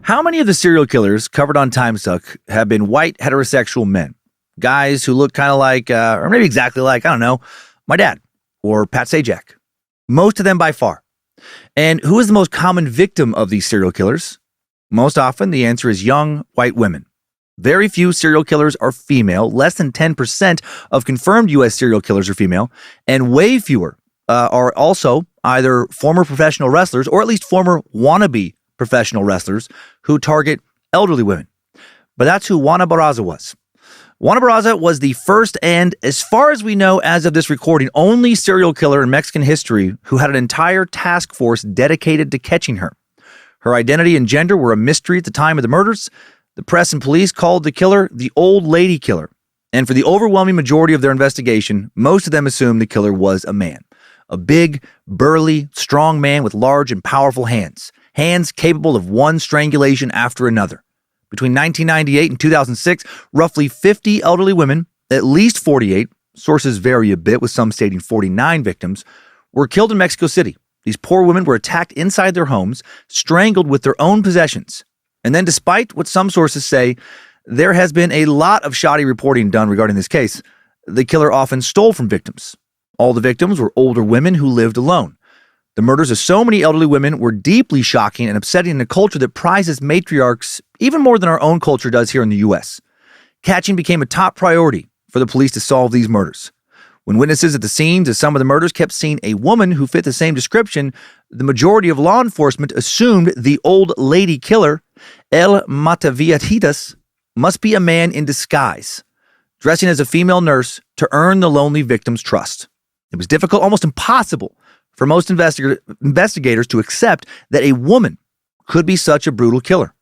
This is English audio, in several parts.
How many of the serial killers covered on Timesuck have been white heterosexual men? Guys who look kind of like, or maybe exactly like, I don't know, my dad or Pat Sajak. Most of them by far. And who is the most common victim of these serial killers? Most often, the answer is young white women. Very few serial killers are female. Less than 10% of confirmed U.S. serial killers are female. And way fewer are also either former professional wrestlers or at least former wannabe professional wrestlers who target elderly women. But that's who Juana Barraza was. Juana Barraza was the first and, as far as we know as of this recording, only serial killer in Mexican history who had an entire task force dedicated to catching her. Her identity and gender were a mystery at the time of the murders. The press and police called the killer the old lady killer. And for the overwhelming majority of their investigation, most of them assumed the killer was a man. A big, burly, strong man with large and powerful hands. Hands capable of one strangulation after another. Between 1998 and 2006, roughly 50 elderly women, at least 48, sources vary a bit with some stating 49 victims, were killed in Mexico City. These poor women were attacked inside their homes, strangled with their own possessions. And then, despite what some sources say, there has been a lot of shoddy reporting done regarding this case. The killer often stole from victims. All the victims were older women who lived alone. The murders of so many elderly women were deeply shocking and upsetting in a culture that prizes matriarchs even more than our own culture does here in the U.S. Catching became a top priority for the police to solve these murders. When witnesses at the scenes of some of the murders kept seeing a woman who fit the same description, the majority of law enforcement assumed the old lady killer, El Mataviatitas, must be a man in disguise, dressing as a female nurse to earn the lonely victim's trust. It was difficult, almost impossible, for most investigators to accept that a woman could be such a brutal killer.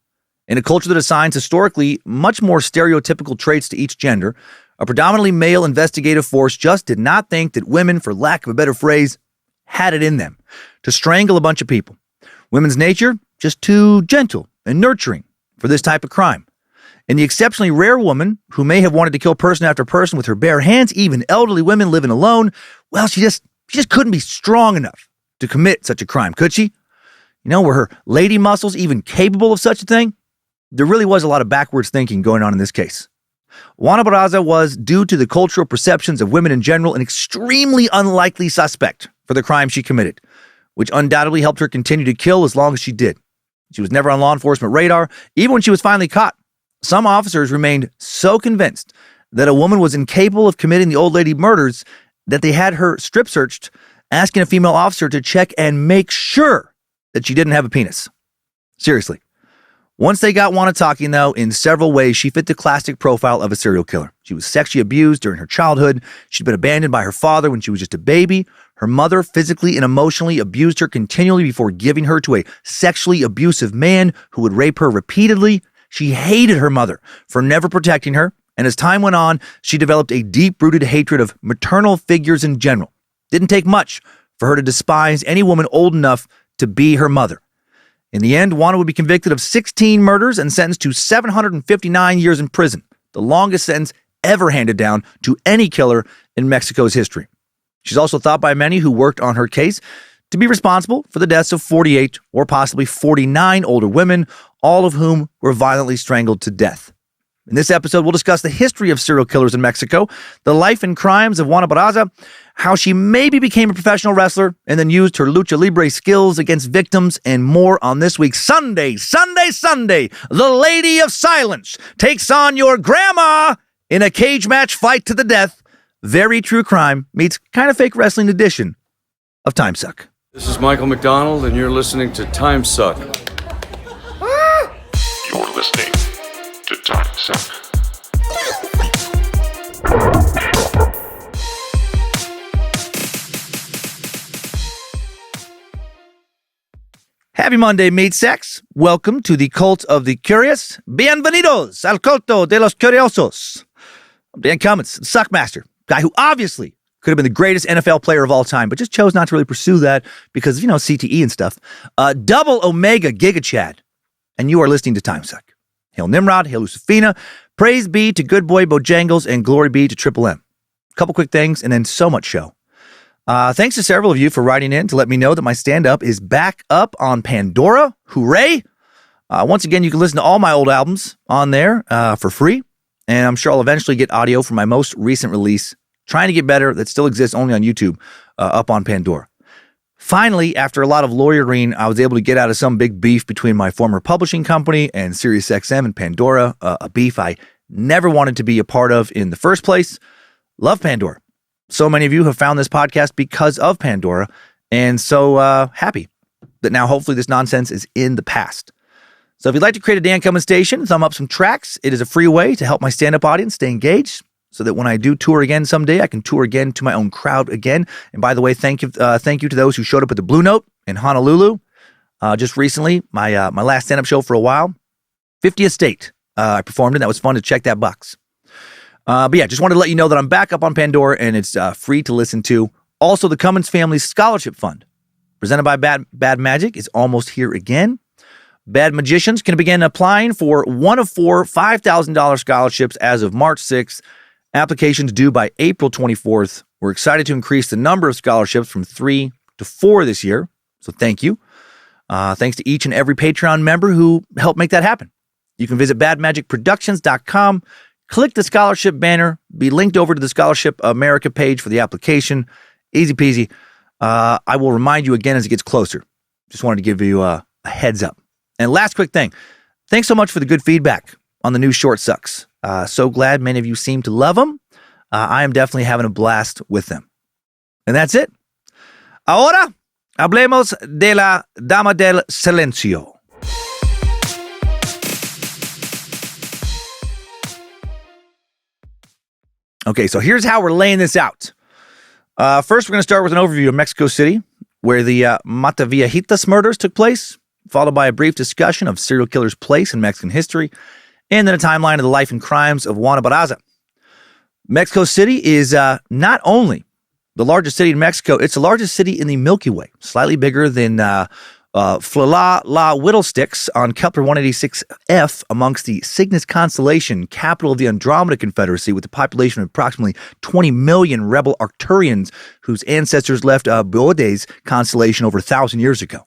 In a culture that assigns historically much more stereotypical traits to each gender, a predominantly male investigative force just did not think that women, for lack of a better phrase, had it in them to strangle a bunch of people. Women's nature, just too gentle and nurturing for this type of crime. And the exceptionally rare woman who may have wanted to kill person after person with her bare hands, even elderly women living alone, well, she just couldn't be strong enough to commit such a crime, could she? You know, were her lady muscles even capable of such a thing? There really was a lot of backwards thinking going on in this case. Juana Barraza was, due to the cultural perceptions of women in general, an extremely unlikely suspect for the crime she committed, which undoubtedly helped her continue to kill as long as she did. She was never on law enforcement radar, even when she was finally caught. Some officers remained so convinced that a woman was incapable of committing the old lady murders that they had her strip searched, asking a female officer to check and make sure that she didn't have a penis. Seriously. Once they got Juana talking, though, in several ways, she fit the classic profile of a serial killer. She was sexually abused during her childhood. She'd been abandoned by her father when she was just a baby. Her mother physically and emotionally abused her continually before giving her to a sexually abusive man who would rape her repeatedly. She hated her mother for never protecting her. And as time went on, she developed a deep-rooted hatred of maternal figures in general. Didn't take much for her to despise any woman old enough to be her mother. In the end, Juana would be convicted of 16 murders and sentenced to 759 years in prison, the longest sentence ever handed down to any killer in Mexico's history. She's also thought by many who worked on her case to be responsible for the deaths of 48 or possibly 49 older women, all of whom were violently strangled to death. In this episode, we'll discuss the history of serial killers in Mexico, the life and crimes of Juana Barraza, how she maybe became a professional wrestler and then used her lucha libre skills against victims, and more on this week's Sunday. The Lady of Silence takes on your grandma in a cage match fight to the death. Very true crime meets kind of fake wrestling edition of Timesuck. This is Michael McDonald, and you're listening to Timesuck. You're listening to Timesuck. Happy Monday, mate sex. Welcome to the Cult of the Curious. Bienvenidos al culto de los curiosos. I'm Dan Cummins, the Suckmaster, guy who obviously could have been the greatest NFL player of all time, but just chose not to really pursue that because, you know, CTE and stuff. Double Omega Giga Chad. And you are listening to Timesuck. Hail Nimrod, hail Lucifina. Praise be to good boy Bojangles, and glory be to Triple M. A couple quick things and then so much show. Thanks to several of you for writing in to let me know that my stand-up is back up on Pandora. Hooray! Once again, you can listen to all my old albums on there for free, and I'm sure I'll eventually get audio from my most recent release, Trying to Get Better, that still exists only on YouTube, up on Pandora. Finally, after a lot of lawyering, I was able to get out of some big beef between my former publishing company and SiriusXM and Pandora, a beef I never wanted to be a part of in the first place. Love Pandora. So many of you have found this podcast because of Pandora, and so happy that now hopefully this nonsense is in the past. So if you'd like to create a Dan Cummins station, thumb up some tracks. It is a free way to help my stand-up audience stay engaged so that when I do tour again someday, I can tour again to my own crowd again. And by the way, thank you to those who showed up at the Blue Note in Honolulu just recently, my last stand-up show for a while. 50th State I performed in. That was fun to check that box. But yeah, just wanted to let you know that I'm back up on Pandora and it's free to listen to. Also, the Cummins Family Scholarship Fund, presented by Bad Magic, is almost here again. Bad Magicians can begin applying for one of 4 $5,000 scholarships as of March 6th. Applications due by April 24th. We're excited to increase the number of scholarships from 3 to 4 this year. So thank you. Thanks to each and every Patreon member who helped make that happen. You can visit badmagicproductions.com, click the scholarship banner, be linked over to the Scholarship America page for the application. Easy peasy. I will remind you again as it gets closer. Just wanted to give you a heads up. And last quick thing. Thanks so much for the good feedback on the new Short Sucks. So glad many of you seem to love them. I am definitely having a blast with them. And that's it. Ahora, hablemos de la Dama del Silencio. Okay, so here's how we're laying this out. First, we're going to start with an overview of Mexico City, where the Mataviejitas murders took place, followed by a brief discussion of serial killer's place in Mexican history, and then a timeline of the life and crimes of Juana Barraza. Mexico City is not only the largest city in Mexico, it's the largest city in the Milky Way, slightly bigger than Flala La Whittlesticks on Kepler 186f amongst the Cygnus constellation, capital of the Andromeda Confederacy, with a population of approximately 20 million rebel Arcturians whose ancestors left Boedes constellation over 1,000 years ago.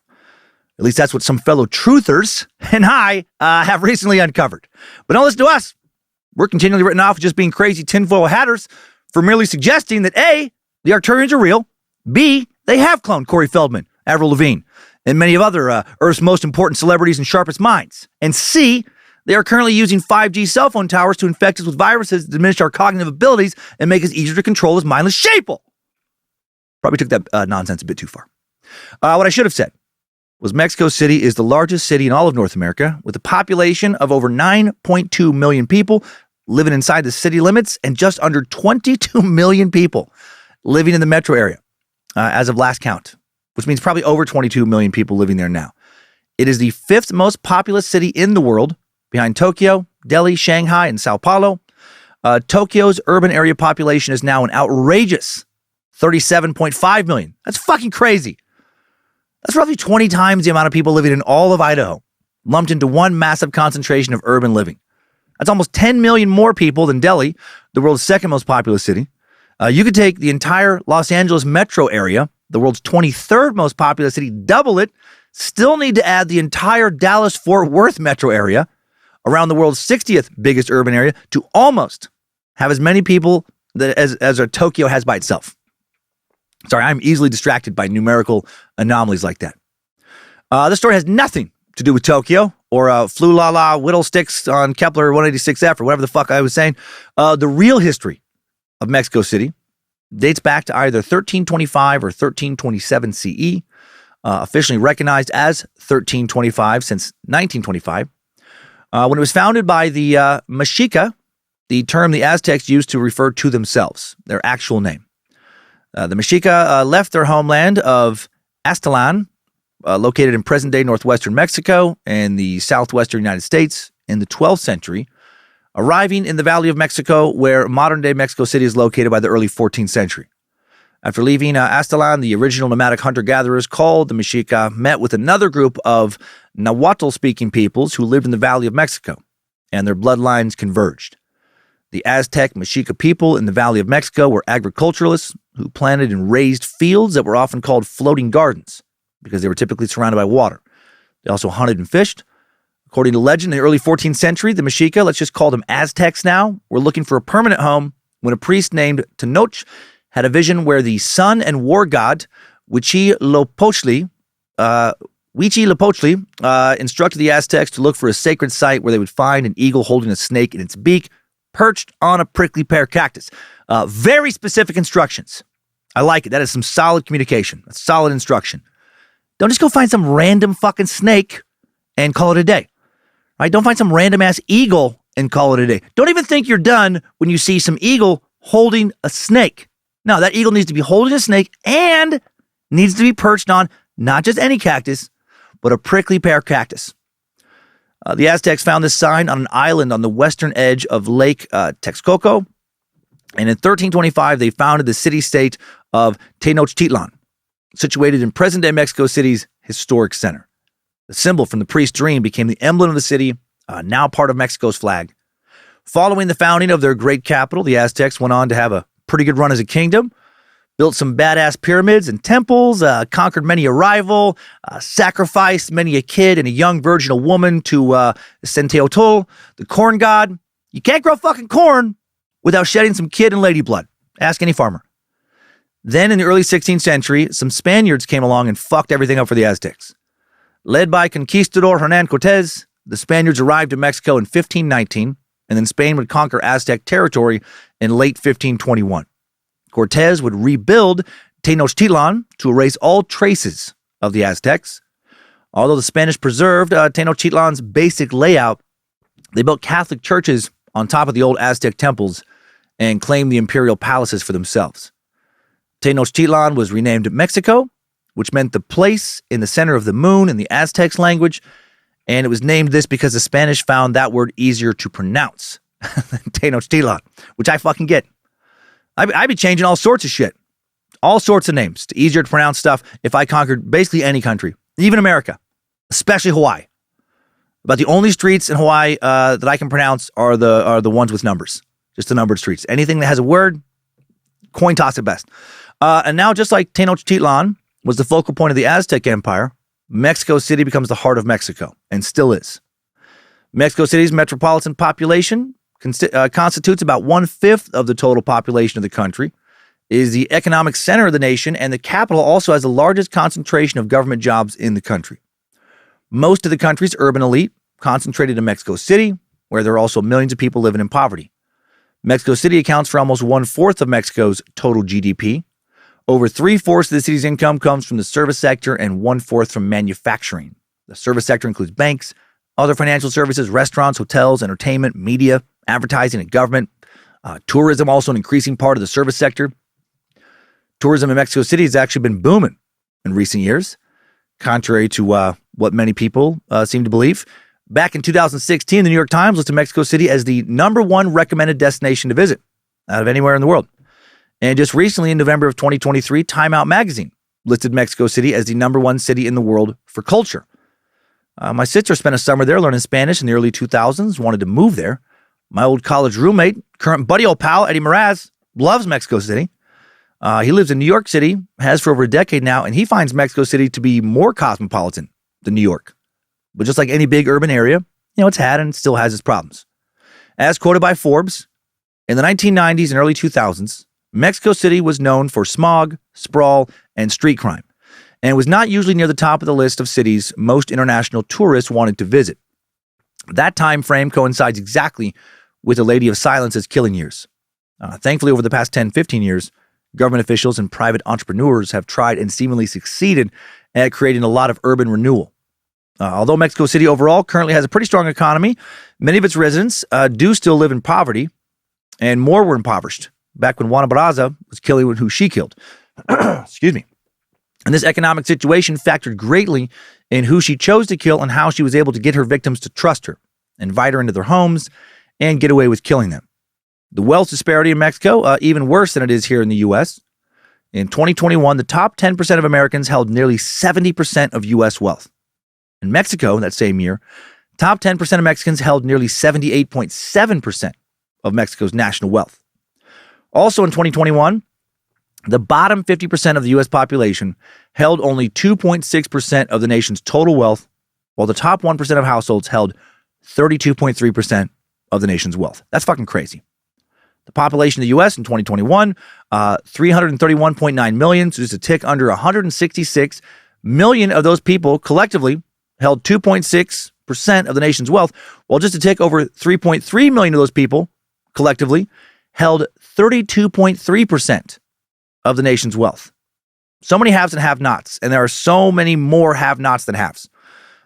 At least that's what some fellow truthers and I have recently uncovered. But don't listen to us. We're continually written off as just being crazy tinfoil hatters for merely suggesting that A, the Arcturians are real, B, they have cloned Corey Feldman, Avril Lavigne, and many of other Earth's most important celebrities and sharpest minds, and C, they are currently using 5G cell phone towers to infect us with viruses that diminish our cognitive abilities and make us easier to control as mindless sheeple. Probably took that nonsense a bit too far. What I should have said was Mexico City is the largest city in all of North America, with a population of over 9.2 million people living inside the city limits and just under 22 million people living in the metro area as of last count, which means probably over 22 million people living there now. It is the 5th most populous city in the world, behind Tokyo, Delhi, Shanghai, and Sao Paulo. Tokyo's urban area population is now an outrageous 37.5 million. That's fucking crazy. That's roughly 20 times the amount of people living in all of Idaho, lumped into one massive concentration of urban living. That's almost 10 million more people than Delhi, the world's 2nd most populous city. You could take the entire Los Angeles metro area, the world's 23rd most populous city, double it, still need to add the entire Dallas-Fort Worth metro area, around the world's 60th biggest urban area, to almost have as many people as Tokyo has by itself. Sorry, I'm easily distracted by numerical anomalies like that. This story has nothing to do with Tokyo or Flula Whittlesticks on Kepler 186f or whatever the fuck I was saying. The real history of Mexico City dates back to either 1325 or 1327 CE, officially recognized as 1325 since 1925. When it was founded by the Mexica, the term the Aztecs used to refer to themselves, their actual name. The Mexica left their homeland of Aztlan, located in present-day northwestern Mexico and the southwestern United States in the 12th century, arriving in the Valley of Mexico, where modern-day Mexico City is located by the early 14th century. After leaving Aztlan, the original nomadic hunter-gatherers called the Mexica met with another group of Nahuatl-speaking peoples who lived in the Valley of Mexico, and their bloodlines converged. The Aztec Mexica people in the Valley of Mexico were agriculturalists who planted and raised fields that were often called floating gardens because they were typically surrounded by water. They also hunted and fished. According to legend, in the early 14th century, the Mexica, let's just call them Aztecs now, were looking for a permanent home when a priest named Tenoch had a vision where the sun and war god Huitzilopochtli instructed the Aztecs to look for a sacred site where they would find an eagle holding a snake in its beak, perched on a prickly pear cactus. Very specific instructions. I like it. That is some solid communication. That's solid instruction. Don't just go find some random fucking snake and call it a day. Right? Don't find some random ass eagle and call it a day. Don't even think you're done when you see some eagle holding a snake. No, that eagle needs to be holding a snake and needs to be perched on not just any cactus, but a prickly pear cactus. The Aztecs found this sign on an island on the western edge of Lake Texcoco. And in 1325, they founded the city-state of Tenochtitlan, situated in present-day Mexico City's historic center. The symbol from the priest's dream became the emblem of the city, now part of Mexico's flag. Following the founding of their great capital, the Aztecs went on to have a pretty good run as a kingdom, built some badass pyramids and temples, conquered many a rival, sacrificed many a kid and a young virginal woman to Centeotl, the corn god. You can't grow fucking corn without shedding some kid and lady blood. Ask any farmer. Then in the early 16th century, some Spaniards came along and fucked everything up for the Aztecs. Led by conquistador Hernan Cortez, the Spaniards arrived in Mexico in 1519, and then Spain would conquer Aztec territory in late 1521. Cortez would rebuild Tenochtitlan to erase all traces of the Aztecs. Although the Spanish preserved Tenochtitlan's basic layout, they built Catholic churches on top of the old Aztec temples and claimed the imperial palaces for themselves. Tenochtitlan was renamed Mexico, which meant the place in the center of the moon in the Aztecs language, and it was named this because the Spanish found that word easier to pronounce than Tenochtitlan, which I fucking get. I'd be changing all sorts of shit. All sorts of names to easier to pronounce stuff if I conquered basically any country, even America, especially Hawaii. About the only streets in Hawaii that I can pronounce are the ones with numbers, just the numbered streets. Anything that has a word, coin toss at best. And now, just like Tenochtitlan was the focal point of the Aztec Empire, Mexico City becomes the heart of Mexico, and still is. Mexico City's metropolitan population constitutes about 1/5 of the total population of the country, is the economic center of the nation, and the capital also has the largest concentration of government jobs in the country. Most of the country's urban elite concentrated in Mexico City, where there are also millions of people living in poverty. Mexico City accounts for almost 1/4 of Mexico's total GDP. Over 3/4 of the city's income comes from the service sector and 1/4 from manufacturing. The service sector includes banks, other financial services, restaurants, hotels, entertainment, media, advertising, and government. Tourism, also an increasing part of the service sector. Tourism in Mexico City has actually been booming in recent years, contrary to what many people seem to believe. Back in 2016, the New York Times listed Mexico City as the #1 recommended destination to visit out of anywhere in the world. And just recently, in November of 2023, Time Out magazine listed Mexico City as the #1 city in the world for culture. My sister spent a summer there learning Spanish in the early 2000s, wanted to move there. My old college roommate, current buddy old pal, Eddie Mraz, loves Mexico City. He lives in New York City, has for over a decade now, and he finds Mexico City to be more cosmopolitan than New York. But just like any big urban area, it's had and still has its problems. As quoted by Forbes, in the 1990s and early 2000s, Mexico City was known for smog, sprawl, and street crime, and was not usually near the top of the list of cities most international tourists wanted to visit. That time frame coincides exactly with the Lady of Silence's killing years. Thankfully, over the past 10, 15 years, government officials and private entrepreneurs have tried and seemingly succeeded at creating a lot of urban renewal. Although Mexico City overall currently has a pretty strong economy, many of its residents do still live in poverty, and more were impoverished back when Juana Barraza was killing who she killed. Excuse me. And this economic situation factored greatly in who she chose to kill and how she was able to get her victims to trust her, invite her into their homes, and get away with killing them. The wealth disparity in Mexico, even worse than it is here in the U.S. In 2021, the top 10% of Americans held nearly 70% of U.S. wealth. In Mexico, that same year, top 10% of Mexicans held nearly 78.7% of Mexico's national wealth. Also in 2021, the bottom 50% of the U.S. population held only 2.6% of the nation's total wealth while the top 1% of households held 32.3% of the nation's wealth. That's fucking crazy. The population of the U.S. in 2021, 331.9 million, so just a tick under 166 million of those people collectively held 2.6% of the nation's wealth, while just a tick over 3.3 million of those people collectively held 32.3% of the nation's wealth. So many haves and have-nots, and there are so many more have-nots than haves.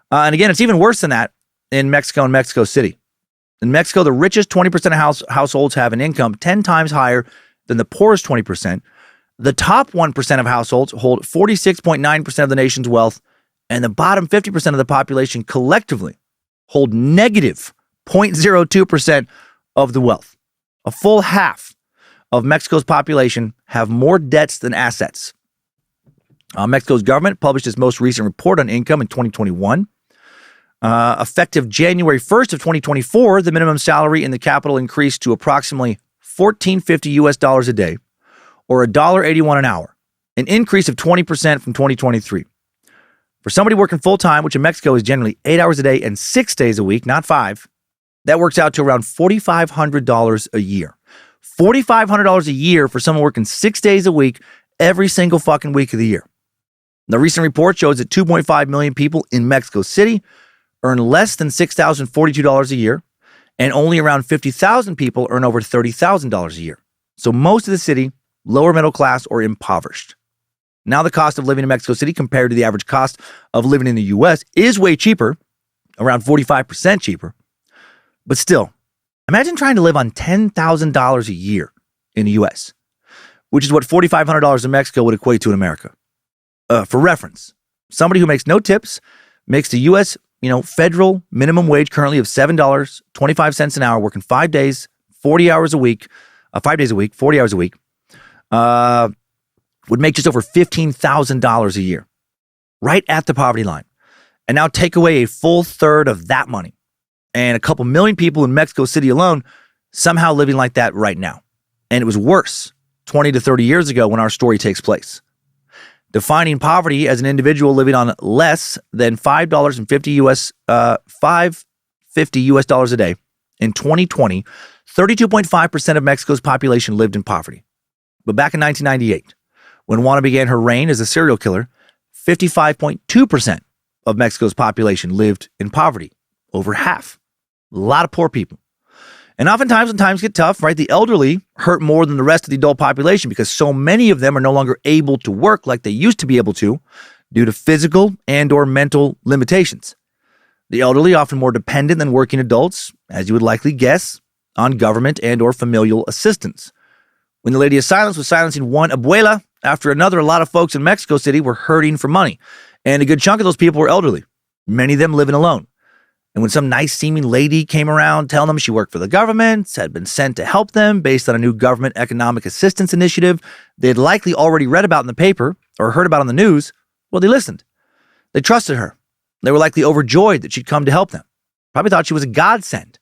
And again, it's even worse than that in Mexico and Mexico City. In Mexico, the richest 20% of households have an income 10 times higher than the poorest 20%. The top 1% of households hold 46.9% of the nation's wealth, and the bottom 50% of the population collectively hold negative 0.02% of the wealth. A full half of Mexico's population have more debts than assets. Mexico's government published its most recent report on income in 2021. Effective January 1st of 2024, the minimum salary in the capital increased to approximately $14.50 a day, or $1.81 an hour, an increase of 20% from 2023. For somebody working full-time, which in Mexico is generally 8 hours a day and 6 days a week, not 5, that works out to around $4,500 a year. $4,500 a year for someone working 6 days a week every single fucking week of the year. The recent report shows that 2.5 million people in Mexico City earn less than $6,042 a year, and only around 50,000 people earn over $30,000 a year. So most of the city, lower middle class or impoverished. Now the cost of living in Mexico City compared to the average cost of living in the U.S. is way cheaper, around 45% cheaper. But still, imagine trying to live on $10,000 a year in the U.S., which is what $4,500 in Mexico would equate to in America. For reference, somebody who makes no tips makes the U.S. Federal minimum wage currently of $7.25 an hour, working 5 days, 40 hours a week, 5 days a week, 40 hours a week, would make just over $15,000 a year, right at the poverty line. And now take away a full third of that money. And a couple million people in Mexico City alone somehow living like that right now. And it was worse 20 to 30 years ago when our story takes place. Defining poverty as an individual living on less than $5.50 US dollars a day in 2020, 32.5% of Mexico's population lived in poverty. But back in 1998, when Juana began her reign as a serial killer, 55.2% of Mexico's population lived in poverty, over half. A lot of poor people. And oftentimes when times get tough, right, the elderly hurt more than the rest of the adult population because so many of them are no longer able to work like they used to be able to due to physical and or mental limitations. The elderly often more dependent than working adults, as you would likely guess, on government and or familial assistance. When the Lady of Silence was silencing one abuela after another, a lot of folks in Mexico City were hurting for money. And a good chunk of those people were elderly, many of them living alone. And when some nice-seeming lady came around telling them she worked for the government, had been sent to help them based on a new government economic assistance initiative they had likely already read about in the paper or heard about on the news, well, they listened. They trusted her. They were likely overjoyed that she'd come to help them. Probably thought she was a godsend.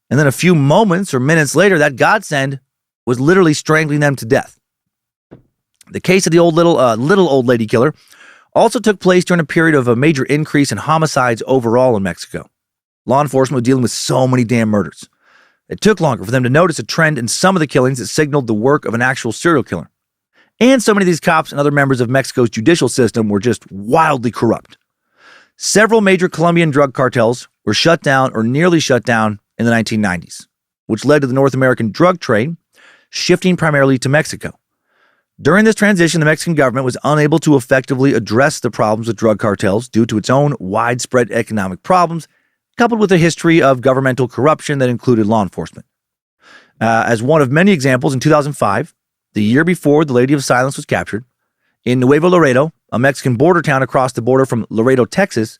And then a few moments or minutes later, that godsend was literally strangling them to death. The case of the little old lady killer also took place during a period of a major increase in homicides overall in Mexico. Law enforcement was dealing with so many damn murders. It took longer for them to notice a trend in some of the killings that signaled the work of an actual serial killer. And so many of these cops and other members of Mexico's judicial system were just wildly corrupt. Several major Colombian drug cartels were shut down or nearly shut down in the 1990s, which led to the North American drug trade shifting primarily to Mexico. During this transition, the Mexican government was unable to effectively address the problems with drug cartels due to its own widespread economic problems, coupled with a history of governmental corruption that included law enforcement. As one of many examples, in 2005, the year before the Lady of Silence was captured, in Nuevo Laredo, a Mexican border town across the border from Laredo, Texas,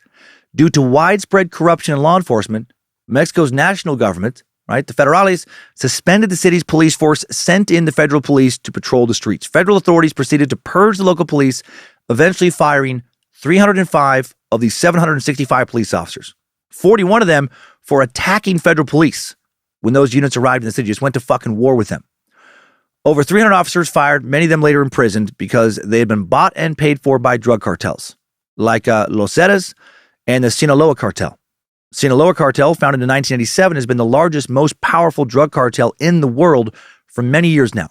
due to widespread corruption in law enforcement, Mexico's national government, right, the federales, suspended the city's police force, sent in the federal police to patrol the streets. Federal authorities proceeded to purge the local police, eventually firing 305 of the 765 police officers. 41 of them for attacking federal police when those units arrived in the city, just went to fucking war with them. Over 300 officers fired, many of them later imprisoned because they had been bought and paid for by drug cartels, like Los Zetas and the Sinaloa cartel. Sinaloa cartel, founded in 1987, has been the largest, most powerful drug cartel in the world for many years now.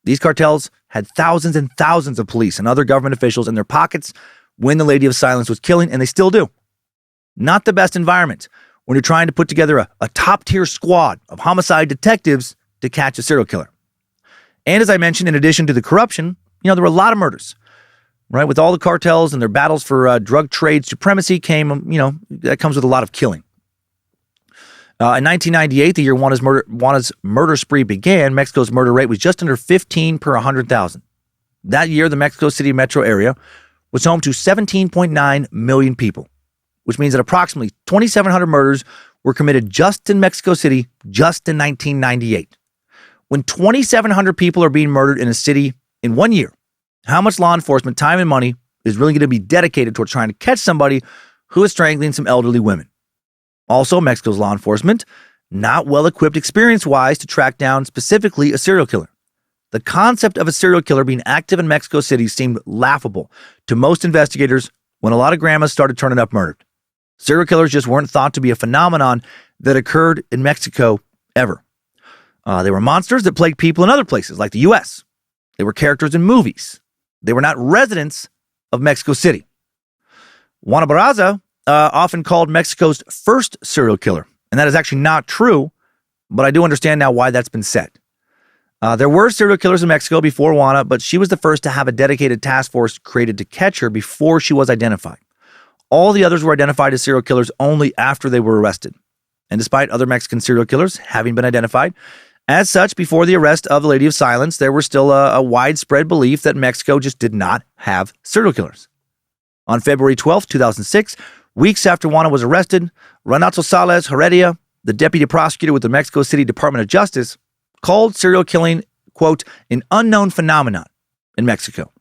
These cartels had thousands and thousands of police and other government officials in their pockets when the Lady of Silence was killing, and they still do. Not the best environment when you're trying to put together a top-tier squad of homicide detectives to catch a serial killer. And as I mentioned, in addition to the corruption, there were a lot of murders, right? With all the cartels and their battles for drug trade supremacy came, that comes with a lot of killing. In 1998, the year Juana's murder spree began, Mexico's murder rate was just under 15 per 100,000. That year, the Mexico City metro area was home to 17.9 million people, which means that approximately 2,700 murders were committed just in Mexico City just in 1998. When 2,700 people are being murdered in a city in 1 year, how much law enforcement time and money is really going to be dedicated towards trying to catch somebody who is strangling some elderly women? Also, Mexico's law enforcement, not well equipped experience-wise to track down specifically a serial killer. The concept of a serial killer being active in Mexico City seemed laughable to most investigators when a lot of grandmas started turning up murdered. Serial killers just weren't thought to be a phenomenon that occurred in Mexico ever. They were monsters that plagued people in other places, like the U.S. They were characters in movies. They were not residents of Mexico City. Juana Barraza, often called Mexico's first serial killer, and that is actually not true, but I do understand now why that's been said. There were serial killers in Mexico before Juana, but she was the first to have a dedicated task force created to catch her before she was identified. All the others were identified as serial killers only after they were arrested. And despite other Mexican serial killers having been identified, as such, before the arrest of the Lady of Silence, there was still a widespread belief that Mexico just did not have serial killers. On February 12, 2006, weeks after Juana was arrested, Renato Sales Heredia, the deputy prosecutor with the Mexico City Department of Justice, called serial killing, quote, an unknown phenomenon in Mexico.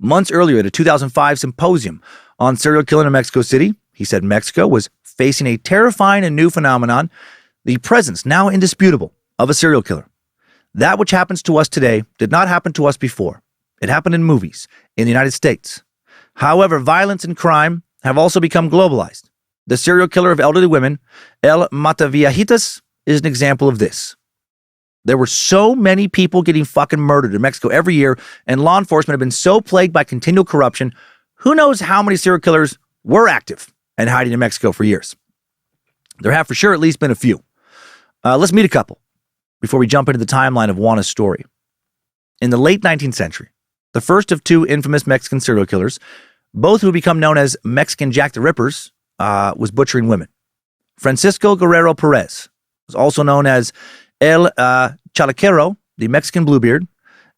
Months earlier at a 2005 symposium on serial killing in Mexico City, he said Mexico was facing a terrifying and new phenomenon, the presence, now indisputable, of a serial killer. That which happens to us today did not happen to us before. It happened in movies in the United States. However, violence and crime have also become globalized. The serial killer of elderly women, El Mataviejitas, is an example of this. There were so many people getting fucking murdered in Mexico every year, and law enforcement have been so plagued by continual corruption, who knows how many serial killers were active and hiding in Mexico for years. There have for sure at least been a few. Let's meet a couple before we jump into the timeline of Juana's story. In the late 19th century, the first of two infamous Mexican serial killers, both who have become known as Mexican Jack the Rippers, was butchering women. Francisco Guerrero Perez was also known as El Chalaquero, the Mexican Bluebeard,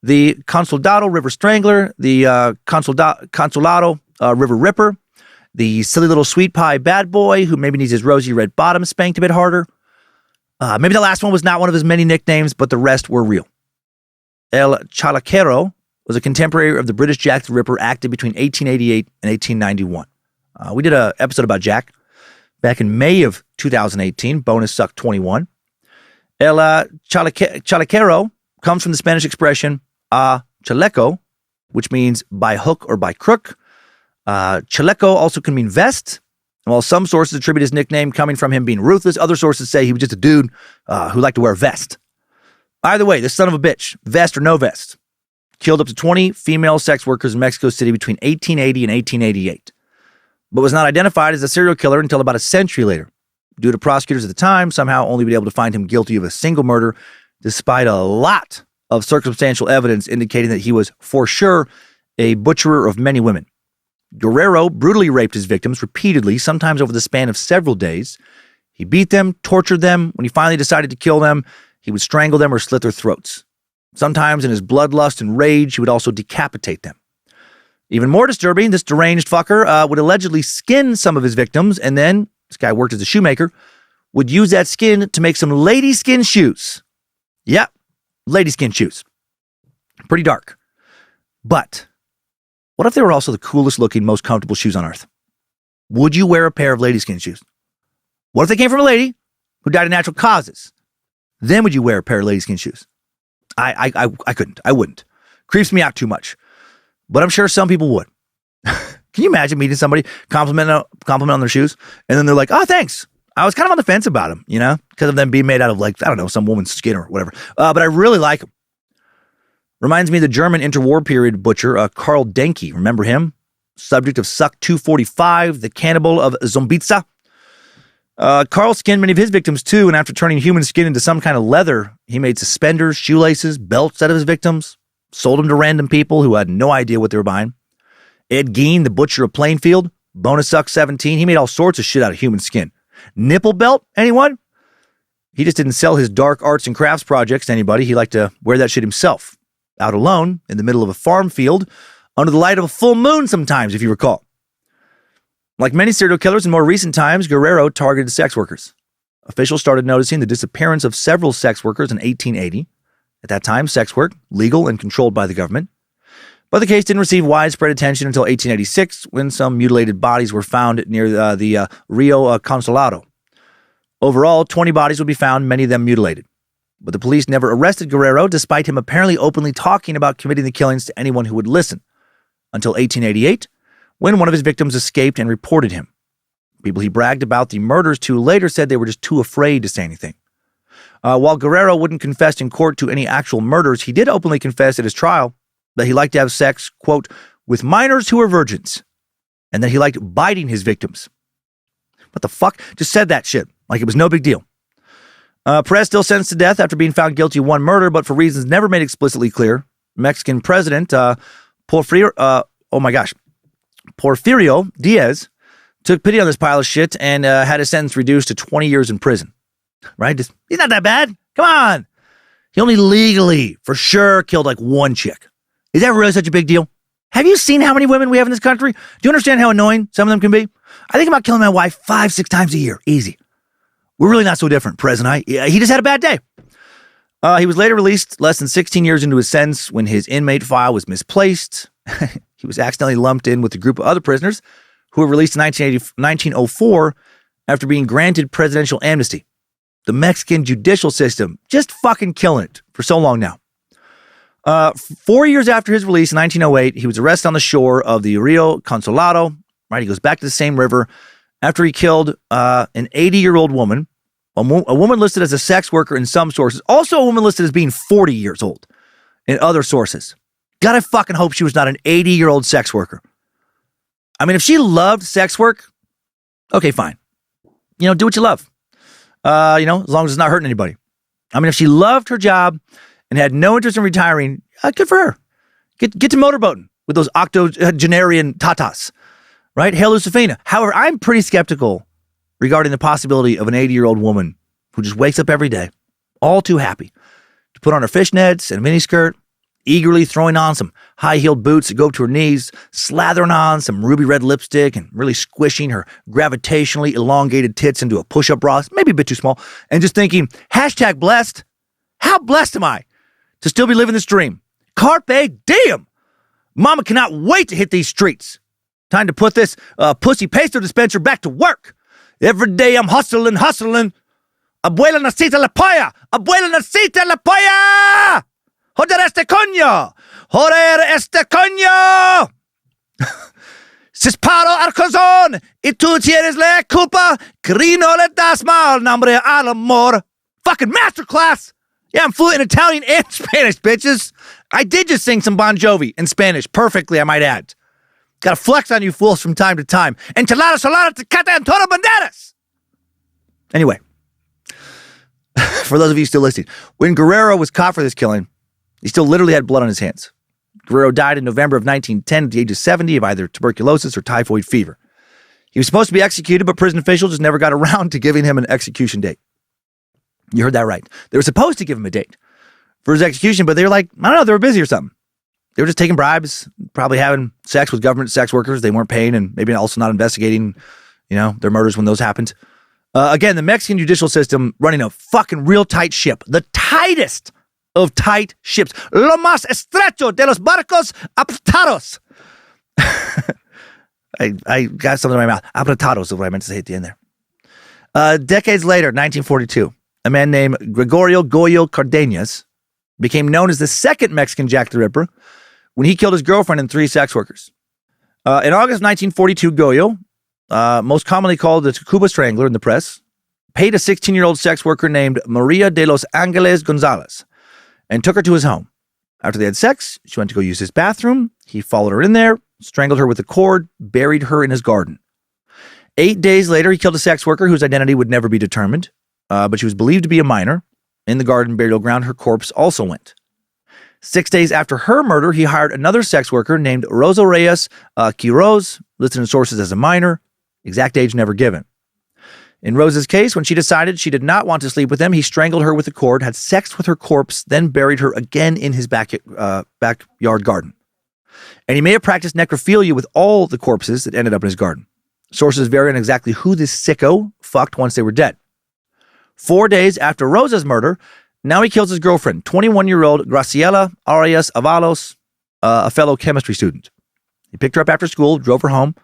the Consoldado River Strangler, the Consolado River Ripper, the silly little sweet pie bad boy who maybe needs his rosy red bottom spanked a bit harder. Maybe the last one was not one of his many nicknames, but the rest were real. El Chalaquero was a contemporary of the British Jack the Ripper, active between 1888 and 1891. We did an episode about Jack back in May of 2018, bonus suck 21. El Chalaquero comes from the Spanish expression chaleco, which means by hook or by crook. Chaleco also can mean vest. While some sources attribute his nickname coming from him being ruthless, other sources say he was just a dude who liked to wear a vest. Either way, this son of a bitch, vest or no vest, killed up to 20 female sex workers in Mexico City between 1880 and 1888, but was not identified as a serial killer until about a century later. Due to prosecutors at the time, somehow only be able to find him guilty of a single murder, despite a lot of circumstantial evidence indicating that he was for sure a butcherer of many women. Guerrero brutally raped his victims repeatedly, sometimes over the span of several days. He beat them, tortured them. When he finally decided to kill them, he would strangle them or slit their throats. Sometimes in his bloodlust and rage, he would also decapitate them. Even more disturbing, this deranged fucker would allegedly skin some of his victims, and then, this guy worked as a shoemaker, would use that skin to make some lady skin shoes. Yep, lady skin shoes. Pretty dark. But what if they were also the coolest looking, most comfortable shoes on earth? Would you wear a pair of lady skin shoes? What if they came from a lady who died of natural causes? Then would you wear a pair of lady skin shoes? I couldn't. I wouldn't. Creeps me out too much. But I'm sure some people would. Can Can you imagine meeting somebody, compliment on their shoes, and then they're like, oh, thanks. I was kind of on the fence about them, because of them being made out of, like, I don't know, some woman's skin or whatever. But I really like them. Reminds me of the German interwar period butcher, Karl Denke. Remember him? Subject of Suck 245, the cannibal of Zombitsa. Karl skinned many of his victims too, and after turning human skin into some kind of leather, he made suspenders, shoelaces, belts out of his victims, sold them to random people who had no idea what they were buying. Ed Gein, the butcher of Plainfield, Bonus Suck 17, he made all sorts of shit out of human skin. Nipple belt, anyone? He just didn't sell his dark arts and crafts projects to anybody. He liked to wear that shit himself, out alone, in the middle of a farm field, under the light of a full moon sometimes, if you recall. Like many serial killers in more recent times, Guerrero targeted sex workers. Officials started noticing the disappearance of several sex workers in 1880. At that time, sex work, legal and controlled by the government. But the case didn't receive widespread attention until 1886, when some mutilated bodies were found near the Rio Consulado. Overall, 20 bodies would be found, many of them mutilated. But the police never arrested Guerrero, despite him apparently openly talking about committing the killings to anyone who would listen. Until 1888, when one of his victims escaped and reported him. People he bragged about the murders to later said they were just too afraid to say anything. While Guerrero wouldn't confess in court to any actual murders, he did openly confess at his trial that he liked to have sex, quote, with minors who are virgins, and that he liked biting his victims. What the fuck? Just said that shit like it was no big deal. Perez still sentenced to death after being found guilty of one murder, but for reasons never made explicitly clear. Mexican President Porfirio Diaz took pity on this pile of shit and had his sentence reduced to 20 years in prison. Right? He's not that bad. Come on. He only legally, for sure, killed like one chick. Is that really such a big deal? Have you seen how many women we have in this country? Do you understand how annoying some of them can be? I think about killing my wife 5-6 times a year. Easy. We're really not so different, Perez and I. He just had a bad day. He was later released less than 16 years into his sentence when his inmate file was misplaced. He was accidentally lumped in with a group of other prisoners who were released in 1904 after being granted presidential amnesty. The Mexican judicial system just fucking killing it for so long now. 4 years after his release in 1908, he was arrested on the shore of the Rio Consulado. Right, he goes back to the same river after he killed an 80-year-old woman, a woman listed as a sex worker in some sources, also a woman listed as being 40 years old in other sources. Gotta fucking hope she was not an 80-year-old sex worker. I mean, if she loved sex work, okay, fine. Do what you love. As long as it's not hurting anybody. I mean, if she loved her job and had no interest in retiring, good for her. Get to motorboating with those octogenarian tatas, right? Hail Lucifina. However, I'm pretty skeptical regarding the possibility of an 80-year-old woman who just wakes up every day, all too happy, to put on her fishnets and miniskirt, eagerly throwing on some high-heeled boots that go up to her knees, slathering on some ruby red lipstick and really squishing her gravitationally elongated tits into a push-up bra, maybe a bit too small, and just thinking, #blessed. How blessed am I to still be living this dream? Carpe diem. Mama cannot wait to hit these streets. Time to put this pussy pesto dispenser back to work. Every day I'm hustling. Abuela necesita la polla. Abuela necesita la polla. Joder este coño. Joder este coño. Cisparo al corazón. Y tú tienes la culpa. Que no le das mal nombre al amor. Fucking masterclass. Yeah, I'm fluent in Italian and Spanish, bitches. I did just sing some Bon Jovi in Spanish perfectly, I might add. Gotta flex on you fools from time to time. Enchilada, solada, tecate, and toro banderas. Anyway, for those of you still listening, when Guerrero was caught for this killing, he still literally had blood on his hands. Guerrero died in November of 1910 at the age of 70 of either tuberculosis or typhoid fever. He was supposed to be executed, but prison officials just never got around to giving him an execution date. You heard that right. They were supposed to give him a date for his execution, but they were like, I don't know, they were busy or something. They were just taking bribes, probably having sex with government sex workers they weren't paying, and maybe also not investigating, their murders when those happened. Again, the Mexican judicial system running a fucking real tight ship. The tightest of tight ships. Lo más estrecho de los barcos apretados. I got something in my mouth. Apretados is what I meant to say at the end there. Decades later, 1942, a man named Gregorio Goyo Cardenas became known as the second Mexican Jack the Ripper when he killed his girlfriend and 3 sex workers. In August 1942, Goyo, most commonly called the Cuba Strangler in the press, paid a 16-year-old sex worker named Maria de los Angeles Gonzalez and took her to his home. After they had sex, she went to go use his bathroom. He followed her in there, strangled her with a cord, buried her in his garden. 8 days later, he killed a sex worker whose identity would never be determined, but she was believed to be a minor. In the garden burial ground, her corpse also went. 6 days after her murder, he hired another sex worker named Rosa Reyes Quiroz, listed in sources as a minor, exact age never given. In Rosa's case, when she decided she did not want to sleep with him, he strangled her with a cord, had sex with her corpse, then buried her again in his backyard garden. And he may have practiced necrophilia with all the corpses that ended up in his garden. Sources vary on exactly who this sicko fucked once they were dead. 4 days after Rosa's murder, now he kills his girlfriend, 21-year-old Graciela Arias Avalos, a fellow chemistry student. He picked her up after school, drove her home.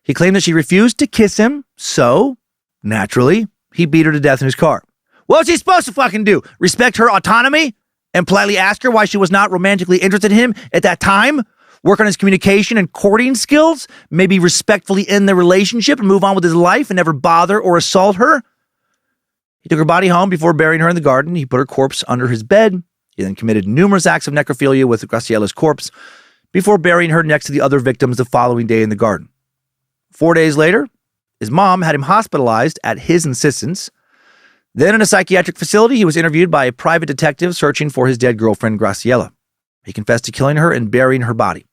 He claimed that she refused to kiss him, so, naturally, he beat her to death in his car. What was he supposed to fucking do? Respect her autonomy? And politely ask her why she was not romantically interested in him at that time? Work on his communication and courting skills? Maybe respectfully end the relationship and move on with his life and never bother or assault her? He took her body home before burying her in the garden. He put her corpse under his bed. He then committed numerous acts of necrophilia with Graciela's corpse before burying her next to the other victims the following day in the garden. 4 days later, his mom had him hospitalized at his insistence. Then in a psychiatric facility, he was interviewed by a private detective searching for his dead girlfriend, Graciela. He confessed to killing her and burying her body.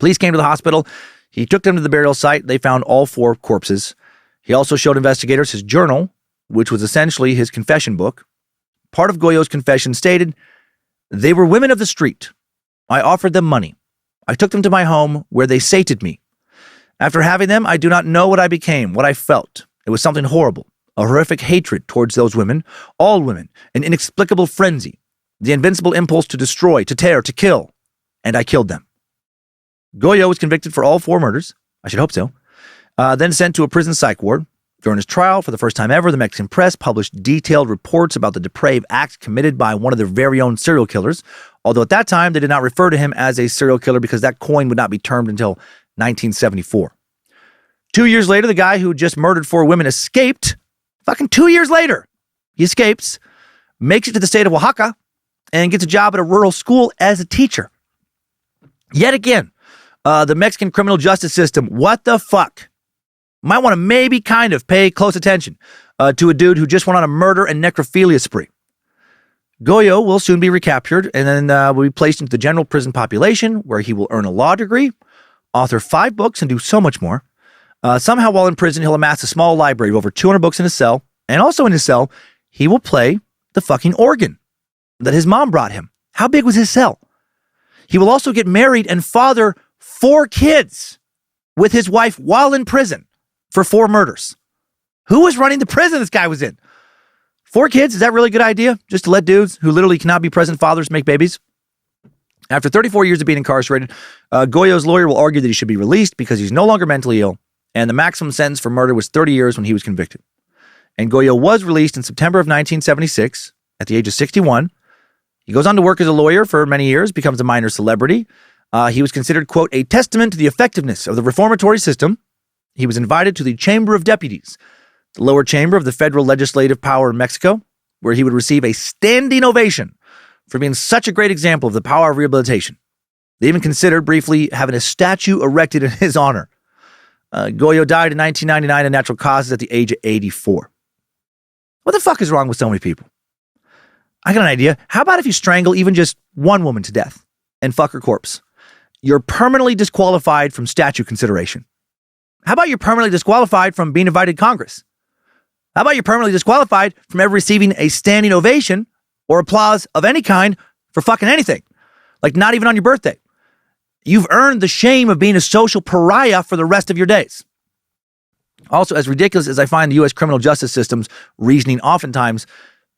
Police came to the hospital. He took them to the burial site. They found all 4 corpses. He also showed investigators his journal, which was essentially his confession book. Part of Goyo's confession stated, "They were women of the street. I offered them money. I took them to my home where they sated me. After having them, I do not know what I became, what I felt. It was something horrible, a horrific hatred towards those women, all women, an inexplicable frenzy, the invincible impulse to destroy, to tear, to kill. And I killed them." Goyo was convicted for all 4 murders. I should hope so. Then sent to a prison psych ward. During his trial, for the first time ever, the Mexican press published detailed reports about the depraved acts committed by one of their very own serial killers, although at that time they did not refer to him as a serial killer because that coin would not be termed until 1974. 2 years later, the guy who just murdered 4 women escaped. Fucking 2 years later, he escapes, makes it to the state of Oaxaca, and gets a job at a rural school as a teacher. Yet again, the Mexican criminal justice system, what the fuck? Might want to maybe kind of pay close attention to a dude who just went on a murder and necrophilia spree. Goyo will soon be recaptured and then will be placed into the general prison population where he will earn a law degree, author 5 books, and do so much more. Somehow while in prison, he'll amass a small library of over 200 books in his cell, and also in his cell, he will play the fucking organ that his mom brought him. How big was his cell? He will also get married and father 4 kids with his wife while in prison for 4 murders. Who was running the prison this guy was in? 4 kids, is that really a good idea? Just to let dudes who literally cannot be present fathers make babies? After 34 years of being incarcerated, Goyo's lawyer will argue that he should be released because he's no longer mentally ill, and the maximum sentence for murder was 30 years when he was convicted. And Goyo was released in September of 1976 at the age of 61. He goes on to work as a lawyer for many years, becomes a minor celebrity. He was considered, quote, a testament to the effectiveness of the reformatory system. He was invited to the Chamber of Deputies, the lower chamber of the federal legislative power in Mexico, where he would receive a standing ovation for being such a great example of the power of rehabilitation. They even considered briefly having a statue erected in his honor. Goyo died in 1999 of natural causes at the age of 84. What the fuck is wrong with so many people? I got an idea. How about if you strangle even just one woman to death and fuck her corpse? You're permanently disqualified from statute consideration. How about you're permanently disqualified from being invited to Congress? How about you're permanently disqualified from ever receiving a standing ovation or applause of any kind for fucking anything? Like not even on your birthday. You've earned the shame of being a social pariah for the rest of your days. Also, as ridiculous as I find the U.S. criminal justice system's reasoning oftentimes,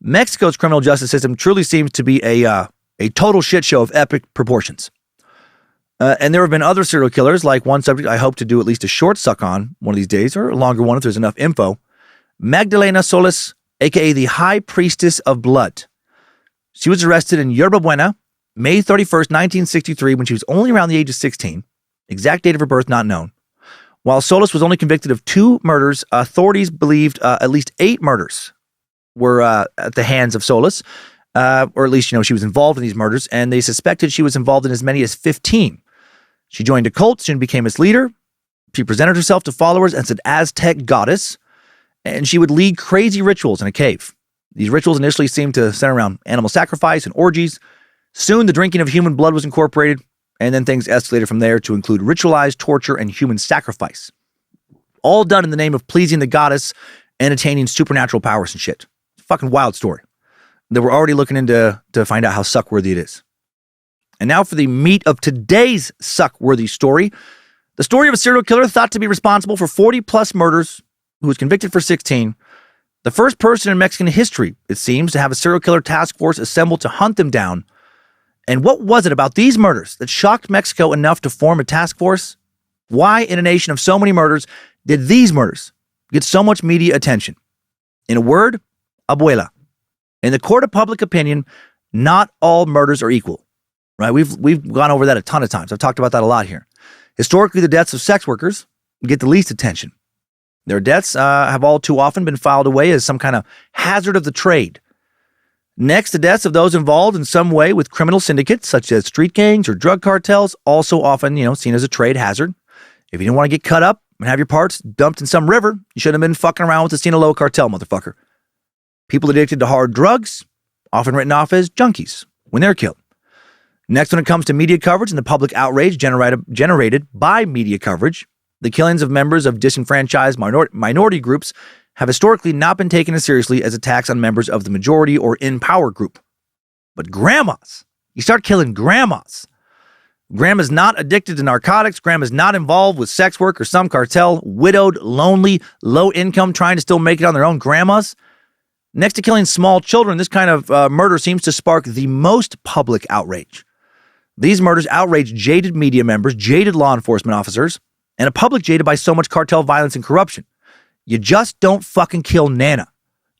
Mexico's criminal justice system truly seems to be a total shit show of epic proportions. And there have been other serial killers, like one subject I hope to do at least a short suck on one of these days, or a longer one if there's enough info. Magdalena Solis, a.k.a. the High Priestess of Blood. She was arrested in Yerba Buena, May 31st, 1963, when she was only around the age of 16. Exact date of her birth not known. While Solis was only convicted of 2 murders, authorities believed at least 8 murders were at the hands of Solis, or at least, she was involved in these murders, and they suspected she was involved in as many as 15. She joined a cult, soon became its leader. She presented herself to followers as an Aztec goddess, and she would lead crazy rituals in a cave. These rituals initially seemed to center around animal sacrifice and orgies. Soon, the drinking of human blood was incorporated, and then things escalated from there to include ritualized torture and human sacrifice. All done in the name of pleasing the goddess and attaining supernatural powers and shit. Fucking wild story that we're already looking into to find out how suck-worthy it is. And now for the meat of today's suck-worthy story. The story of a serial killer thought to be responsible for 40-plus murders, who was convicted for 16. The first person in Mexican history, it seems, to have a serial killer task force assembled to hunt them down. And what was it about these murders that shocked Mexico enough to form a task force? Why, in a nation of so many murders, did these murders get so much media attention? In a word, abuela. In the court of public opinion, not all murders are equal. Right? We've gone over that a ton of times. I've talked about that a lot here. Historically, the deaths of sex workers get the least attention. Their deaths have all too often been filed away as some kind of hazard of the trade. Next, the deaths of those involved in some way with criminal syndicates, such as street gangs or drug cartels, also often, seen as a trade hazard. If you didn't want to get cut up and have your parts dumped in some river, you shouldn't have been fucking around with the Sinaloa cartel, motherfucker. People addicted to hard drugs, often written off as junkies when they're killed. Next, when it comes to media coverage and the public outrage generated by media coverage, the killings of members of disenfranchised minority groups have historically not been taken as seriously as attacks on members of the majority or in power group. But grandmas, you start killing grandmas. Grandma's not addicted to narcotics. Grandma's not involved with sex work or some cartel. Widowed, lonely, low income, trying to still make it on their own. Grandmas. Next to killing small children, this kind of murder seems to spark the most public outrage. These murders outrage jaded media members, jaded law enforcement officers, and a public jaded by so much cartel violence and corruption. You just don't fucking kill Nana.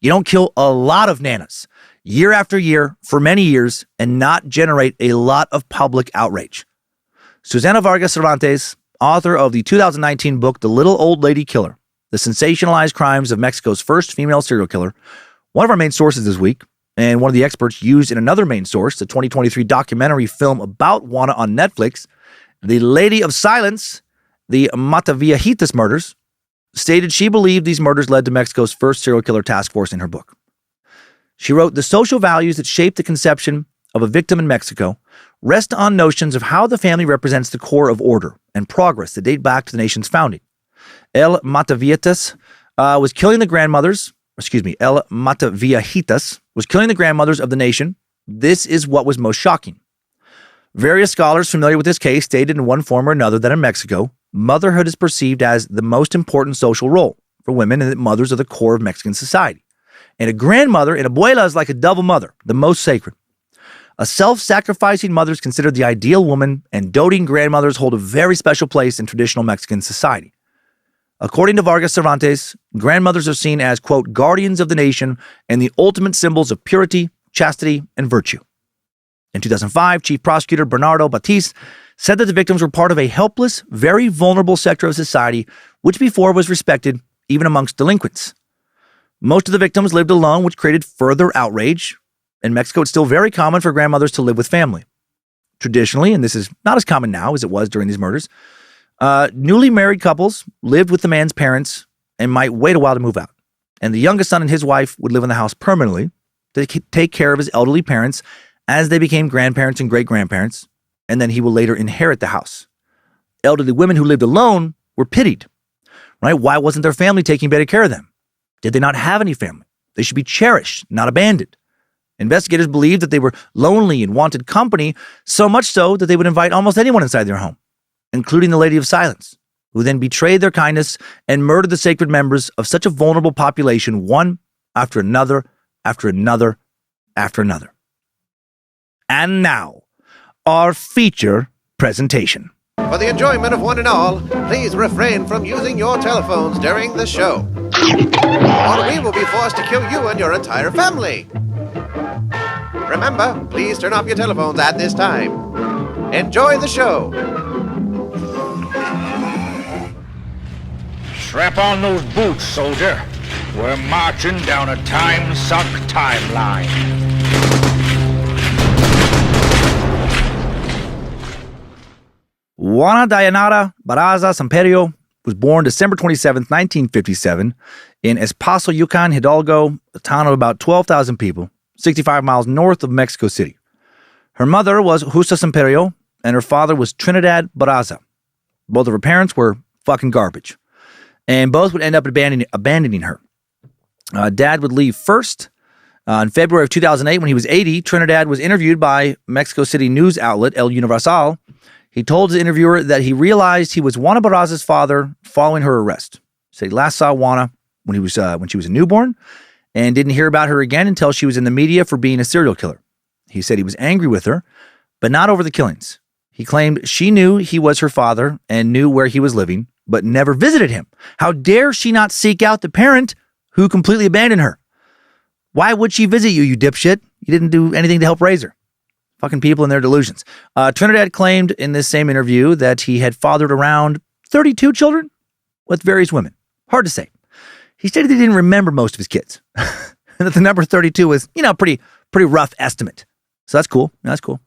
You don't kill a lot of Nanas year after year for many years and not generate a lot of public outrage. Susana Vargas Cervantes, author of the 2019 book, The Little Old Lady Killer, The Sensationalized Crimes of Mexico's First Female Serial Killer, one of our main sources this week, and one of the experts used in another main source, the 2023 documentary film about Juana on Netflix, The Lady of Silence, the Mataviejitas murders, stated she believed these murders led to Mexico's first serial killer task force in her book. She wrote, "The social values that shape the conception of a victim in Mexico rest on notions of how the family represents the core of order and progress that date back to the nation's founding. El Mataviejitas was killing the grandmothers of the nation. This is what was most shocking. Various scholars familiar with this case stated in one form or another that in Mexico, motherhood is perceived as the most important social role for women and that mothers are the core of Mexican society. And a grandmother, an abuela, is like a double mother, the most sacred. A self-sacrificing mother is considered the ideal woman, and doting grandmothers hold a very special place in traditional Mexican society. According to Vargas Cervantes, grandmothers are seen as, quote, guardians of the nation and the ultimate symbols of purity, chastity, and virtue." In 2005, Chief Prosecutor Bernardo Batiste said that the victims were part of a helpless, very vulnerable sector of society, which before was respected even amongst delinquents. Most of the victims lived alone, which created further outrage. In Mexico, it's still very common for grandmothers to live with family. Traditionally, and this is not as common now as it was during these murders, newly married couples lived with the man's parents and might wait a while to move out. And the youngest son and his wife would live in the house permanently to take care of his elderly parents as they became grandparents and great-grandparents, and then he will later inherit the house. Elderly women who lived alone were pitied, right? Why wasn't their family taking better care of them? Did they not have any family? They should be cherished, not abandoned. Investigators believed that they were lonely and wanted company, so much so that they would invite almost anyone inside their home, including the Lady of Silence, who then betrayed their kindness and murdered the sacred members of such a vulnerable population, one after another, after another, after another. And now, our feature presentation. For the enjoyment of one and all, please refrain from using your telephones during the show, or we will be forced to kill you and your entire family. Remember, please turn off your telephones at this time. Enjoy the show. Strap on those boots, soldier. We're marching down a Timesuck timeline. Juana Dayanara Barraza Samperio was born December 27th, 1957, in Espacio, Yukon, Hidalgo, a town of about 12,000 people, 65 miles north of Mexico City. Her mother was Justa Samperio, and her father was Trinidad Barraza. Both of her parents were fucking garbage, and both would end up abandoning her. Dad would leave first. In February of 2008, when he was 80, Trinidad was interviewed by Mexico City news outlet El Universal. He told the interviewer that he realized he was Juana Barraza's father following her arrest. He said he last saw Juana when she was a newborn and didn't hear about her again until she was in the media for being a serial killer. He said he was angry with her, but not over the killings. He claimed she knew he was her father and knew where he was living, but never visited him. How dare she not seek out the parent who completely abandoned her? Why would she visit you, you dipshit? You didn't do anything to help raise her. Fucking people and their delusions. Trinidad claimed in this same interview that he had fathered around 32 children with various women. Hard to say. He stated he didn't remember most of his kids. And that the number 32 was, pretty rough estimate. So that's cool. That's cool.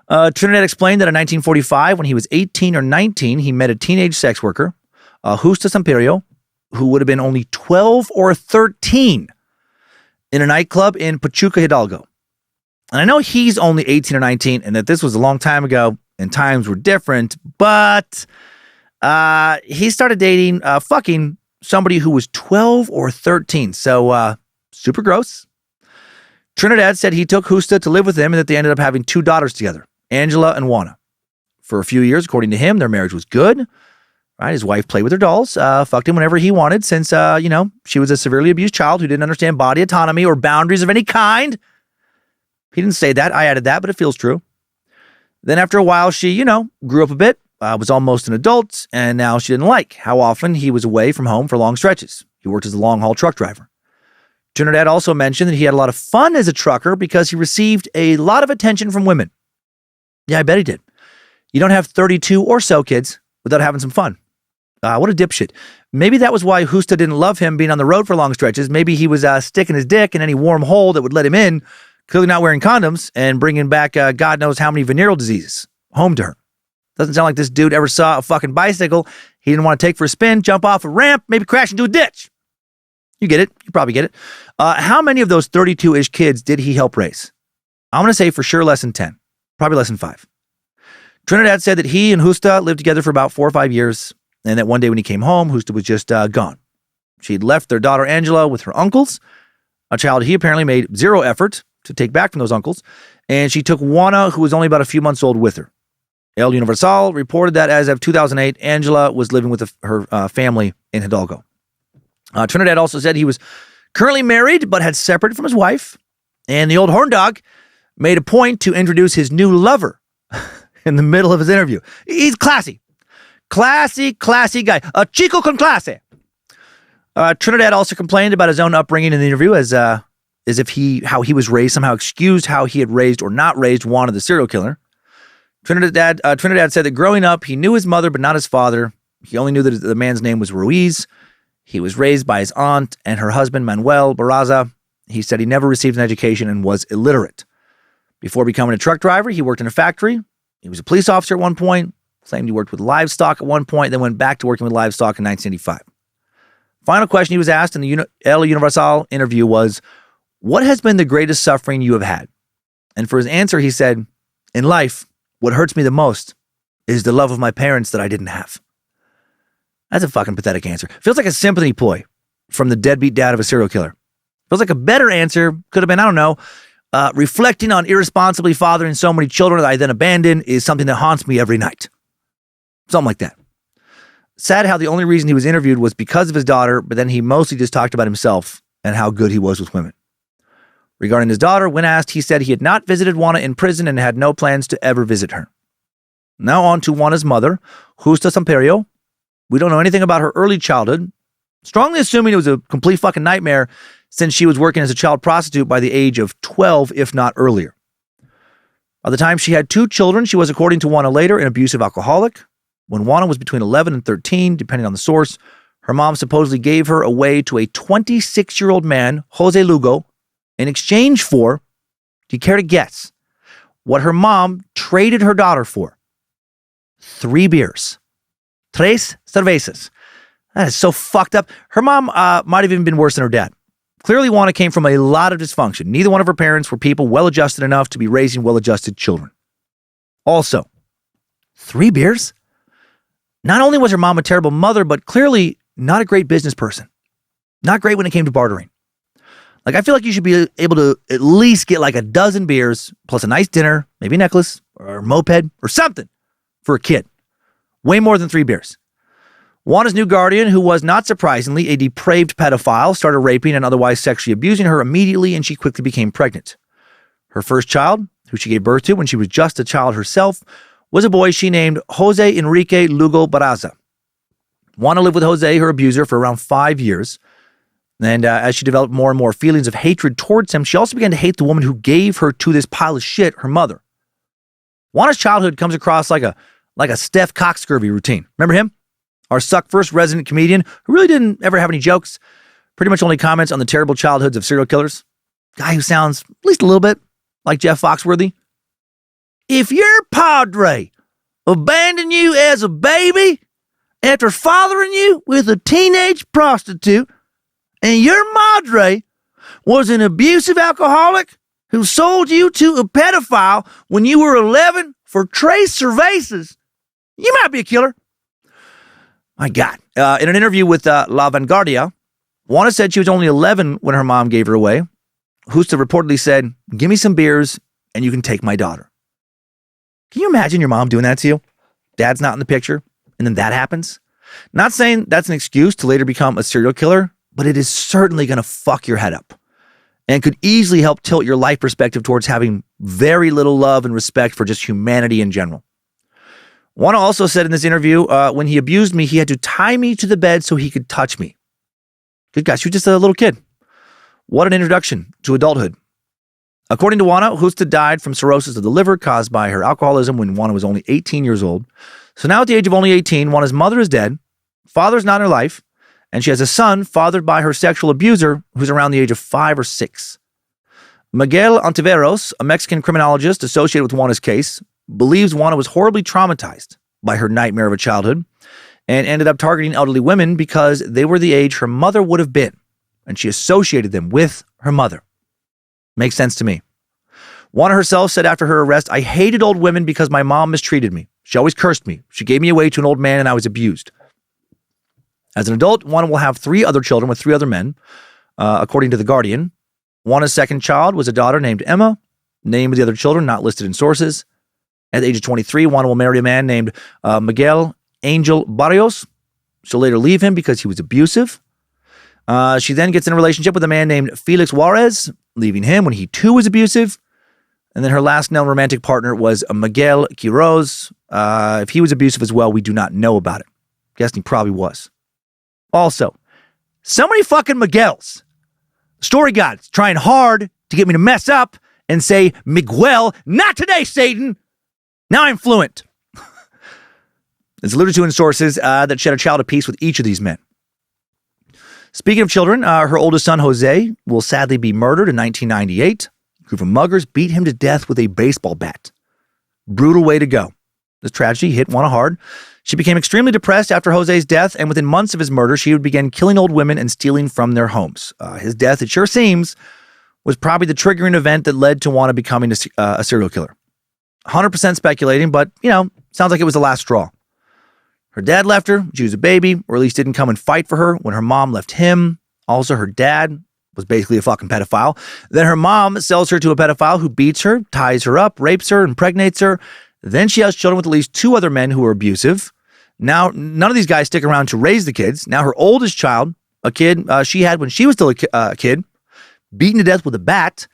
Trinidad explained that in 1945, when he was 18 or 19, he met a teenage sex worker, Justa Samperio, who would have been only 12 or 13 in a nightclub in Pachuca, Hidalgo. And I know he's only 18 or 19 and that this was a long time ago and times were different, but he started fucking somebody who was 12 or 13. So super gross. Trinidad said he took Justa to live with him and that they ended up having 2 daughters together, Angela and Juana. For a few years, according to him, their marriage was good. Right? His wife played with her dolls, fucked him whenever he wanted since, she was a severely abused child who didn't understand body autonomy or boundaries of any kind. He didn't say that. I added that, but it feels true. Then after a while, she, grew up a bit, was almost an adult, and now she didn't like how often he was away from home for long stretches. He worked as a long-haul truck driver. Trinidad also mentioned that he had a lot of fun as a trucker because he received a lot of attention from women. Yeah, I bet he did. You don't have 32 or so kids without having some fun. What a dipshit. Maybe that was why Justa didn't love him being on the road for long stretches. Maybe he was sticking his dick in any warm hole that would let him in, clearly not wearing condoms, and bringing back God knows how many venereal diseases home to her. Doesn't sound like this dude ever saw a fucking bicycle he didn't want to take for a spin, jump off a ramp, maybe crash into a ditch. You get it. You probably get it. How many of those 32-ish kids did he help raise? I'm going to say for sure less than 10. Probably less than 5. Trinidad said that he and Justa lived together for about 4 or 5 years, and that one day when he came home, Justa was just gone. She'd left their daughter Angela with her uncles, a child he apparently made zero effort to take back from those uncles, and she took Juana, who was only about a few months old, with her. El Universal reported that as of 2008, Angela was living with her family in Hidalgo. Trinidad also said he was currently married, but had separated from his wife, and the old horn dog made a point to introduce his new lover in the middle of his interview. He's classy. Classy guy. A chico con clase. Trinidad also complained about his own upbringing in the interview as if how he was raised somehow excused how he had raised or not raised Juana the serial killer. Trinidad said that growing up, he knew his mother but not his father. He only knew that the man's name was Ruiz. He was raised by his aunt and her husband, Manuel Barraza. He said he never received an education and was illiterate. Before becoming a truck driver, he worked in a factory. He was a police officer at one point, claimed he worked with livestock at one point, then went back to working with livestock in 1985. Final question he was asked in the El Universal interview was, what has been the greatest suffering you have had? And for his answer, he said, in life, what hurts me the most is the love of my parents that I didn't have. That's a fucking pathetic answer. Feels like a sympathy ploy from the deadbeat dad of a serial killer. Feels like a better answer could have been, I don't know, reflecting on irresponsibly fathering so many children that I then abandoned is something that haunts me every night. Something like that. Sad how the only reason he was interviewed was because of his daughter, but then he mostly just talked about himself and how good he was with women. Regarding his daughter, when asked, he said he had not visited Juana in prison and had no plans to ever visit her. Now on to Juana's mother, Justa Samperio. We don't know anything about her early childhood, strongly assuming it was a complete fucking nightmare since she was working as a child prostitute by the age of 12, if not earlier. By the time she had 2 children, she was, according to Juana later, an abusive alcoholic. When Juana was between 11 and 13, depending on the source, Her mom supposedly gave her away to a 26-year-old man, Jose Lugo, in exchange for, do you care to guess, what her mom traded her daughter for? 3 beers. Tres cervezas. That is so fucked up. Her mom might have even been worse than her dad. Clearly, Juana came from a lot of dysfunction. Neither one of her parents were people well-adjusted enough to be raising well-adjusted children. Also, 3 beers? Not only was her mom a terrible mother, but clearly not a great business person. Not great when it came to bartering. Like, I feel like you should be able to at least get like a dozen beers, plus a nice dinner, maybe a necklace, or a moped, or something for a kid. Way more than 3 beers. Juana's new guardian, who was not surprisingly a depraved pedophile, started raping and otherwise sexually abusing her immediately, and she quickly became pregnant. Her first child, who she gave birth to when she was just a child herself, was a boy she named Jose Enrique Lugo Barraza. Juana lived with Jose, her abuser, for around 5 years. And as she developed more and more feelings of hatred towards him, she also began to hate the woman who gave her to this pile of shit, her mother. Juana's childhood comes across like a Steph Coxcurvy routine. Remember him? Our Suck First resident comedian who really didn't ever have any jokes. Pretty much only comments on the terrible childhoods of serial killers. Guy who sounds at least a little bit like Jeff Foxworthy. If your padre abandoned you as a baby after fathering you with a teenage prostitute, and your madre was an abusive alcoholic who sold you to a pedophile when you were 11 for tres cervezas, you might be a killer. My God. In an interview with La Vanguardia, Juana said she was only 11 when her mom gave her away. Justa reportedly said, "Give me some beers and you can take my daughter." Can you imagine your mom doing that to you? Dad's not in the picture, and then that happens? Not saying that's an excuse to later become a serial killer, but it is certainly going to fuck your head up and could easily help tilt your life perspective towards having very little love and respect for just humanity in general. Juana also said in this interview, when he abused me, he had to tie me to the bed so he could touch me. Good God, she was just a little kid. What an introduction to adulthood. According to Juana, Justa died from cirrhosis of the liver caused by her alcoholism when Juana was only 18 years old. So now at the age of only 18, Juana's mother is dead, father's not in her life, and she has a son fathered by her sexual abuser who's around the age of 5 or 6. Miguel Ontiveros, a Mexican criminologist associated with Juana's case, believes Juana was horribly traumatized by her nightmare of a childhood and ended up targeting elderly women because they were the age her mother would have been, and she associated them with her mother. Makes sense to me. Juana herself said after her arrest, "I hated old women because my mom mistreated me. She always cursed me. She gave me away to an old man and I was abused." As an adult, Juana will have 3 other children with 3 other men, according to The Guardian. Juana's second child was a daughter named Emma. Name of the other children not listed in sources. At the age of 23, Juana will marry a man named Miguel Angel Barrios. She'll later leave him because he was abusive. She then gets in a relationship with a man named Felix Juarez, leaving him when he too was abusive. And then her last known romantic partner was Miguel Quiroz. If he was abusive as well, we do not know about it. Guessing he probably was. Also, so many fucking Miguels. Story gods trying hard to get me to mess up and say Miguel. Not today, Satan. Now I'm fluent. It's alluded to in sources that shed a child apiece with each of these men. Speaking of children, her oldest son, Jose, will sadly be murdered in 1998. A group of muggers beat him to death with a baseball bat. Brutal way to go. This tragedy hit Juana hard. She became extremely depressed after Jose's death, and within months of his murder, she would begin killing old women and stealing from their homes. His death, it sure seems, was probably the triggering event that led to Juana becoming a serial killer. 100% speculating, but, sounds like it was the last straw. Her dad left her when she was a baby, or at least didn't come and fight for her when her mom left him. Also, her dad was basically a fucking pedophile. Then her mom sells her to a pedophile who beats her, ties her up, rapes her, impregnates her. Then she has children with at least 2 other men who are abusive. Now, none of these guys stick around to raise the kids. Now, her oldest child, a kid she had when she was still a kid, beaten to death with a bat.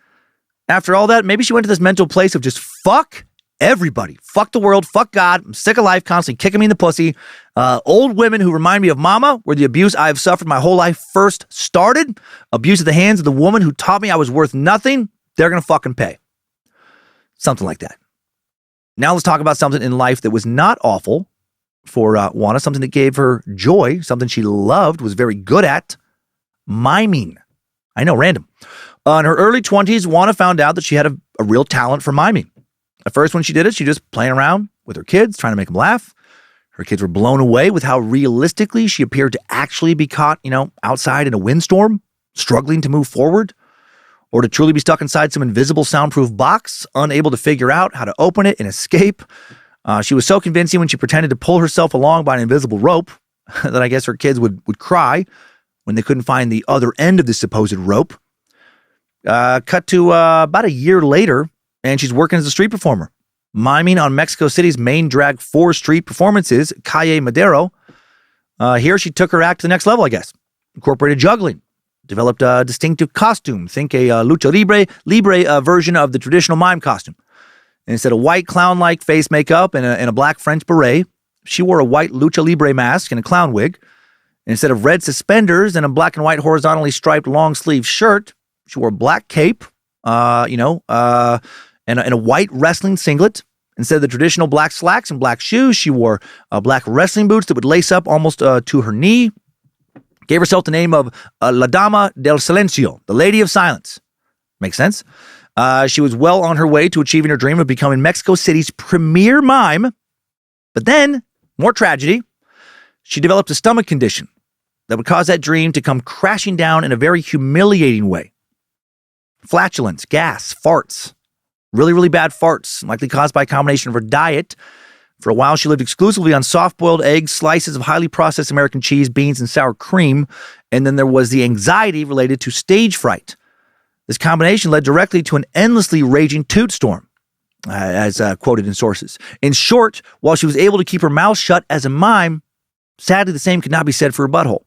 After all that, maybe she went to this mental place of just fuck everybody. Fuck the world. Fuck God. I'm sick of life constantly kicking me in the pussy. Old women who remind me of mama, where the abuse I have suffered my whole life first started. Abuse at the hands of the woman who taught me I was worth nothing. They're going to fucking pay. Something like that. Now let's talk about something in life that was not awful, for Juana, something that gave her joy, something she loved, was very good at, miming. I know, random. In her early 20s, Juana found out that she had a real talent for miming. At first, when she did it, she just playing around with her kids, trying to make them laugh. Her kids were blown away with how realistically she appeared to actually be caught, outside in a windstorm, struggling to move forward, or to truly be stuck inside some invisible soundproof box, unable to figure out how to open it and escape. She was so convincing when she pretended to pull herself along by an invisible rope that I guess her kids would cry when they couldn't find the other end of the supposed rope. Cut to about a year later, and she's working as a street performer, miming on Mexico City's main drag 4 street performances, Calle Madero. Here she took her act to the next level, I guess. Incorporated juggling, developed a distinctive costume. Think a lucha libre version of the traditional mime costume. And instead of white clown-like face makeup and a black French beret, she wore a white lucha libre mask and a clown wig. And instead of red suspenders and a black and white horizontally striped long-sleeve shirt, she wore a black cape, and a white wrestling singlet. Instead of the traditional black slacks and black shoes, she wore black wrestling boots that would lace up almost to her knee. Gave herself the name of La Dama del Silencio, the Lady of Silence. Makes sense? She was well on her way to achieving her dream of becoming Mexico City's premier mime. But then, more tragedy, she developed a stomach condition that would cause that dream to come crashing down in a very humiliating way. Flatulence, gas, farts. Really, really bad farts, likely caused by a combination of her diet. For a while, she lived exclusively on soft-boiled eggs, slices of highly processed American cheese, beans, and sour cream. And then there was the anxiety related to stage fright. This combination led directly to an endlessly raging toot storm, as quoted in sources. In short, while she was able to keep her mouth shut as a mime, sadly the same could not be said for her butthole.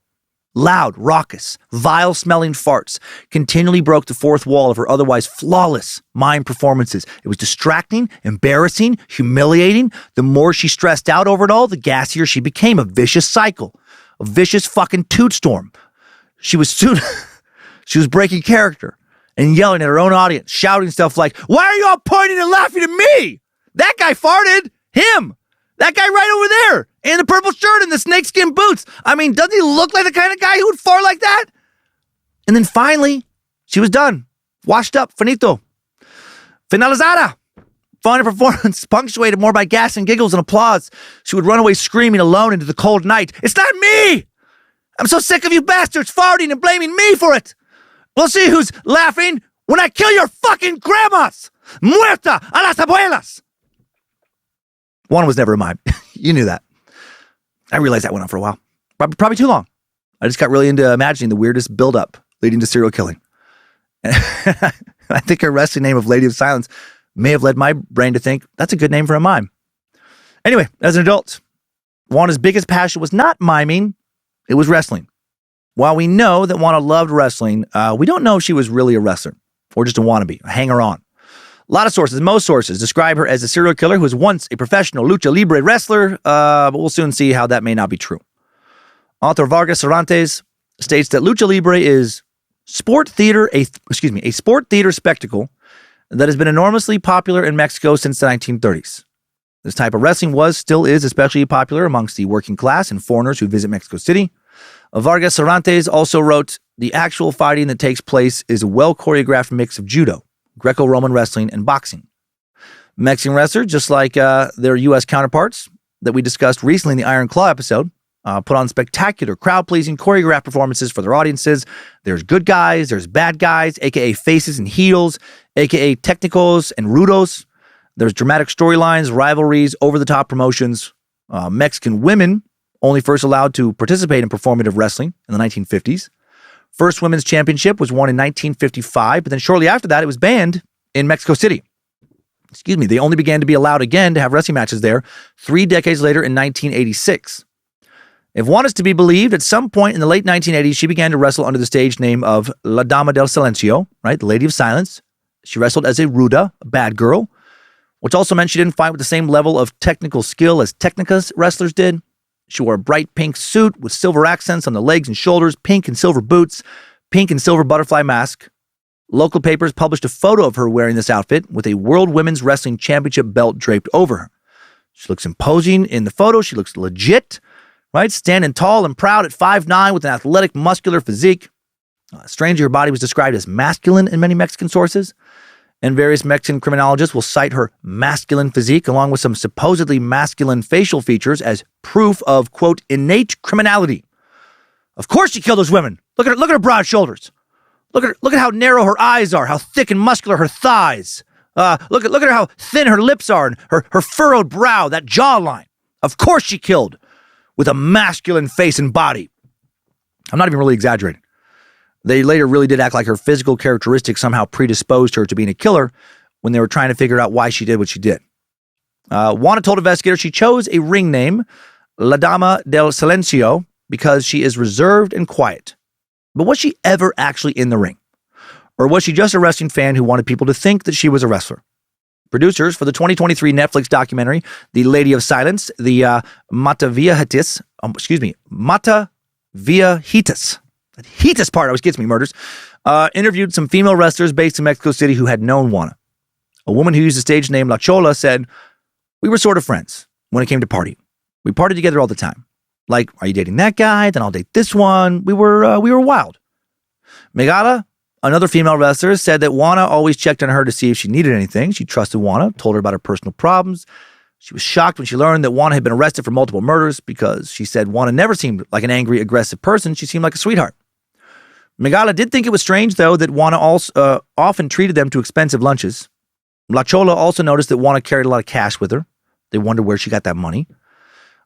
Loud, raucous, vile-smelling farts continually broke the fourth wall of her otherwise flawless mime performances. It was distracting, embarrassing, humiliating. The more she stressed out over it all, the gassier she became. A vicious cycle. A vicious fucking toot storm. She was breaking character and yelling at her own audience, shouting stuff like, "Why are you all pointing and laughing at me? That guy farted. Him. That guy right over there. In the purple shirt and the snakeskin boots. I mean, doesn't he look like the kind of guy who would fart like that?" And then finally, she was done. Washed up. Finito. Finalizada. Final performance, punctuated more by gas and giggles and applause. She would run away screaming alone into the cold night. "It's not me! I'm so sick of you bastards farting and blaming me for it! We'll see who's laughing when I kill your fucking grandmas! Muerta a las abuelas!" One was never a mime. You knew that. I realized that went on for a while. Probably too long. I just got really into imagining the weirdest buildup leading to serial killing. I think her wrestling name of Lady of Silence may have led my brain to think that's a good name for a mime. Anyway, as an adult, Juana's biggest passion was not miming, it was wrestling. While we know that Juana loved wrestling, we don't know if she was really a wrestler or just a wannabe, a hanger-on. A lot of sources, most sources, describe her as a serial killer who was once a professional lucha libre wrestler, but we'll soon see how that may not be true. Author Vargas Cervantes states that lucha libre is a sport theater spectacle that has been enormously popular in Mexico since the 1930s. This type of wrestling still is especially popular amongst the working class and foreigners who visit Mexico City. Vargas Cervantes also wrote, "The actual fighting that takes place is a well-choreographed mix of judo, Greco-Roman wrestling, and boxing. Mexican wrestlers, just like their U.S. counterparts that we discussed recently in the Iron Claw episode, put on spectacular, crowd-pleasing, choreographed performances for their audiences. There's good guys, there's bad guys, a.k.a. faces and heels, a.k.a. technicals and rudos. There's dramatic storylines, rivalries, over-the-top promotions. Mexican women only first allowed to participate in performative wrestling in the 1950s. First women's championship was won in 1955, but then shortly after that, it was banned in Mexico City. They only began to be allowed again to have wrestling matches there 3 decades later in 1986. If one is to be believed, at some point in the late 1980s, she began to wrestle under the stage name of La Dama del Silencio, right? The Lady of Silence. She wrestled as a ruda, a bad girl, which also meant she didn't fight with the same level of technical skill as Technica's wrestlers did. She wore a bright pink suit with silver accents on the legs and shoulders, pink and silver boots, pink and silver butterfly mask. Local papers published a photo of her wearing this outfit with a World Women's Wrestling Championship belt draped over her. She looks imposing in the photo. She looks legit, right? Standing tall and proud at 5'9" with an athletic, muscular physique. Strangely, her body was described as masculine in many Mexican sources, and various Mexican criminologists will cite her masculine physique along with some supposedly masculine facial features as proof of, quote, innate criminality. Of course she killed those women. Look at her broad shoulders. Look at how narrow her eyes are, how thick and muscular her thighs. Look at how thin her lips are and her furrowed brow, that jawline. Of course she killed with a masculine face and body. I'm not even really exaggerating. They later really did act like her physical characteristics somehow predisposed her to being a killer when they were trying to figure out why she did what she did. Juana told investigators she chose a ring name, La Dama del Silencio, because she is reserved and quiet. But was she ever actually in the ring? Or was she just a wrestling fan who wanted people to think that she was a wrestler? Producers for the 2023 Netflix documentary, The Lady of Silence, the Mata Via Hitis, that Hitis part always gets me, murders, interviewed some female wrestlers based in Mexico City who had known Juana. A woman who used the stage name La Chola said, "We were sort of friends when it came to partying. We partied together all the time. Like, are you dating that guy? Then I'll date this one. We were wild." Megala, another female wrestler, said that Juana always checked on her to see if she needed anything. She trusted Juana, told her about her personal problems. She was shocked when she learned that Juana had been arrested for multiple murders because she said Juana never seemed like an angry, aggressive person. She seemed like a sweetheart. Megala did think it was strange, though, that Juana also often treated them to expensive lunches. La Chola also noticed that Juana carried a lot of cash with her. They wondered where she got that money.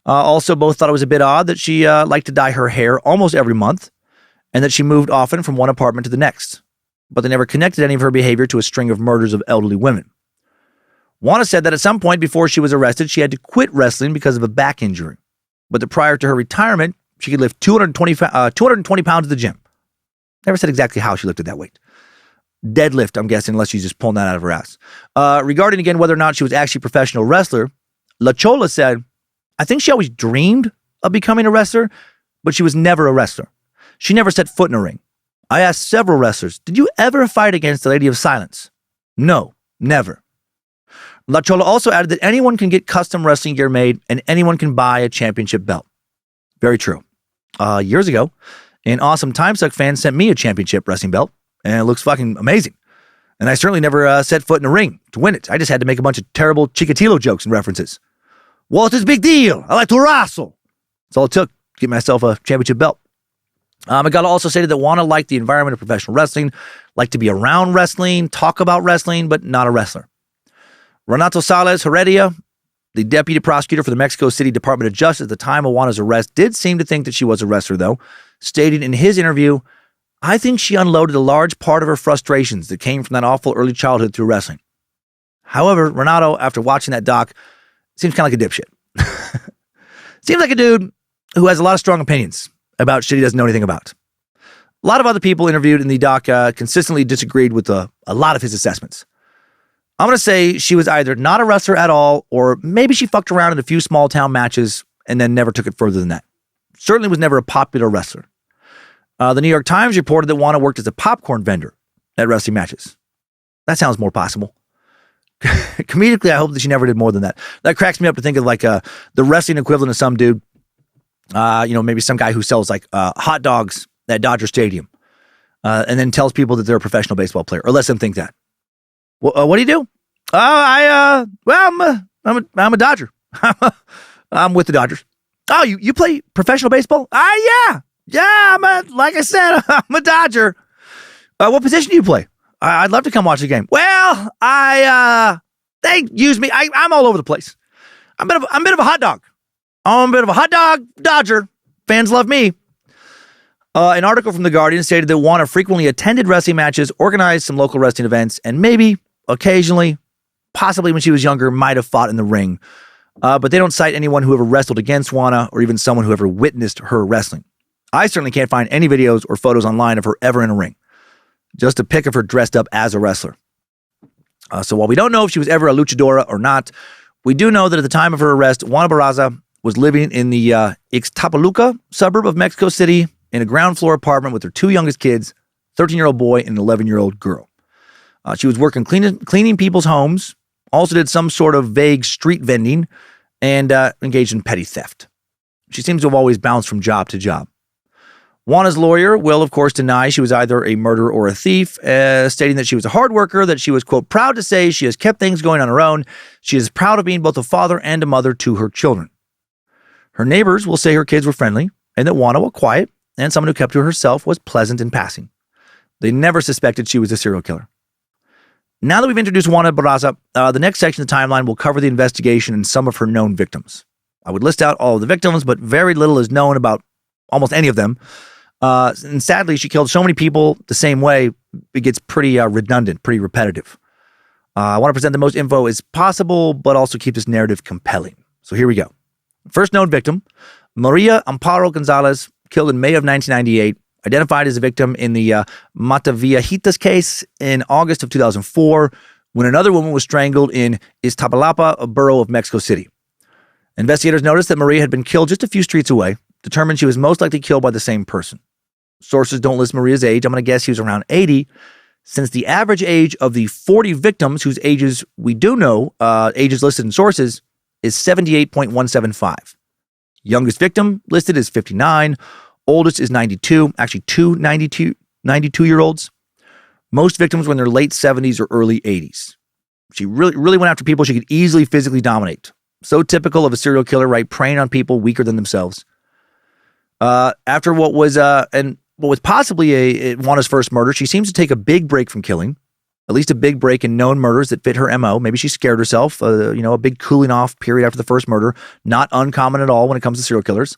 Also, both thought it was a bit odd that she liked to dye her hair almost every month and that she moved often from one apartment to the next. But they never connected any of her behavior to a string of murders of elderly women. Juana said that at some point before she was arrested, she had to quit wrestling because of a back injury, but that prior to her retirement, she could lift 220 pounds at the gym. Never said exactly how she lifted that weight. Deadlift, I'm guessing, unless she's just pulling that out of her ass. Regarding, again, whether or not she was actually a professional wrestler, La Chola said, "I think she always dreamed of becoming a wrestler, but she was never a wrestler. She never set foot in a ring. I asked several wrestlers, 'Did you ever fight against the Lady of Silence?' No, never." La Chola also added that anyone can get custom wrestling gear made and anyone can buy a championship belt. Very true. Years ago, an awesome Timesuck fan sent me a championship wrestling belt, and it looks fucking amazing. And I certainly never set foot in a ring to win it. I just had to make a bunch of terrible Chikatilo jokes and references. What is the big deal? I like to wrestle. That's all it took to get myself a championship belt. Megala also stated that Juana liked the environment of professional wrestling, liked to be around wrestling, talk about wrestling, but not a wrestler. Renato Sales Heredia, the deputy prosecutor for the Mexico City Department of Justice at the time of Juana's arrest, did seem to think that she was a wrestler, though, stating in his interview, "I think she unloaded a large part of her frustrations that came from that awful early childhood through wrestling." However, Renato, after watching that doc, seems kind of like a dipshit. Seems like a dude who has a lot of strong opinions about shit he doesn't know anything about. A lot of other people interviewed in the doc consistently disagreed with a lot of his assessments. I'm going to say she was either not a wrestler at all, or maybe she fucked around in a few small town matches and then never took it further than that. Certainly was never a popular wrestler. The New York Times reported that Juana worked as a popcorn vendor at wrestling matches. That sounds more possible. Comedically, I hope that she never did more than that. That cracks me up to think of like the wrestling equivalent of some dude, maybe some guy who sells like hot dogs at Dodger Stadium, and then tells people that they're a professional baseball player, or lets them think that. What do you do? I'm a Dodger. I'm with the Dodgers. Oh, you play professional baseball? Yeah. Like I said, I'm a Dodger. What position do you play? I'd love to come watch the game. Well, they use me. I'm all over the place. I'm a bit of a hot dog. I'm a bit of a hot dog Dodger. Fans love me. An article from The Guardian stated that Juana frequently attended wrestling matches, organized some local wrestling events, and maybe, occasionally, possibly when she was younger, might have fought in the ring. But they don't cite anyone who ever wrestled against Juana or even someone who ever witnessed her wrestling. I certainly can't find any videos or photos online of her ever in a ring. Just a pic of her dressed up as a wrestler. So while we don't know if she was ever a luchadora or not, we do know that at the time of her arrest, Juana Barraza was living in the Ixtapaluca suburb of Mexico City in a ground floor apartment with her two youngest kids, 13-year-old boy and an 11-year-old girl. She was working cleaning people's homes, also did some sort of vague street vending, and engaged in petty theft. She seems to have always bounced from job to job. Juana's lawyer will, of course, deny she was either a murderer or a thief, stating that she was a hard worker, that she was, quote, proud to say she has kept things going on her own. She is proud of being both a father and a mother to her children. Her neighbors will say her kids were friendly and that Juana, while quiet and someone who kept to herself, was pleasant in passing. They never suspected she was a serial killer. Now that we've introduced Juana Barraza, the next section of the timeline will cover the investigation and some of her known victims. I would list out all of the victims, but very little is known about almost any of them. And sadly, she killed so many people the same way, it gets pretty redundant, pretty repetitive. I want to present the most info as possible, but also keep this narrative compelling. So here we go. First known victim, Maria Amparo Gonzalez, killed in May of 1998, identified as a victim in the Mataviejitas case in August of 2004, when another woman was strangled in Iztapalapa, a borough of Mexico City. Investigators noticed that Maria had been killed just a few streets away, determined she was most likely killed by the same person. Sources don't list Maria's age. I'm going to guess she was around 80, since the average age of the 40 victims whose ages we do know, ages listed in sources, is 78.175. Youngest victim listed is 59. Oldest is 92. Actually, two 92-year-olds. Most victims were in their late 70s or early 80s. She really went after people she could easily physically dominate. So typical of a serial killer, right? Preying on people weaker than themselves. After what was possibly Juana's first murder, she seems to take a big break from killing, at least a big break in known murders that fit her MO. Maybe she scared herself, a big cooling off period after the first murder, not uncommon at all when it comes to serial killers.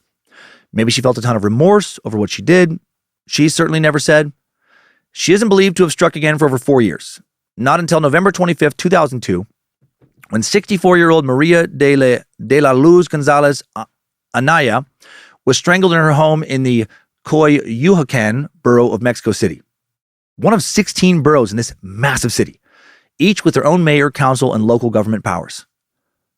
Maybe she felt a ton of remorse over what she did. She certainly never said. She isn't believed to have struck again for over 4 years. Not until November 25th, 2002, when 64-year-old Maria de la Luz Gonzalez Anaya was strangled in her home in the Coyoacán borough of Mexico City. One of 16 boroughs in this massive city, each with their own mayor, council, and local government powers.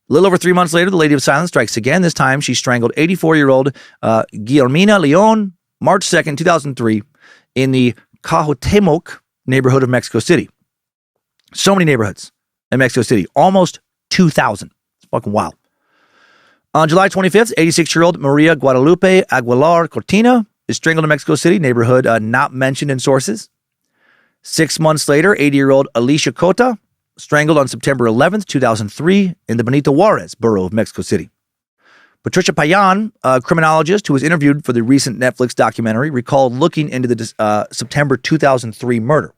A little over 3 months later, the Lady of Silence strikes again. This time, she strangled 84-year-old Guillermina Leon, March 2nd, 2003, in the Cajotemoc neighborhood of Mexico City. So many neighborhoods in Mexico City, almost 2,000. It's fucking wild. On July 25th, 86-year-old Maria Guadalupe Aguilar Cortina is strangled in Mexico City, neighborhood not mentioned in sources. 6 months later, 80-year-old Alicia Cota, strangled on September 11th, 2003, in the Benito Juarez borough of Mexico City. Patricia Payan, a criminologist who was interviewed for the recent Netflix documentary, recalled looking into the September 2003 murder.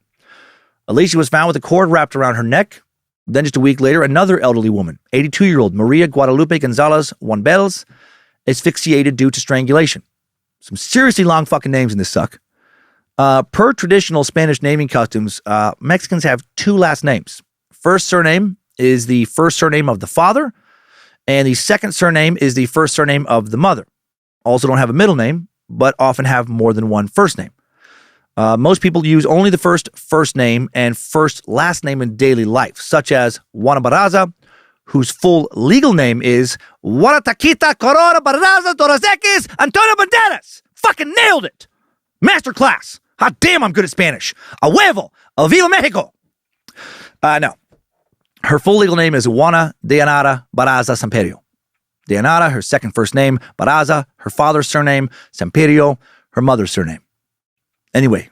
Alicia was found with a cord wrapped around her neck. Then just a week later, another elderly woman, 82-year-old Maria Guadalupe Gonzalez Wanbels, asphyxiated due to strangulation. Some seriously long fucking names in this suck. Per traditional Spanish naming customs, Mexicans have two last names. First surname is the first surname of the father, and the second surname is the first surname of the mother. Also don't have a middle name, but often have more than one first name. Most people use only the first name and first last name in daily life, such as Juana Barraza, whose full legal name is Juana Taquita Corona Barraza Torres Antonio Banderas. Fucking nailed it. Masterclass. Hot damn, I'm good at Spanish. A huevo. A viva Mexico. No. Her full legal name is Juana Dayanara Barraza Samperio. Dayanara, her second first name. Barraza, her father's surname. Samperio, her mother's surname. Anyway,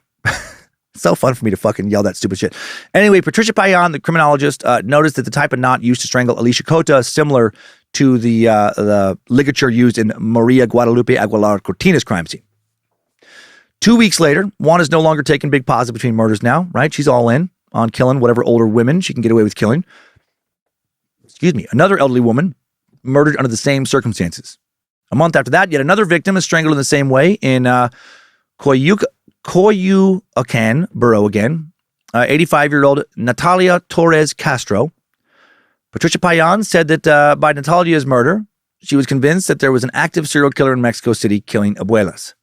so fun for me to fucking yell that stupid shit. Anyway, Patricia Payan, the criminologist, noticed that the type of knot used to strangle Alicia Cota is similar to the ligature used in Maria Guadalupe Aguilar Cortina's crime scene. 2 weeks later, Juana's no longer taking big pauses between murders now, right? She's all in on killing whatever older women she can get away with killing. Another elderly woman murdered under the same circumstances. A month after that, yet another victim is strangled in the same way in Coyoacán borough again. 85-year-old Natalia Torres Castro. Patricia Payan said that by Natalia's murder, she was convinced that there was an active serial killer in Mexico City killing abuelas.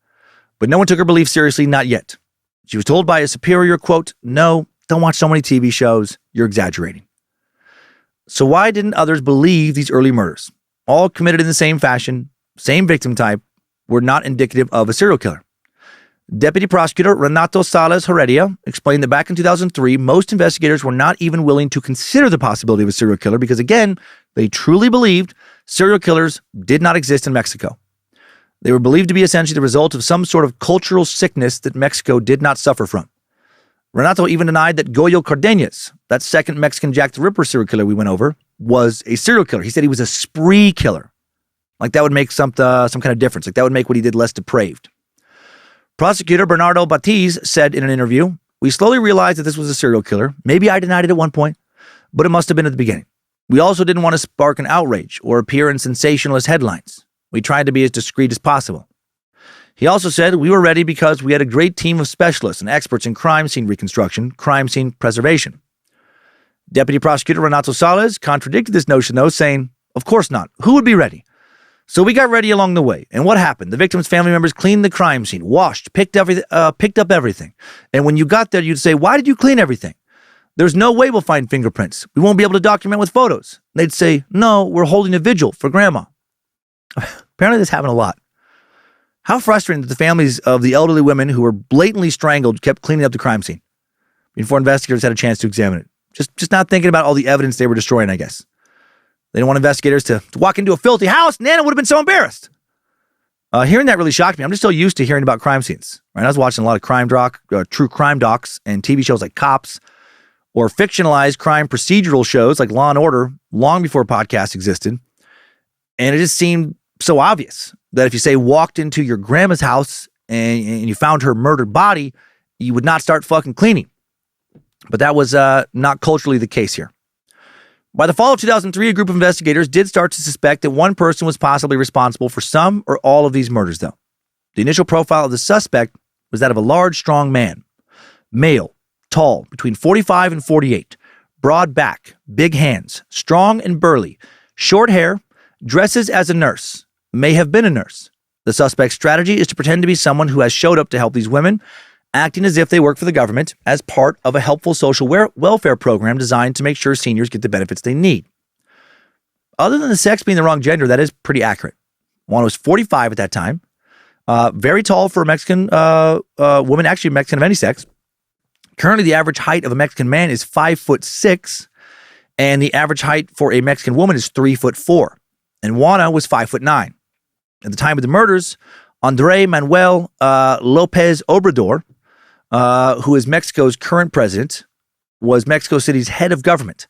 But no one took her belief seriously, not yet. She was told by a superior, quote, "No, don't watch so many TV shows. You're exaggerating." So why didn't others believe these early murders, all committed in the same fashion, same victim type, were not indicative of a serial killer? Deputy Prosecutor Renato Salas Heredia explained that back in 2003, most investigators were not even willing to consider the possibility of a serial killer because, again, they truly believed serial killers did not exist in Mexico. They were believed to be essentially the result of some sort of cultural sickness that Mexico did not suffer from. Renato even denied that Goyo Cardenas, that second Mexican Jack the Ripper serial killer we went over, was a serial killer. He said he was a spree killer. Like that would make some kind of difference. Like that would make what he did less depraved. Prosecutor Bernardo Batiz said in an interview, "We slowly realized that this was a serial killer. Maybe I denied it at one point, but it must have been at the beginning. We also didn't want to spark an outrage or appear in sensationalist headlines. We tried to be as discreet as possible." He also said, "We were ready because we had a great team of specialists and experts in crime scene reconstruction, crime scene preservation." Deputy Prosecutor Renato Sales contradicted this notion, though, saying, "Of course not. Who would be ready? So we got ready along the way. And what happened? The victim's family members cleaned the crime scene, washed, picked up everything. And when you got there, you'd say, 'Why did you clean everything? There's no way we'll find fingerprints. We won't be able to document with photos.' They'd say, 'No, we're holding a vigil for grandma.'" Apparently this happened a lot. How frustrating that the families of the elderly women who were blatantly strangled kept cleaning up the crime scene before investigators had a chance to examine it. Just not thinking about all the evidence they were destroying, I guess. They didn't want investigators to walk into a filthy house. Nana would have been so embarrassed. Hearing that really shocked me. I'm just so used to hearing about crime scenes. Right? I was watching a lot of true crime docs and TV shows like Cops, or fictionalized crime procedural shows like Law & Order long before podcasts existed. And it just seemed so obvious that if you say walked into your grandma's house and you found her murdered body, you would not start fucking cleaning. But that was not culturally the case here. By the fall of 2003, a group of investigators did start to suspect that one person was possibly responsible for some or all of these murders, though. The initial profile of the suspect was that of a large, strong man. Male, tall, between 45 and 48, broad back, big hands, strong and burly, short hair, dresses as a nurse, may have been a nurse. The suspect's strategy is to pretend to be someone who has showed up to help these women, acting as if they work for the government as part of a helpful social welfare program designed to make sure seniors get the benefits they need. Other than the sex being the wrong gender, that is pretty accurate. Juan was 45 at that time, very tall for a Mexican woman, actually Mexican of any sex. Currently, the average height of a Mexican man is 5'6", and the average height for a Mexican woman is 3'4". And Juana was 5'9". At the time of the murders, Andre Manuel Lopez Obrador, who is Mexico's current president, was Mexico City's head of government.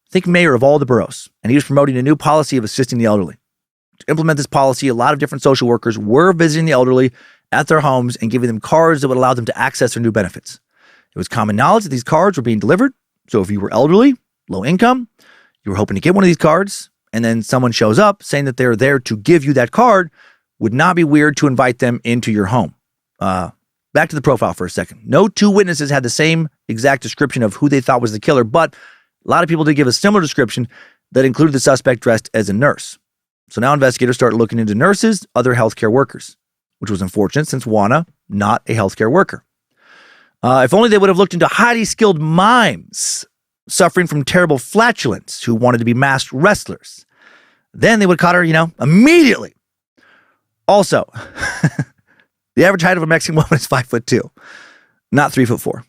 Think mayor of all the boroughs. And he was promoting a new policy of assisting the elderly. To implement this policy, a lot of different social workers were visiting the elderly at their homes and giving them cards that would allow them to access their new benefits. It was common knowledge that these cards were being delivered. So if you were elderly, low income, you were hoping to get one of these cards, and then someone shows up saying that they're there to give you that card, would not be weird to invite them into your home. Back to the profile for a second. No two witnesses had the same exact description of who they thought was the killer, but a lot of people did give a similar description that included the suspect dressed as a nurse. So now investigators start looking into nurses, other healthcare workers, which was unfortunate since Juana, not a healthcare worker. If only they would have looked into highly skilled mimes suffering from terrible flatulence who wanted to be masked wrestlers. Then they would have caught her, immediately. Also, the average height of a Mexican woman is 5'2", not 3'4".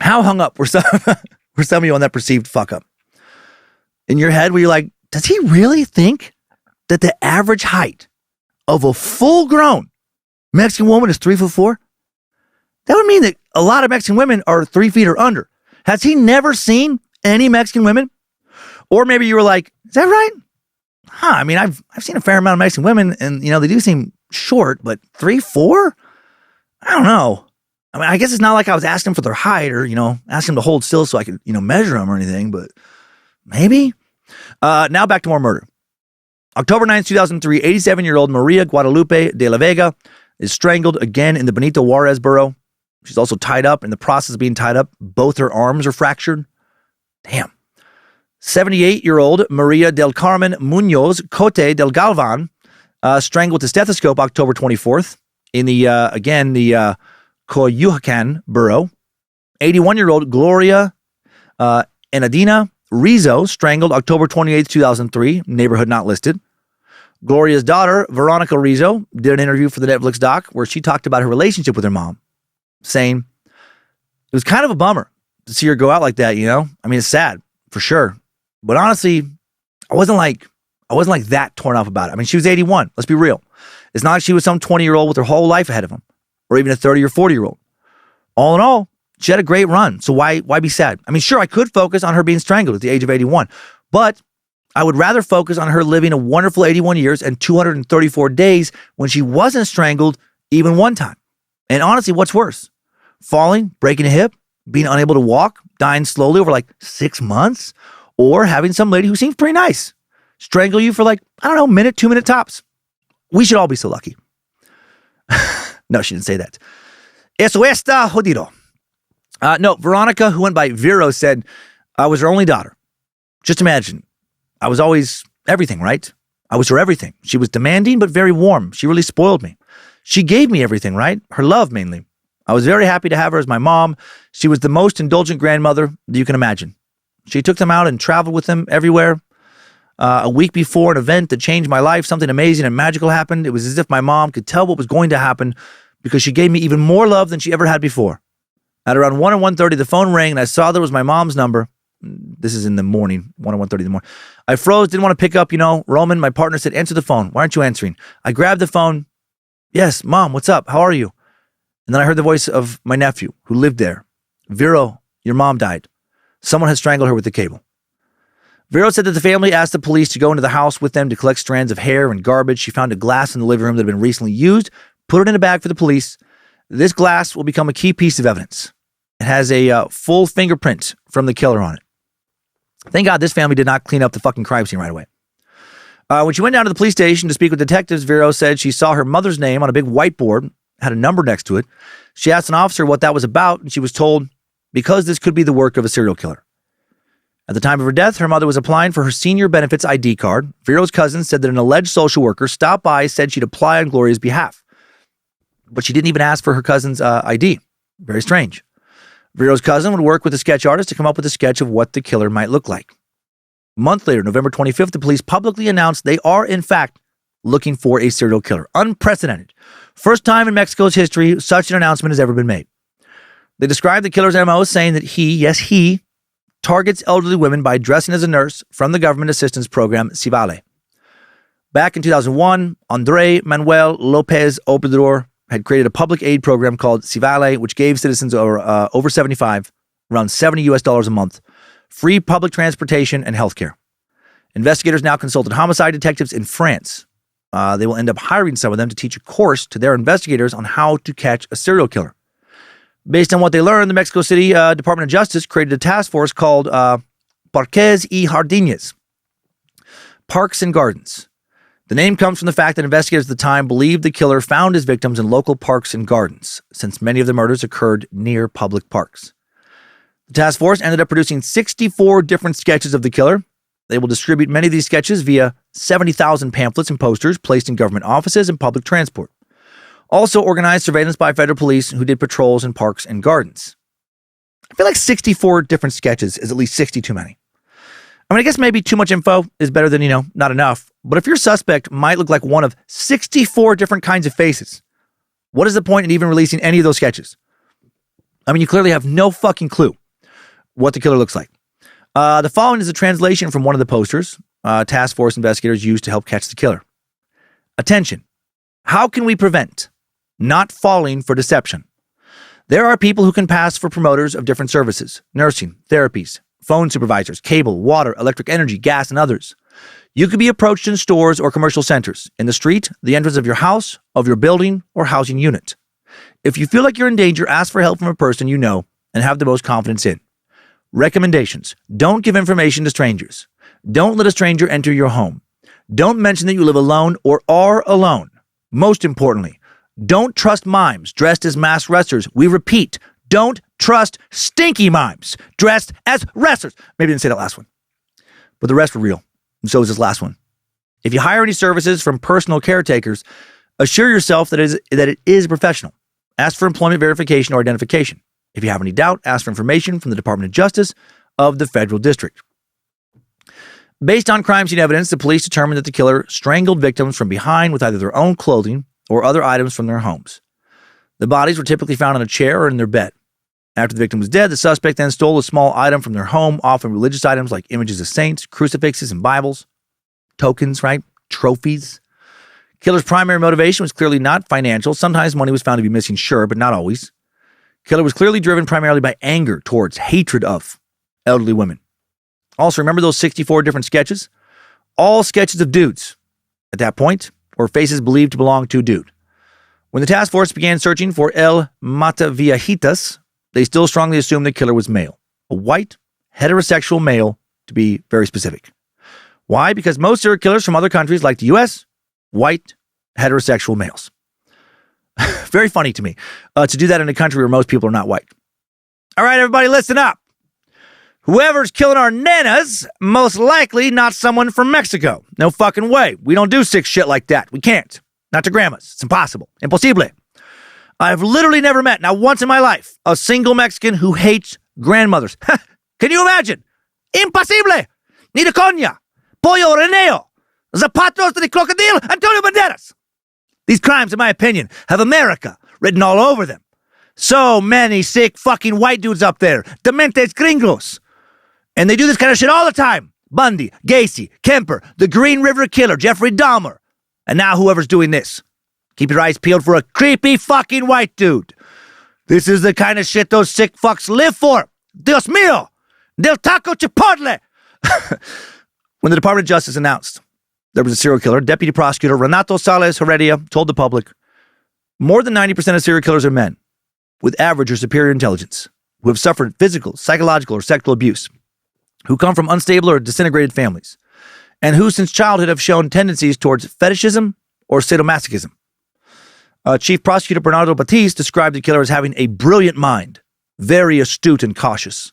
How hung up were some of you on that perceived fuck up? In your head, were you like, does he really think that the average height of a full-grown Mexican woman is 3'4"? That would mean that a lot of Mexican women are 3 feet or under. Has he never seen any Mexican women? Or maybe you were like, is that right? I mean, I've seen a fair amount of Mexican women, and they do seem short, but 3'4"? I don't know. I mean, I guess it's not like I was asking for their height or asking them to hold still so I could measure them or anything, but maybe. Now back to more murder. October 9th, 2003, 87-year-old Maria Guadalupe de la Vega is strangled again in the Benito Juarez borough. She's also tied up. In the process of being tied up, both her arms are fractured. Damn. 78-year-old Maria del Carmen Munoz Cote del Galvan strangled with a stethoscope October 24th in the Coyoacan borough. 81-year-old Gloria Enadina Rizzo strangled October 28th, 2003, neighborhood not listed. Gloria's daughter, Veronica Rizzo, did an interview for the Netflix doc where she talked about her relationship with her mom, saying it was kind of a bummer to see her go out like that, I mean, it's sad, for sure. But honestly, I wasn't like I wasn't like that torn up about it. I mean, she was 81. Let's be real. It's not like she was some 20-year-old with her whole life ahead of him, or even a 30 or 40-year-old. All in all, she had a great run. So why be sad? I mean, sure, I could focus on her being strangled at the age of 81, but I would rather focus on her living a wonderful 81 years and 234 days when she wasn't strangled even one time. And honestly, what's worse? Falling, breaking a hip, being unable to walk, dying slowly over like 6 months, or having some lady who seems pretty nice strangle you for like, I don't know, minute, 2 minute tops. We should all be so lucky. No, she didn't say that. Eso está jodido. No, Veronica, who went by Vero, said, I was her only daughter. Just imagine. I was always everything, right? I was her everything. She was demanding, but very warm. She really spoiled me. She gave me everything, right? Her love, mainly. I was very happy to have her as my mom. She was the most indulgent grandmother that you can imagine. She took them out and traveled with them everywhere. A week before an event that changed my life, something amazing and magical happened. It was as if my mom could tell what was going to happen because she gave me even more love than she ever had before. At around 1 and 1:30, the phone rang and I saw there was my mom's number. This is in the morning, 1 and 1:30 in the morning. I froze, didn't want to pick up, Roman, my partner, said, answer the phone. Why aren't you answering? I grabbed the phone. Yes, Mom, what's up? How are you? And then I heard the voice of my nephew who lived there. Vero, your mom died. Someone has strangled her with the cable. Vero said that the family asked the police to go into the house with them to collect strands of hair and garbage. She found a glass in the living room that had been recently used, put it in a bag for the police. This glass will become a key piece of evidence. It has a full fingerprint from the killer on it. Thank God this family did not clean up the fucking crime scene right away. When she went down to the police station to speak with detectives, Vero said she saw her mother's name on a big whiteboard, had a number next to it. She asked an officer what that was about, and she was told, because this could be the work of a serial killer. At the time of her death, her mother was applying for her senior benefits ID card. Vero's cousin said that an alleged social worker stopped by, said she'd apply on Gloria's behalf. But she didn't even ask for her cousin's ID. Very strange. Vero's cousin would work with a sketch artist to come up with a sketch of what the killer might look like. A month later, November 25th, the police publicly announced they are, in fact, looking for a serial killer. Unprecedented. First time in Mexico's history such an announcement has ever been made. They described the killer's MO as saying that he targets elderly women by dressing as a nurse from the government assistance program Civale. Back in 2001, Andre Manuel Lopez Obrador had created a public aid program called Civale, which gave citizens over 75, around $70 a month, free public transportation and healthcare. Investigators now consulted homicide detectives in France. They will end up hiring some of them to teach a course to their investigators on how to catch a serial killer. Based on what they learned, the Mexico City Department of Justice created a task force called Parques y Jardines, Parks and Gardens. The name comes from the fact that investigators at the time believed the killer found his victims in local parks and gardens, since many of the murders occurred near public parks. The task force ended up producing 64 different sketches of the killer. They will distribute many of these sketches via 70,000 pamphlets and posters placed in government offices and public transport. Also organized surveillance by federal police who did patrols in parks and gardens. I feel like 64 different sketches is at least 60 too many. I mean, I guess maybe too much info is better than, not enough. But if your suspect might look like one of 64 different kinds of faces, what is the point in even releasing any of those sketches? I mean, you clearly have no fucking clue what the killer looks like. The following is a translation from one of the posters task force investigators used to help catch the killer. Attention. How can we prevent not falling for deception? There are people who can pass for promoters of different services, nursing, therapies, phone supervisors, cable, water, electric energy, gas, and others. You could be approached in stores or commercial centers, in the street, the entrance of your house, of your building, or housing unit. If you feel like you're in danger, ask for help from a person you know and have the most confidence in. Recommendations. Don't give information to strangers. Don't let a stranger enter your home. Don't mention that you live alone or are alone. Most importantly, don't trust mimes dressed as masked wrestlers. We repeat, don't trust stinky mimes dressed as wrestlers. Maybe I didn't say that last one, but the rest were real. And so is this last one. If you hire any services from personal caretakers, assure yourself that it is professional. Ask for employment verification or identification. If you have any doubt, ask for information from the Department of Justice of the Federal District. Based on crime scene evidence, the police determined that the killer strangled victims from behind with either their own clothing or other items from their homes. The bodies were typically found on a chair or in their bed. After the victim was dead, the suspect then stole a small item from their home, often religious items like images of saints, crucifixes, and Bibles. tokens, right? Trophies. Killer's primary motivation was clearly not financial. Sometimes money was found to be missing, sure, but not always. Killer was clearly driven primarily by anger towards hatred of elderly women. Also, remember those 64 different sketches? All sketches of dudes at that point, or faces believed to belong to a dude. When the task force began searching for El Mataviajitas, they still strongly assumed the killer was male. A white, heterosexual male, to be very specific. Why? Because most serial killers from other countries like the U.S., white, heterosexual males. Very funny to me to do that in a country where most people are not white. All right, everybody, listen up. Whoever's killing our nanas, most likely not someone from Mexico. No fucking way. We don't do sick shit like that. We can't. Not to grandmas. It's impossible. Imposible. I've literally never met, not once in my life, a single Mexican who hates grandmothers. Can you imagine? Imposible. Ni de coña. Pollo Reneo. Zapatos de Crocodile. Antonio Banderas. These crimes, in my opinion, have America written all over them. So many sick fucking white dudes up there. Dementes gringos. And they do this kind of shit all the time. Bundy, Gacy, Kemper, the Green River Killer, Jeffrey Dahmer. And now whoever's doing this. Keep your eyes peeled for a creepy fucking white dude. This is the kind of shit those sick fucks live for. Dios mío. Del taco chipotle. When the Department of Justice announced there was a serial killer, Deputy Prosecutor Renato Sales Heredia told the public, more than 90% of serial killers are men with average or superior intelligence who have suffered physical, psychological, or sexual abuse, who come from unstable or disintegrated families, and who since childhood have shown tendencies towards fetishism or sadomasochism. Chief Prosecutor Bernardo Batiste described the killer as having a brilliant mind, very astute and cautious.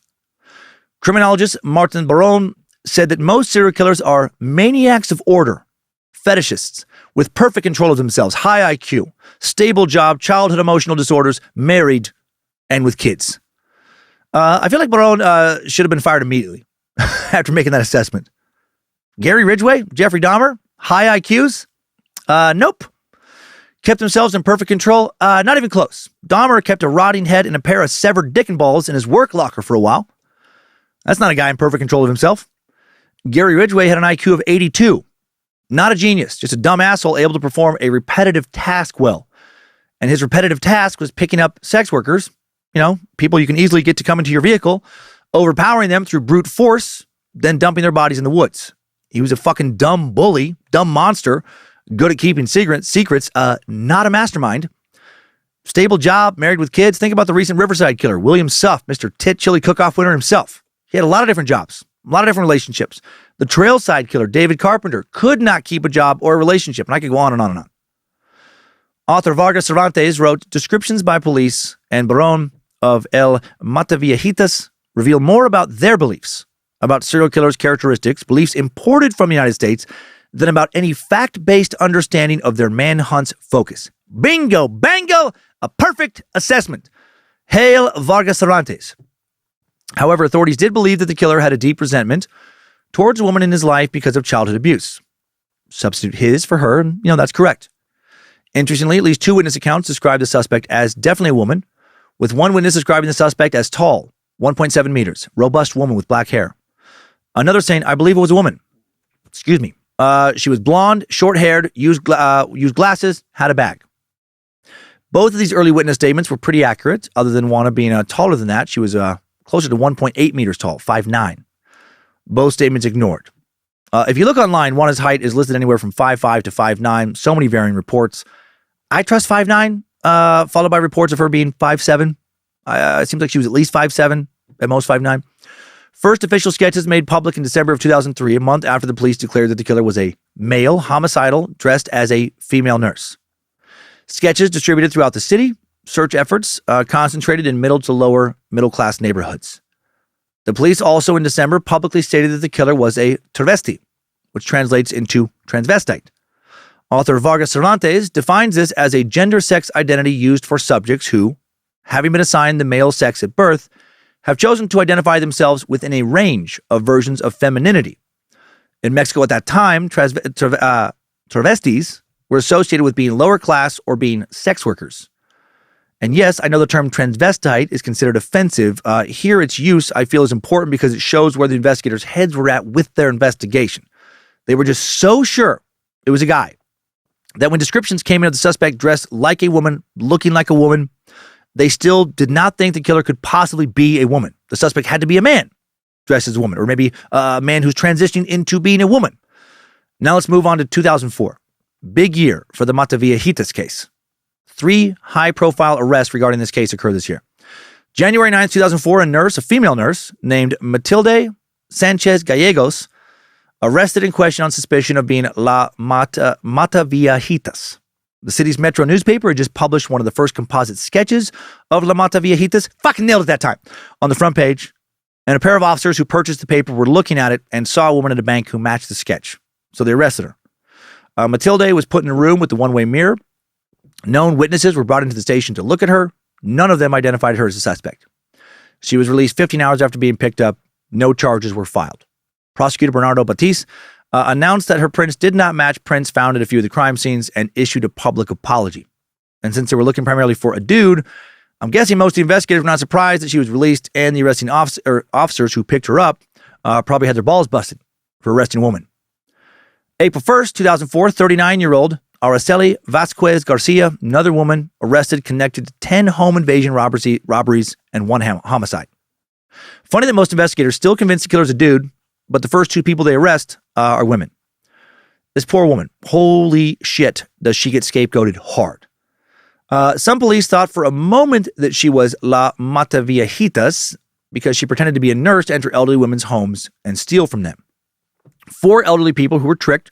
Criminologist Martin Baron said that most serial killers are maniacs of order, fetishists, with perfect control of themselves, high IQ, stable job, childhood emotional disorders, married, and with kids. I feel like Baron should have been fired immediately after making that assessment. Gary Ridgway, Jeffrey Dahmer, high IQs? Nope. Kept themselves in perfect control? Not even close. Dahmer kept a rotting head and a pair of severed dick and balls in his work locker for a while. That's not a guy in perfect control of himself. Gary Ridgway had an IQ of 82. Not a genius, just a dumb asshole able to perform a repetitive task well. And his repetitive task was picking up sex workers, people you can easily get to come into your vehicle, overpowering them through brute force, then dumping their bodies in the woods. He was a fucking dumb bully, dumb monster, good at keeping secrets, not a mastermind. Stable job, married with kids. Think about the recent Riverside killer, William Suff, Mr. Tit Chili Cook-Off winner himself. He had a lot of different jobs, a lot of different relationships. The Trailside killer, David Carpenter, could not keep a job or a relationship, and I could go on and on and on. Author Vargas Cervantes wrote, descriptions by police and Barón of El Mataviajitas reveal more about their beliefs, about serial killers' characteristics, beliefs imported from the United States, than about any fact-based understanding of their manhunt's focus. Bingo, bango, a perfect assessment. Hail Vargas Cervantes. However, authorities did believe that the killer had a deep resentment towards a woman in his life because of childhood abuse. Substitute his for her, and that's correct. Interestingly, at least 2 witness accounts describe the suspect as definitely a woman, with one witness describing the suspect as tall, 1.7 meters, robust woman with black hair. Another saying, I believe it was a woman. Excuse me. She was blonde, short-haired, used glasses, had a bag. Both of these early witness statements were pretty accurate, other than Juana being taller than that. She was closer to 1.8 meters tall, 5'9". Both statements ignored. If you look online, Juana's height is listed anywhere from 5'5" to 5'9". So many varying reports. I trust 5'9", followed by reports of her being 5'7". It seems like she was at least 5'7", at most 5'9". First official sketches made public in December of 2003, a month after the police declared that the killer was a male homicidal dressed as a female nurse. Sketches distributed throughout the city, search efforts concentrated in middle to lower middle-class neighborhoods. The police also in December publicly stated that the killer was a travesti, which translates into transvestite. Author Vargas Cervantes defines this as a gender-sex identity used for subjects who, having been assigned the male sex at birth, have chosen to identify themselves within a range of versions of femininity. In Mexico at that time, travestis were associated with being lower class or being sex workers. And yes, I know the term transvestite is considered offensive. Here its use, I feel, is important because it shows where the investigators' heads were at with their investigation. They were just so sure it was a guy that when descriptions came in of the suspect dressed like a woman, looking like a woman, they still did not think the killer could possibly be a woman. The suspect had to be a man dressed as a woman, or maybe a man who's transitioning into being a woman. Now let's move on to 2004. Big year for the Mataviejitas case. 3 high-profile arrests regarding this case occurred this year. January 9th, 2004, a female nurse named Matilde Sanchez Gallegos, arrested and questioned on suspicion of being La Mataviejitas. The city's Metro newspaper had just published one of the first composite sketches of La Mataviejitas. Fucking nailed it that time. On the front page. And a pair of officers who purchased the paper were looking at it and saw a woman at a bank who matched the sketch. So they arrested her. Matilde was put in a room with the one-way mirror. Known witnesses were brought into the station to look at her. None of them identified her as a suspect. She was released 15 hours after being picked up. No charges were filed. Prosecutor Bernardo Batiste announced that her prints did not match prints found at a few of the crime scenes and issued a public apology. And since they were looking primarily for a dude, I'm guessing most of the investigators were not surprised that she was released, and the arresting officers who picked her up probably had their balls busted for arresting a woman. April 1st, 2004, 39-year-old Araceli Vasquez Garcia, another woman arrested connected to 10 home invasion robberies and 1 homicide. Funny that most investigators still convinced the killer's a dude, but the first 2 people they arrest are women. This poor woman, holy shit, does she get scapegoated hard. Some police thought for a moment that she was La Mataviejitas because she pretended to be a nurse to enter elderly women's homes and steal from them. 4 elderly people who were tricked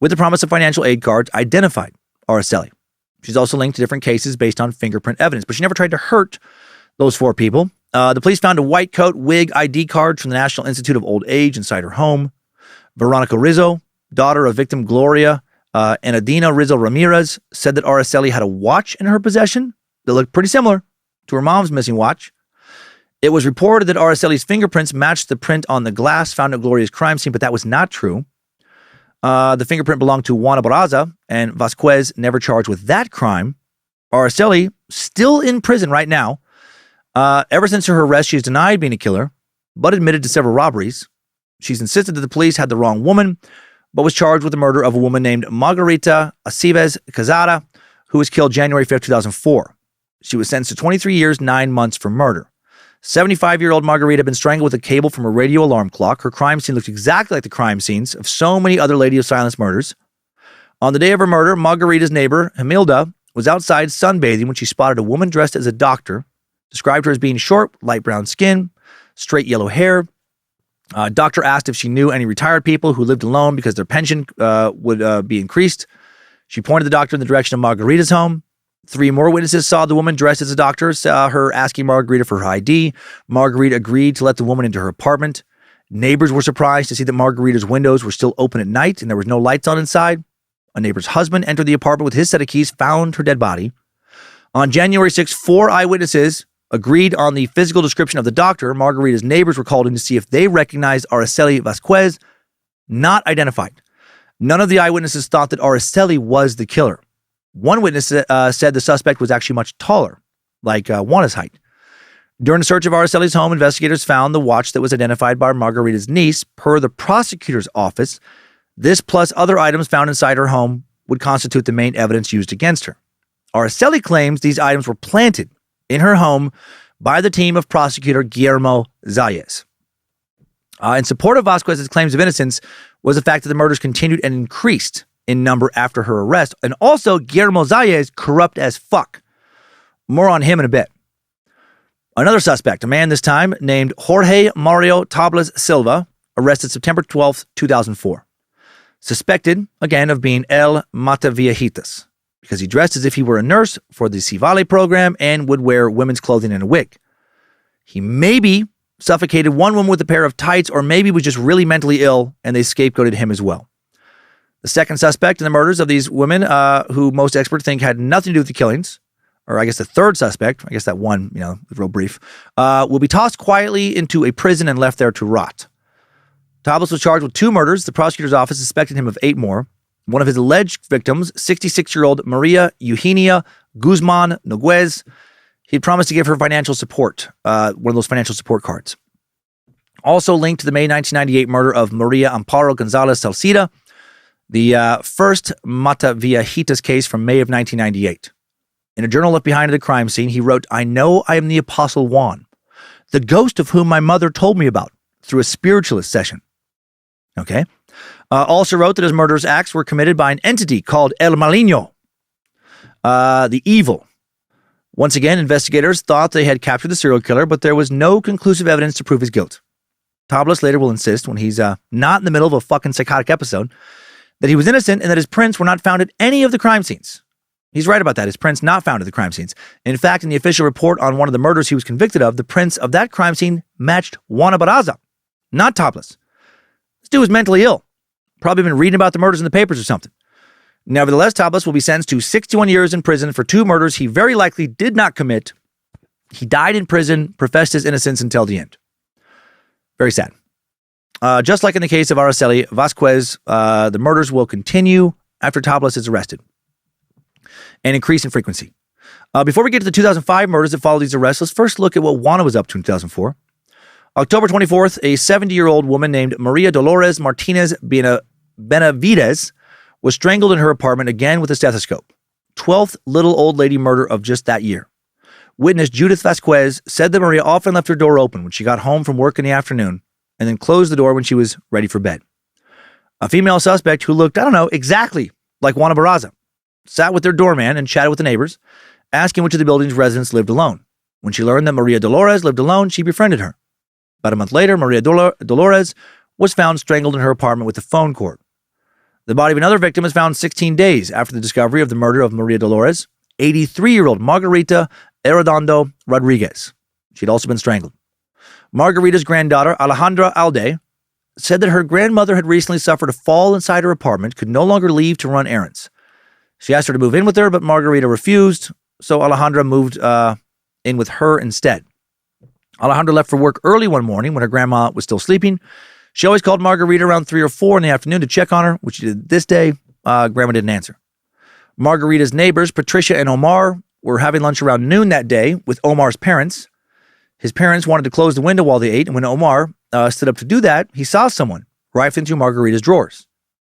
with the promise of financial aid cards identified Araceli. She's also linked to different cases based on fingerprint evidence, but she never tried to hurt those 4 people. The police found a white coat, wig, ID card from the National Institute of Old Age inside her home. Veronica Rizzo, daughter of victim Gloria and Adina Rizzo Ramirez, said that Araceli had a watch in her possession that looked pretty similar to her mom's missing watch. It was reported that Araceli's fingerprints matched the print on the glass found at Gloria's crime scene, but that was not true. The fingerprint belonged to Juana Barraza, and Vasquez never charged with that crime. Araceli, still in prison right now. Ever since her arrest, she has denied being a killer, but admitted to several robberies. She's insisted that the police had the wrong woman, but was charged with the murder of a woman named Margarita Aceves Casada, who was killed January 5th, 2004. She was sentenced to 23 years, 9 months for murder. 75-year-old Margarita had been strangled with a cable from a radio alarm clock. Her crime scene looked exactly like the crime scenes of so many other Lady of Silence murders. On the day of her murder, Margarita's neighbor, Himilda, was outside sunbathing when she spotted a woman dressed as a doctor, described her as being short, light brown skin, straight yellow hair. Doctor asked if she knew any retired people who lived alone because their pension would be increased. She pointed the doctor in the direction of Margarita's home. 3 more witnesses saw the woman dressed as a doctor, saw her asking Margarita for her ID. Margarita agreed to let the woman into her apartment. Neighbors were surprised to see that Margarita's windows were still open at night and there was no lights on inside. A neighbor's husband entered the apartment with his set of keys, found her dead body. On January 6th, 4 eyewitnesses agreed on the physical description of the doctor. Margarita's neighbors were called in to see if they recognized Araceli Vasquez, not identified. None of the eyewitnesses thought that Araceli was the killer. One witness said the suspect was actually much taller, like Juana's height. During the search of Araceli's home, investigators found the watch that was identified by Margarita's niece. Per the prosecutor's office, this plus other items found inside her home would constitute the main evidence used against her. Araceli claims these items were planted in her home by the team of prosecutor Guillermo Zayas. In support of Vasquez's claims of innocence was the fact that the murders continued and increased in number after her arrest, and also Guillermo Zayas corrupt as fuck. More on him in a bit. Another suspect, a man this time named Jorge Mario Tablas Silva, arrested September 12th, 2004. Suspected, again, of being El Mataviejitas, because he dressed as if he were a nurse for the Civale program and would wear women's clothing and a wig. He maybe suffocated one woman with a pair of tights, or maybe was just really mentally ill and they scapegoated him as well. The second suspect in the murders of these women, who most experts think had nothing to do with the killings, or I guess the third suspect, I guess that one, was real brief, will be tossed quietly into a prison and left there to rot. Tablas was charged with 2 murders. The prosecutor's office suspected him of 8 more. One of his alleged victims, 66-year-old Maria Eugenia Guzman Noguez, he had promised to give her financial support, one of those financial support cards. Also linked to the May 1998 murder of Maria Amparo Gonzalez Salcida The first Mataviajitas case from May of 1998. In a journal left behind at the crime scene, he wrote, "I know I am the Apostle Juan, the ghost of whom my mother told me about through a spiritualist session." Okay. Also wrote that his murderous acts were committed by an entity called El Maligno, the evil. Once again, investigators thought they had captured the serial killer, but there was no conclusive evidence to prove his guilt. Tablas later will insist, when he's not in the middle of a fucking psychotic episode, that he was innocent and that his prints were not found at any of the crime scenes. He's right about that. His prints not found at the crime scenes. In fact, in the official report on one of the murders he was convicted of, the prints of that crime scene matched Wannabe, not Tablas. This dude was mentally ill. Probably been reading about the murders in the papers or something. Nevertheless, Tablas will be sentenced to 61 years in prison for 2 murders he very likely did not commit. He died in prison, professed his innocence until the end. Very sad. Just like in the case of Araceli Vasquez, the murders will continue after Tablas is arrested and increase in frequency. Before we get to the 2005 murders that followed these arrests, let's first look at what Juana was up to in 2004. October 24th, a 70-year-old woman named Maria Dolores Martinez Benavides was strangled in her apartment again with a stethoscope. 12th little old lady murder of just that year. Witness Judith Vasquez said that Maria often left her door open when she got home from work in the afternoon and then closed the door when she was ready for bed. A female suspect who looked, exactly like Juana Barraza, sat with their doorman and chatted with the neighbors, asking which of the building's residents lived alone. When she learned that Maria Dolores lived alone, she befriended her. About a month later, Maria Dolores was found strangled in her apartment with a phone cord. The body of another victim was found 16 days after the discovery of the murder of Maria Dolores, 83-year-old Margarita Arredondo Rodriguez. She'd also been strangled. Margarita's granddaughter, Alejandra Alde, said that her grandmother had recently suffered a fall inside her apartment, could no longer leave to run errands. She asked her to move in with her, but Margarita refused, so Alejandra moved in with her instead. Alejandra left for work early one morning when her grandma was still sleeping. She always called Margarita around 3 or 4 in the afternoon to check on her, which she did this day. Grandma didn't answer. Margarita's neighbors, Patricia and Omar, were having lunch around noon that day with Omar's parents. His parents wanted to close the window while they ate, and when Omar stood up to do that, he saw someone rifling through Margarita's drawers.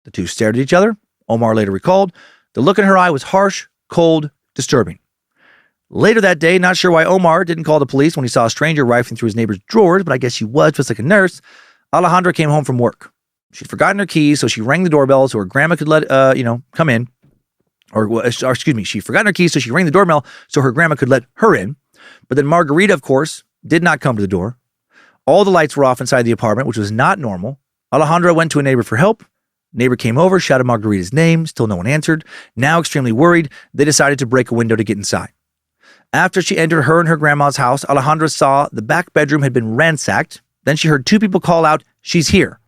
The two stared at each other. Omar later recalled, the look in her eye was harsh, cold, disturbing. Later that day, not sure why Omar didn't call the police when he saw a stranger rifling through his neighbor's drawers, but I guess she was just like a nurse. Alejandra came home from work. She'd forgotten her keys, so she rang the doorbell so her grandma could let, come in. She forgot her keys, so she rang the doorbell so her grandma could let her in. But then Margarita, of course, did not come to the door. All the lights were off inside the apartment, which was not normal. Alejandra went to a neighbor for help. Neighbor came over, shouted Margarita's name. Still no one answered. Now extremely worried, they decided to break a window to get inside. After she entered her and her grandma's house, Alejandra saw the back bedroom had been ransacked. Then she heard 2 people call out, "She's here."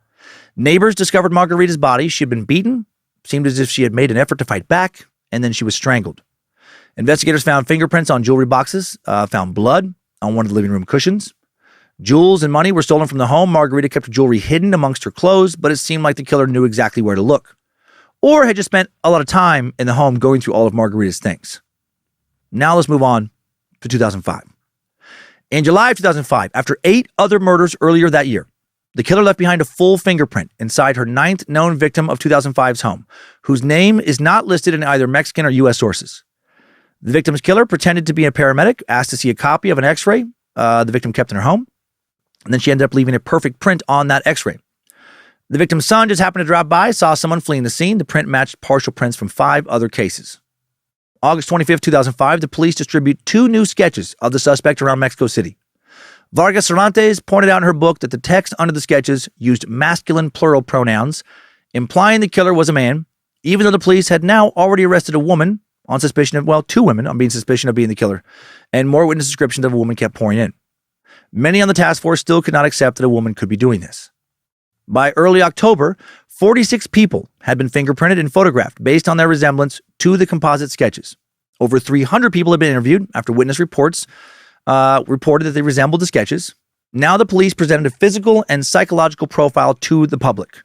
Neighbors discovered Margarita's body. She had been beaten, seemed as if she had made an effort to fight back, and then she was strangled. Investigators found fingerprints on jewelry boxes, found blood on one of the living room cushions. Jewels and money were stolen from the home. Margarita kept her jewelry hidden amongst her clothes, but it seemed like the killer knew exactly where to look, or had just spent a lot of time in the home going through all of Margarita's things. Now let's move on to 2005. In July of 2005, after 8 other murders earlier that year, the killer left behind a full fingerprint inside her 9th known victim of 2005's home, whose name is not listed in either Mexican or U.S. sources. The victim's killer pretended to be a paramedic, asked to see a copy of an x-ray the victim kept in her home, and then she ended up leaving a perfect print on that x-ray. The victim's son just happened to drop by, saw someone fleeing the scene. The print matched partial prints from 5 other cases. August 25th, 2005, the police distribute 2 new sketches of the suspect around Mexico City. Vargas Cervantes pointed out in her book that the text under the sketches used masculine plural pronouns, implying the killer was a man, even though the police had now already arrested a woman on suspicion of, 2 women on being suspicion of being the killer, and more witness descriptions of a woman kept pouring in. Many on the task force still could not accept that a woman could be doing this. By early October, 46 people had been fingerprinted and photographed based on their resemblance to the composite sketches. Over 300 people had been interviewed after witness reports reported that they resembled the sketches. Now the police presented a physical and psychological profile to the public.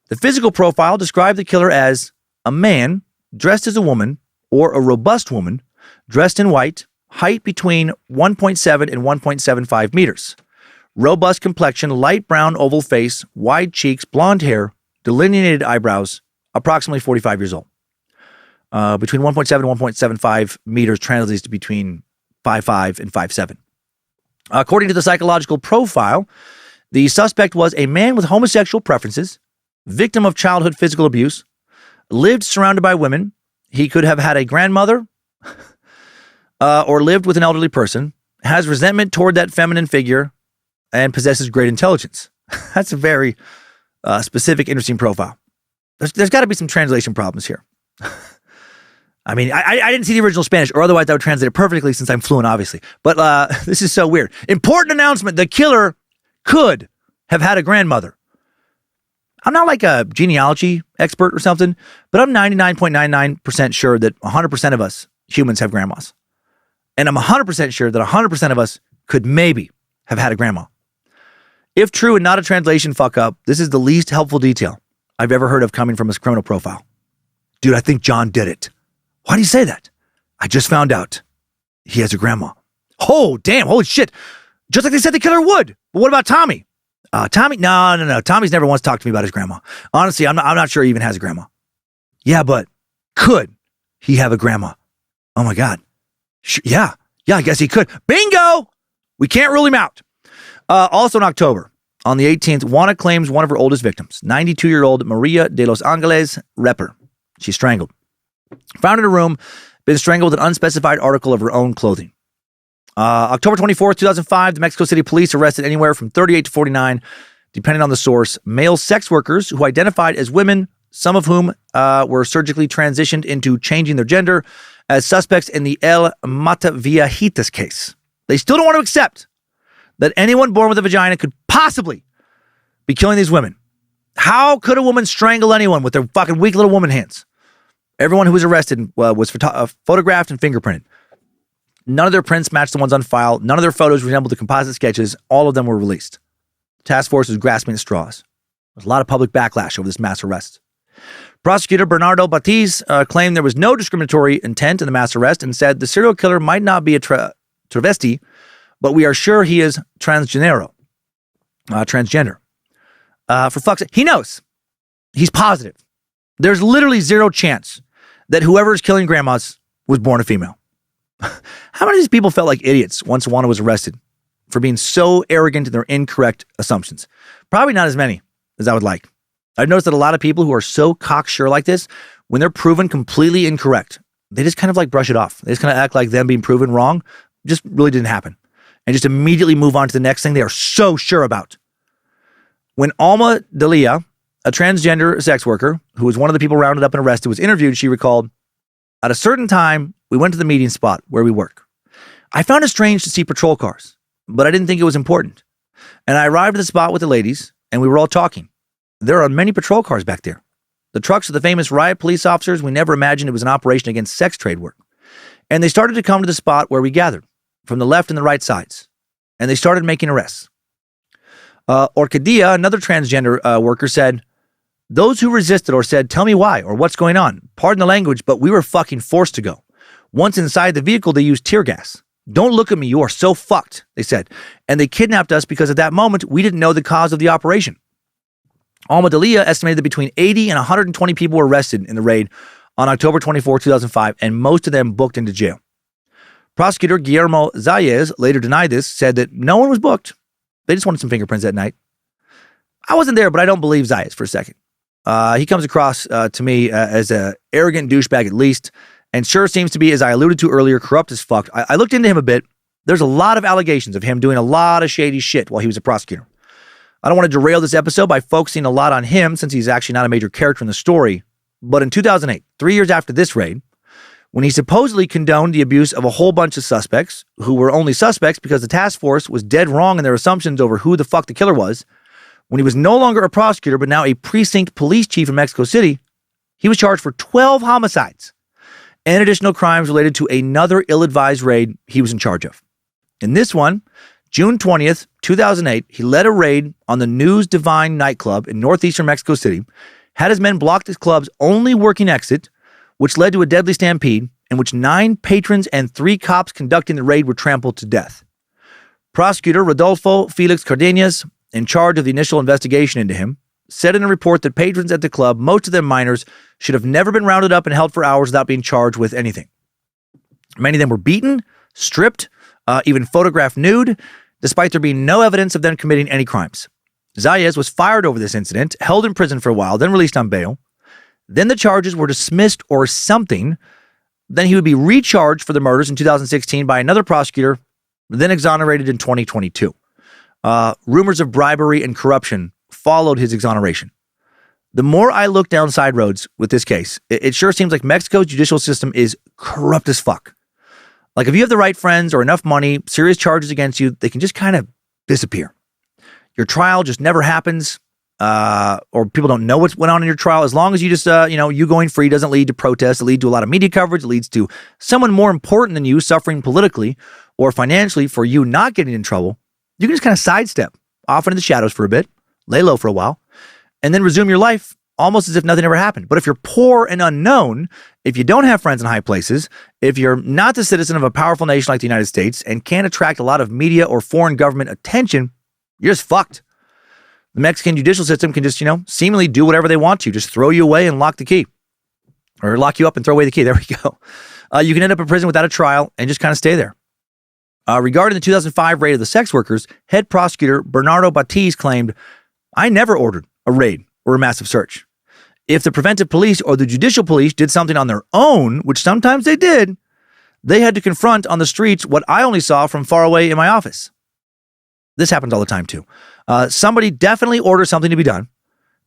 The physical profile described the killer as a man dressed as a woman or a robust woman dressed in white, height between 1.7 and 1.75 meters. Robust complexion, light brown oval face, wide cheeks, blonde hair, delineated eyebrows, approximately 45 years old. Between 1.7 and 1.75 meters translates to between 5'5" and 5'7". According to the psychological profile, the suspect was a man with homosexual preferences, victim of childhood physical abuse, lived surrounded by women. He could have had a grandmother or lived with an elderly person, has resentment toward that feminine figure, and possesses great intelligence. That's a very specific, interesting profile. There's got to be some translation problems here. I mean, I didn't see the original Spanish, or otherwise I would translate it perfectly since I'm fluent, obviously. But this is so weird. Important announcement. The killer could have had a grandmother. I'm not like a genealogy expert or something, but I'm 99.99% sure that 100% of us humans have grandmas. And I'm 100% sure that 100% of us could maybe have had a grandma. If true and not a translation fuck up, this is the least helpful detail I've ever heard of coming from his criminal profile. Dude, I think John did it. Why do you say that? I just found out he has a grandma. Oh, damn. Holy shit. Just like they said the killer would. But what about Tommy? Tommy? No. Tommy's never once talked to me about his grandma. Honestly, I'm not sure he even has a grandma. Yeah, but could he have a grandma? Oh my God. Yeah, I guess he could. Bingo! We can't rule him out. Also in October, on the 18th, Juana claims one of her oldest victims, 92-year-old Maria de los Angeles Repper. She's strangled. Found in a room, been strangled with an unspecified article of her own clothing. October 24th, 2005, the Mexico City police arrested anywhere from 38 to 49, depending on the source, male sex workers who identified as women, some of whom were surgically transitioned into changing their gender, as suspects in the El Mataviajitas case. They still don't want to accept that anyone born with a vagina could possibly be killing these women. How could a woman strangle anyone with their fucking weak little woman hands? Everyone who was arrested was photographed and fingerprinted. None of their prints matched the ones on file. None of their photos resembled the composite sketches. All of them were released. The task force was grasping at straws. There's a lot of public backlash over this mass arrest. Prosecutor Bernardo Batiz claimed there was no discriminatory intent in the mass arrest and said the serial killer might not be a travesti, but we are sure he is transgender. For fuck's sake, he knows. He's positive. There's literally zero chance that whoever is killing grandmas was born a female. How many of these people felt like idiots once Juana was arrested for being so arrogant in their incorrect assumptions? Probably not as many as I would like. I've noticed that a lot of people who are so cocksure like this, when they're proven completely incorrect, they just kind of like brush it off. They just kind of act like them being proven wrong just really didn't happen. And just immediately move on to the next thing they are so sure about. When Alma Delia, a transgender sex worker, who was one of the people rounded up and arrested, was interviewed, she recalled, at a certain time, we went to the meeting spot where we work. I found it strange to see patrol cars, but I didn't think it was important. And I arrived at the spot with the ladies, and we were all talking. There are many patrol cars back there. The trucks of the famous riot police officers, we never imagined it was an operation against sex trade work. And they started to come to the spot where we gathered, from the left and the right sides. And they started making arrests. Orquídea, another transgender worker, said, those who resisted or said, tell me why or what's going on. Pardon the language, but we were fucking forced to go. Once inside the vehicle, they used tear gas. Don't look at me, you are so fucked, they said. And they kidnapped us because at that moment, we didn't know the cause of the operation. Alma Delia estimated that between 80 and 120 people were arrested in the raid on October 24, 2005, and most of them booked into jail. Prosecutor Guillermo Zayas later denied this, said that no one was booked. They just wanted some fingerprints that night. I wasn't there, but I don't believe Zayas for a second. He comes across to me as an arrogant douchebag at least, and sure seems to be, as I alluded to earlier, corrupt as fuck. I looked into him a bit. There's a lot of allegations of him doing a lot of shady shit while he was a prosecutor. I don't want to derail this episode by focusing a lot on him since he's actually not a major character in the story. But in 2008, 3 years after this raid, when he supposedly condoned the abuse of a whole bunch of suspects who were only suspects because the task force was dead wrong in their assumptions over who the fuck the killer was, when he was no longer a prosecutor but now a precinct police chief in Mexico City, he was charged for 12 homicides and additional crimes related to another ill-advised raid he was in charge of. In this one, June 20th, 2008, he led a raid on the News Divine nightclub in northeastern Mexico City, had his men block the club's only working exit, which led to a deadly stampede in which 9 patrons and 3 cops conducting the raid were trampled to death. Prosecutor Rodolfo Felix Cardenas, in charge of the initial investigation into him, said in a report that patrons at the club, most of them minors, should have never been rounded up and held for hours without being charged with anything. Many of them were beaten, stripped, even photographed nude, despite there being no evidence of them committing any crimes. Zayas was fired over this incident, held in prison for a while, then released on bail. Then the charges were dismissed or something. Then he would be recharged for the murders in 2016 by another prosecutor, then exonerated in 2022. Rumors of bribery and corruption followed his exoneration. The more I look down side roads with this case, it sure seems like Mexico's judicial system is corrupt as fuck. Like if you have the right friends or enough money, serious charges against you, they can just kind of disappear. Your trial just never happens, or people don't know what went on in your trial. As long as you just, you going free doesn't lead to protests. It leads to a lot of media coverage. It leads to someone more important than you suffering politically or financially for you not getting in trouble. You can just kind of sidestep off into the shadows for a bit, lay low for a while, and then resume your life almost as if nothing ever happened. But if you're poor and unknown, if you don't have friends in high places, if you're not the citizen of a powerful nation like the United States and can't attract a lot of media or foreign government attention, you're just fucked. The Mexican judicial system can just, seemingly do whatever they want to, just throw you away and lock the key. Or lock you up and throw away the key. There we go. You can end up in prison without a trial and just kind of stay there. Regarding the 2005 raid of the sex workers, head prosecutor Bernardo Batiz claimed, "I never ordered a raid or a massive search. If the preventive police or the judicial police did something on their own, which sometimes they did, they had to confront on the streets what I only saw from far away in my office." This happens all the time too. Somebody definitely orders something to be done.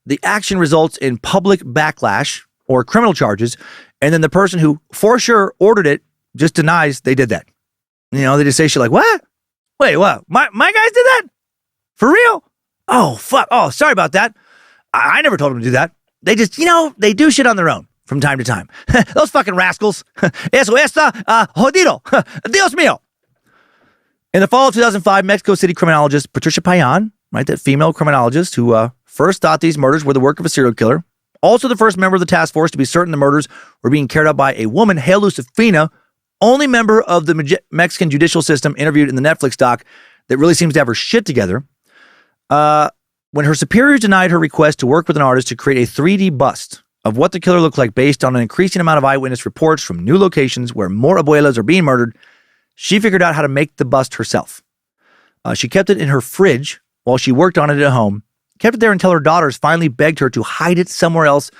The action results in public backlash or criminal charges, and then the person who for sure ordered it just denies they did that. They just say shit like, "What? Wait, what? My guys did that? For real? Oh, fuck. Oh, sorry about that. I never told them to do that. They just, they do shit on their own from time to time. Those fucking rascals. Eso está jodido. Dios mío." In the fall of 2005, Mexico City criminologist Patricia Payan, that female criminologist who first thought these murders were the work of a serial killer, also the first member of the task force to be certain the murders were being carried out by a woman, Hail Lucifina, only member of the Mexican judicial system interviewed in the Netflix doc that really seems to have her shit together. When her superiors denied her request to work with an artist to create a 3D bust of what the killer looked like based on an increasing amount of eyewitness reports from new locations where more abuelas are being murdered, she figured out how to make the bust herself. She kept it in her fridge while she worked on it at home, kept it there until her daughters finally begged her to hide it somewhere else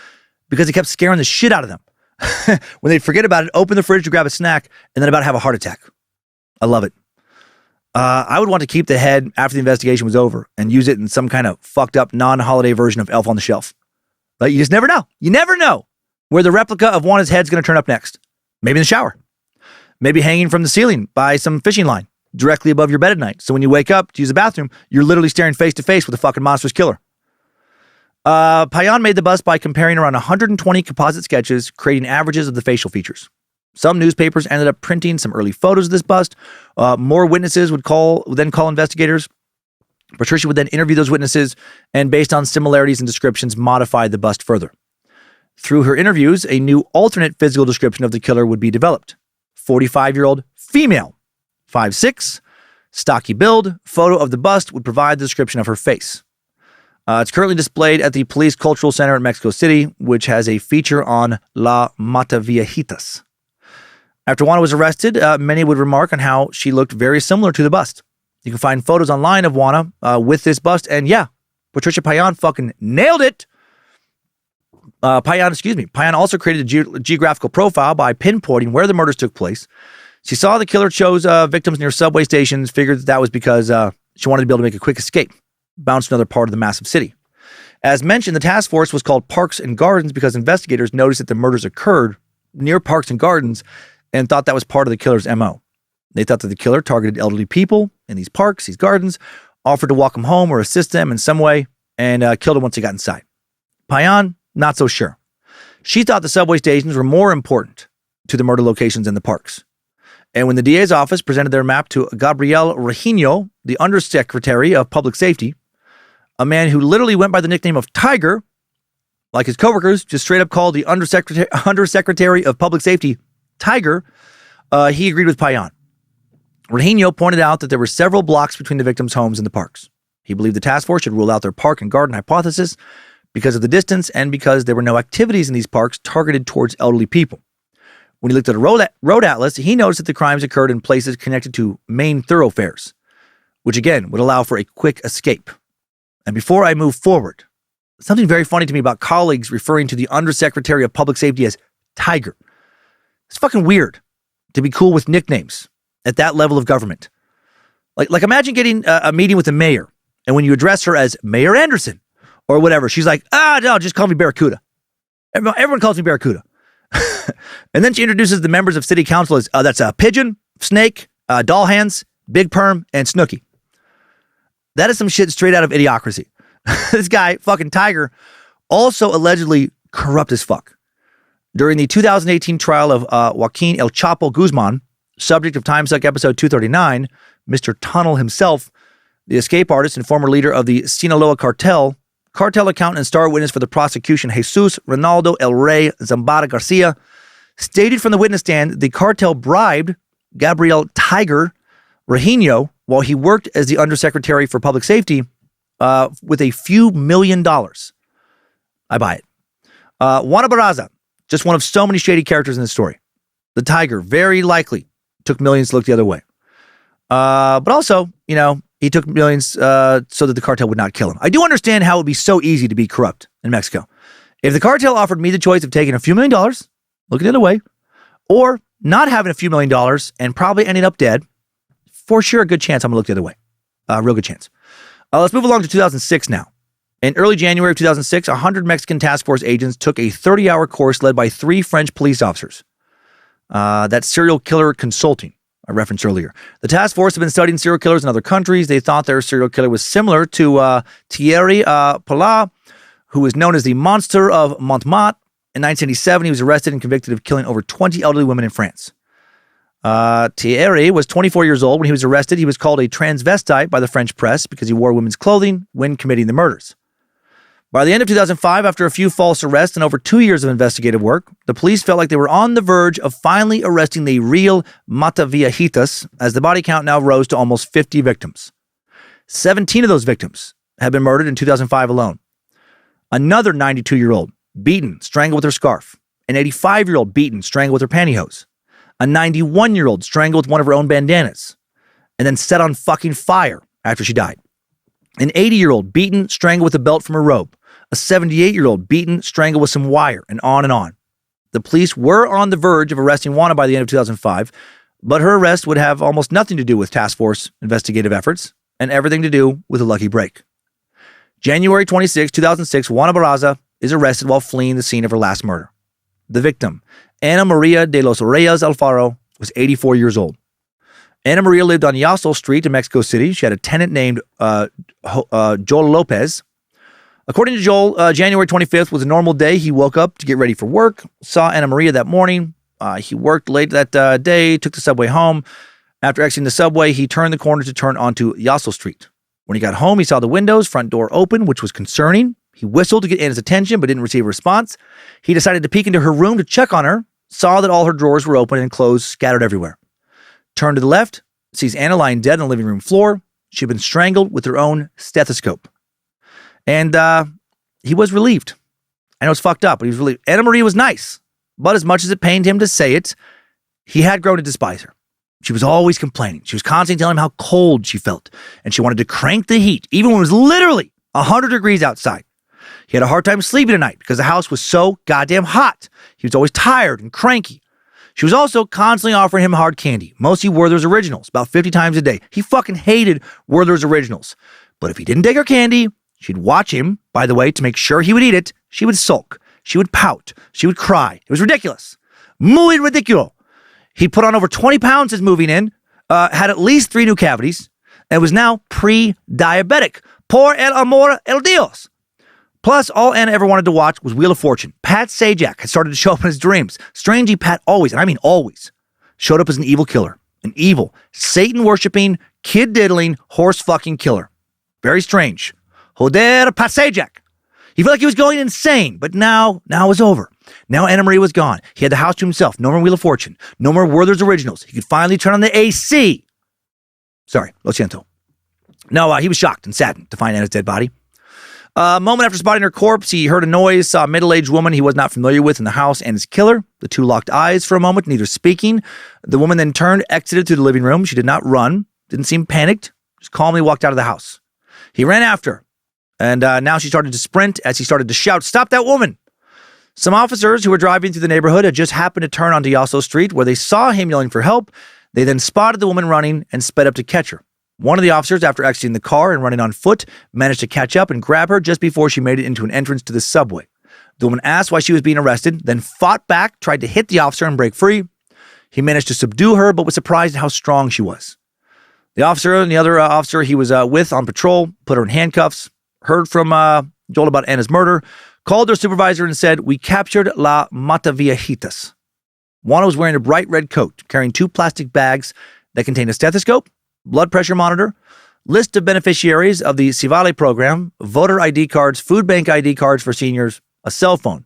because it kept scaring the shit out of them. When they'd forget about it, open the fridge to grab a snack, and then about to have a heart attack. I love it. I would want to keep the head after the investigation was over and use it in some kind of fucked up non-holiday version of Elf on the Shelf. But you just never know. You never know where the replica of Juana's head's going to turn up next. Maybe in the shower. Maybe hanging from the ceiling by some fishing line directly above your bed at night. So when you wake up to use the bathroom, you're literally staring face to face with a fucking monstrous killer. Payan made the bust by comparing around 120 composite sketches, creating averages of the facial features. Some newspapers ended up printing some early photos of this bust. More witnesses would then call investigators. Patricia would then interview those witnesses and, based on similarities and descriptions, modify the bust further. Through her interviews, a new alternate physical description of the killer would be developed. 45-year-old female, 5'6", stocky build. Photo of the bust would provide the description of her face. It's currently displayed at the Police Cultural Center in Mexico City, which has a feature on La Mataviejitas. After Juana was arrested, many would remark on how she looked very similar to the bust. You can find photos online of Juana with this bust, and yeah, Patricia Payan fucking nailed it. Payan also created a geographical profile by pinpointing where the murders took place. She saw the killer chose victims near subway stations, figured that was because she wanted to be able to make a quick escape, bounce to another part of the massive city. As mentioned, the task force was called Parks and Gardens because investigators noticed that the murders occurred near parks and gardens and thought that was part of the killer's MO. They thought that the killer targeted elderly people in these parks, these gardens, offered to walk them home or assist them in some way, and killed them once he got inside. Payan, not so sure. She thought the subway stations were more important to the murder locations than the parks. And when the DA's office presented their map to Gabriel Regino, the Undersecretary of Public Safety, a man who literally went by the nickname of Tiger, like his coworkers, just straight up called the Undersecretary of Public Safety Tiger, he agreed with Payan. Regino pointed out that there were several blocks between the victims' homes and the parks. He believed the task force should rule out their park and garden hypothesis because of the distance and because there were no activities in these parks targeted towards elderly people. When he looked at a road atlas, he noticed that the crimes occurred in places connected to main thoroughfares, which again would allow for a quick escape. And before I move forward, something very funny to me about colleagues referring to the Undersecretary of Public Safety as Tiger. It's fucking weird to be cool with nicknames at that level of government. Like imagine getting a meeting with the mayor, and when you address her as Mayor Anderson or whatever, she's like, no, just call me Barracuda. Everyone calls me Barracuda. And then she introduces the members of city council as, that's a Pigeon, Snake, Doll Hands, Big Perm, and Snooky. That is some shit straight out of Idiocracy. This guy, fucking Tiger, also allegedly corrupt as fuck. During the 2018 trial of Joaquin El Chapo Guzman, subject of Timesuck episode 239, Mr. Tunnel himself, the escape artist and former leader of the Sinaloa cartel accountant and star witness for the prosecution, Jesus Ronaldo El Rey Zambada Garcia, stated from the witness stand the cartel bribed Gabriel Tiger Regino while he worked as the Undersecretary for Public Safety with a few $1 million. I buy it. Wannabe, just one of so many shady characters in this story. The Tiger very likely took millions to look the other way. But also, he took millions so that the cartel would not kill him. I do understand how it would be so easy to be corrupt in Mexico. If the cartel offered me the choice of taking a few $1 million, looking the other way, or not having a few $1 million and probably ending up dead, for sure a good chance I'm going to look the other way. Real good chance. Let's move along to 2006 now. In early January of 2006, 100 Mexican task force agents took a 30-hour course led by 3 French police officers. That's serial killer consulting I referenced earlier. The task force had been studying serial killers in other countries. They thought their serial killer was similar to Thierry Palat, who was known as the Monster of Montmartre. In 1987, he was arrested and convicted of killing over 20 elderly women in France. Thierry was 24 years old when he was arrested. He was called a transvestite by the French press because he wore women's clothing when committing the murders. By the end of 2005, after a few false arrests and over 2 years of investigative work, the police felt like they were on the verge of finally arresting the real Mataviejitas, as the body count now rose to almost 50 victims. 17 of those victims had been murdered in 2005 alone. Another 92-year-old beaten, strangled with her scarf. An 85-year-old beaten, strangled with her pantyhose. A 91-year-old strangled with one of her own bandanas and then set on fucking fire after she died. An 80-year-old beaten, strangled with a belt from her robe. A 78-year-old beaten, strangled with some wire, and on and on. The police were on the verge of arresting Juana by the end of 2005, but her arrest would have almost nothing to do with task force investigative efforts and everything to do with a lucky break. January 26, 2006, Juana Barraza is arrested while fleeing the scene of her last murder. The victim, Ana Maria de los Reyes Alfaro, was 84 years old. Ana Maria lived on Yasel Street in Mexico City. She had a tenant named Joel Lopez. According to Joel, January 25th was a normal day. He woke up to get ready for work, saw Ana Maria that morning. He worked late that day, took the subway home. After exiting the subway, he turned the corner to turn onto Yasel Street. When he got home, he saw the windows, front door open, which was concerning. He whistled to get Anna's attention, but didn't receive a response. He decided to peek into her room to check on her, saw that all her drawers were open and clothes scattered everywhere. Turned to the left, sees Anna lying dead on the living room floor. She'd been strangled with her own stethoscope. And he was relieved. I know it's fucked up, but he was relieved. Ana Maria was nice, but as much as it pained him to say it, he had grown to despise her. She was always complaining. She was constantly telling him how cold she felt, and she wanted to crank the heat, even when it was literally 100 degrees outside. He had a hard time sleeping at night because the house was so goddamn hot. He was always tired and cranky. She was also constantly offering him hard candy, mostly Werther's Originals, about 50 times a day. He fucking hated Werther's Originals. But if he didn't take her candy, she'd watch him, by the way, to make sure he would eat it. She would sulk. She would pout. She would cry. It was ridiculous. Muy ridículo. He put on over 20 pounds since moving in, had at least 3 new cavities, and was now pre-diabetic. Por el amor el Dios. Plus, all Anna ever wanted to watch was Wheel of Fortune. Pat Sajak had started to show up in his dreams. Strangely, Pat always, and I mean always, showed up as an evil killer. An evil, Satan-worshipping, kid-diddling, horse-fucking killer. Very strange. Joder, Pat Sajak. He felt like he was going insane, but now it was over. Now Ana Maria was gone. He had the house to himself. No more Wheel of Fortune. No more Werther's Originals. He could finally turn on the AC. Sorry, lo siento. No, he was shocked and saddened to find Anna's dead body. A moment after spotting her corpse, he heard a noise, saw a middle-aged woman he was not familiar with in the house and his killer. The two locked eyes for a moment, neither speaking. The woman then turned, exited to the living room. She did not run, didn't seem panicked, just calmly walked out of the house. He ran after her, and now she started to sprint as he started to shout, "Stop that woman!" Some officers who were driving through the neighborhood had just happened to turn onto Yasso Street where they saw him yelling for help. They then spotted the woman running and sped up to catch her. One of the officers, after exiting the car and running on foot, managed to catch up and grab her just before she made it into an entrance to the subway. The woman asked why she was being arrested, then fought back, tried to hit the officer and break free. He managed to subdue her, but was surprised at how strong she was. The officer and the other officer he was with on patrol put her in handcuffs, heard from Joel about Anna's murder, called their supervisor and said, "We captured La Mataviejitas." Juana was wearing a bright red coat, carrying 2 plastic bags that contained a stethoscope, blood pressure monitor, list of beneficiaries of the Civale program, voter ID cards, food bank ID cards for seniors, a cell phone,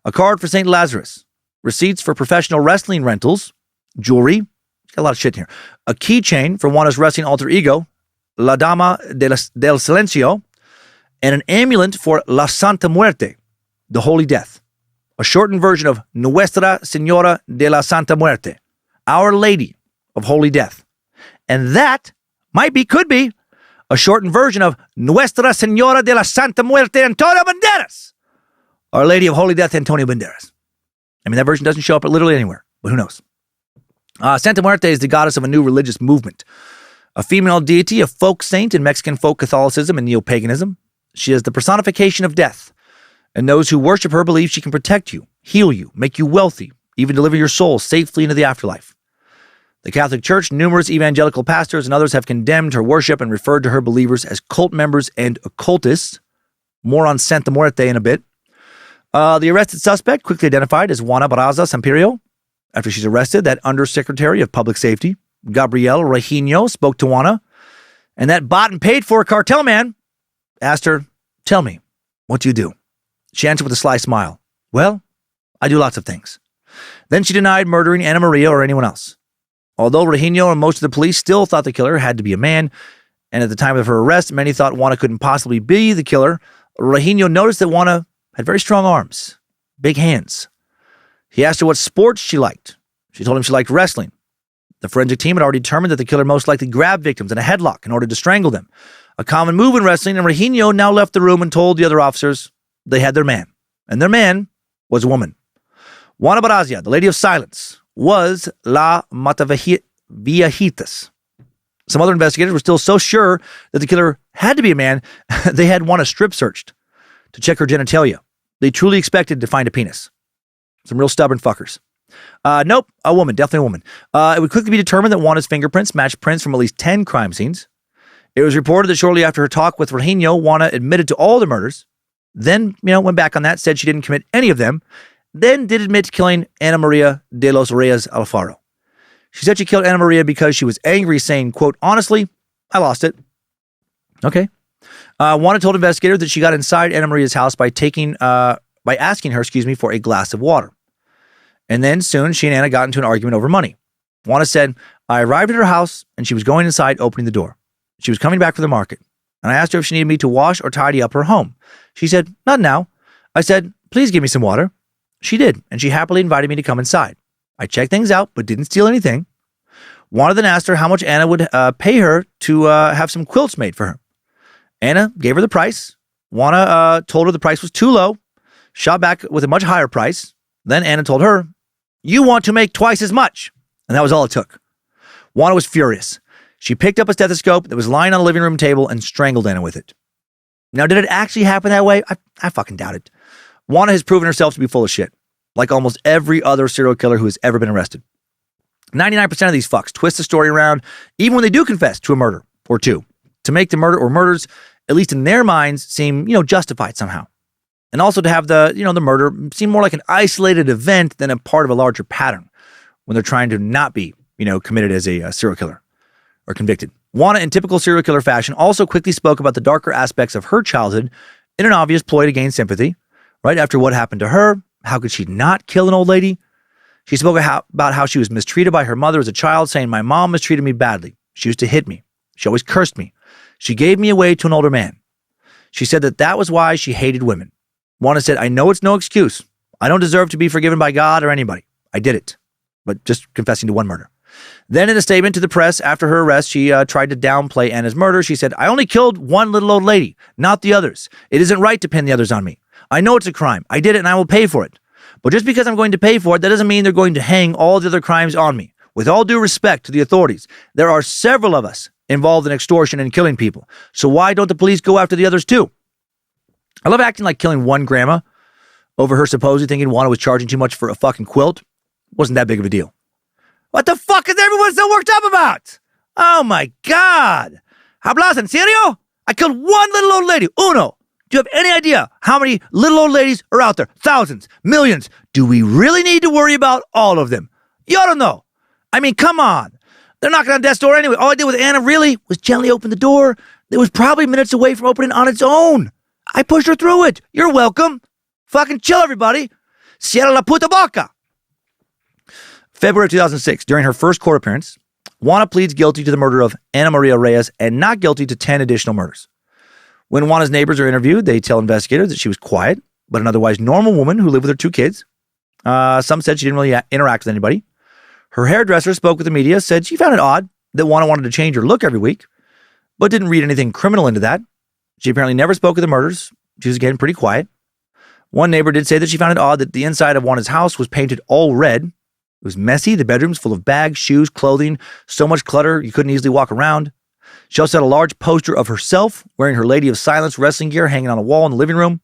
a card for St. Lazarus, receipts for professional wrestling rentals, jewelry, got a lot of shit in here, a keychain for Juana's wrestling alter ego, La Dama del Silencio, and an amulet for La Santa Muerte, the Holy Death, a shortened version of Nuestra Señora de la Santa Muerte, Our Lady of Holy Death. And that could be, a shortened version of Nuestra Señora de la Santa Muerte Antonio Banderas, Our Lady of Holy Death Antonio Banderas. I mean, that version doesn't show up literally anywhere, but who knows? Santa Muerte is the goddess of a new religious movement, a female deity, a folk saint in Mexican folk Catholicism and neo-paganism. She is the personification of death, and those who worship her believe she can protect you, heal you, make you wealthy, even deliver your soul safely into the afterlife. The Catholic Church, numerous evangelical pastors, and others have condemned her worship and referred to her believers as cult members and occultists. More on Santa Muerte in a bit. The arrested suspect, quickly identified as Juana Barraza Sampirio. After she's arrested, that Undersecretary of Public Safety, Gabriel Regino, spoke to Juana, and that bought and paid for cartel man asked her, "Tell me, what do you do?" She answered with a sly smile, "Well, I do lots of things." Then she denied murdering Anna Maria or anyone else. Although Regino and most of the police still thought the killer had to be a man, and at the time of her arrest, many thought Juana couldn't possibly be the killer, Regino noticed that Juana had very strong arms, big hands. He asked her what sports she liked. She told him she liked wrestling. The forensic team had already determined that the killer most likely grabbed victims in a headlock in order to strangle them, a common move in wrestling, and Regino now left the room and told the other officers they had their man, and their man was a woman. Juana Barraza, the Lady of Silence, was La Mataviejitas. Some other investigators were still so sure that the killer had to be a man, they had Juana strip searched to check her genitalia. They truly expected to find a penis. Some real stubborn fuckers. Nope, a woman, definitely a woman. It would quickly be determined that Juana's fingerprints matched prints from at least 10 crime scenes. It was reported that shortly after her talk with Regino, Juana admitted to all the murders, then, went back on that, said she didn't commit any of them, then did admit to killing Ana Maria de los Reyes Alfaro. She said she killed Ana Maria because she was angry, saying, quote, "Honestly, I lost it." Okay. Juana told investigators that she got inside Ana Maria's house by asking her, for a glass of water. And then soon she and Anna got into an argument over money. Juana said, "I arrived at her house and she was going inside, opening the door. She was coming back from the market. And I asked her if she needed me to wash or tidy up her home. She said, 'Not now.' I said, 'Please give me some water.' She did, and she happily invited me to come inside. I checked things out, but didn't steal anything. Juana then asked her how much Anna would pay her to have some quilts made for her. Anna gave her the price. Juana told her the price was too low, shot back with a much higher price. Then Anna told her, 'You want to make twice as much.' And that was all it took. Juana was furious. She picked up a stethoscope that was lying on the living room table and strangled Anna with it. Now, did it actually happen that way? I fucking doubt it. Juana has proven herself to be full of shit, like almost every other serial killer who has ever been arrested. 99% of these fucks twist the story around, even when they do confess to a murder or two, to make the murder or murders, at least in their minds, seem, justified somehow. And also to have the murder seem more like an isolated event than a part of a larger pattern when they're trying to not be, committed as a serial killer or convicted. Juana, in typical serial killer fashion, also quickly spoke about the darker aspects of her childhood in an obvious ploy to gain sympathy. Right after what happened to her, how could she not kill an old lady? She spoke about how she was mistreated by her mother as a child, saying, "My mom mistreated me badly. She used to hit me. She always cursed me. She gave me away to an older man. She said that was why she hated women. Juana said, I know it's no excuse. I don't deserve to be forgiven by God or anybody. I did it, but just confessing to one murder. Then in a statement to the press after her arrest, she tried to downplay Anna's murder. She said, I only killed one little old lady, not the others. It isn't right to pin the others on me. I know it's a crime. I did it and I will pay for it. But just because I'm going to pay for it, that doesn't mean they're going to hang all the other crimes on me. With all due respect to the authorities, there are several of us involved in extortion and killing people. So why don't the police go after the others too? I love acting like killing one grandma over her supposedly thinking Juana was charging too much for a fucking quilt. Wasn't that big of a deal. What the fuck is everyone so worked up about? Oh my God. Hablas en serio? I killed one little old lady. Uno. Do you have any idea how many little old ladies are out there? Thousands, millions. Do we really need to worry about all of them? You don't know. I mean, come on. They're knocking on death's door anyway. All I did with Anna really was gently open the door. It was probably minutes away from opening on its own. I pushed her through it. You're welcome. Fucking chill, everybody. Cierra la puta boca. February 2006, during her first court appearance, Juana pleads guilty to the murder of Ana Maria Reyes and not guilty to 10 additional murders. When Juana's neighbors are interviewed, they tell investigators that she was quiet, but an otherwise normal woman who lived with her 2 kids. Some said she didn't really interact with anybody. Her hairdresser spoke with the media, said she found it odd that Juana wanted to change her look every week, but didn't read anything criminal into that. She apparently never spoke of the murders. She was, again, pretty quiet. One neighbor did say that she found it odd that the inside of Juana's house was painted all red. It was messy, the bedroom's full of bags, shoes, clothing, so much clutter you couldn't easily walk around. She also had a large poster of herself wearing her Lady of Silence wrestling gear hanging on a wall in the living room.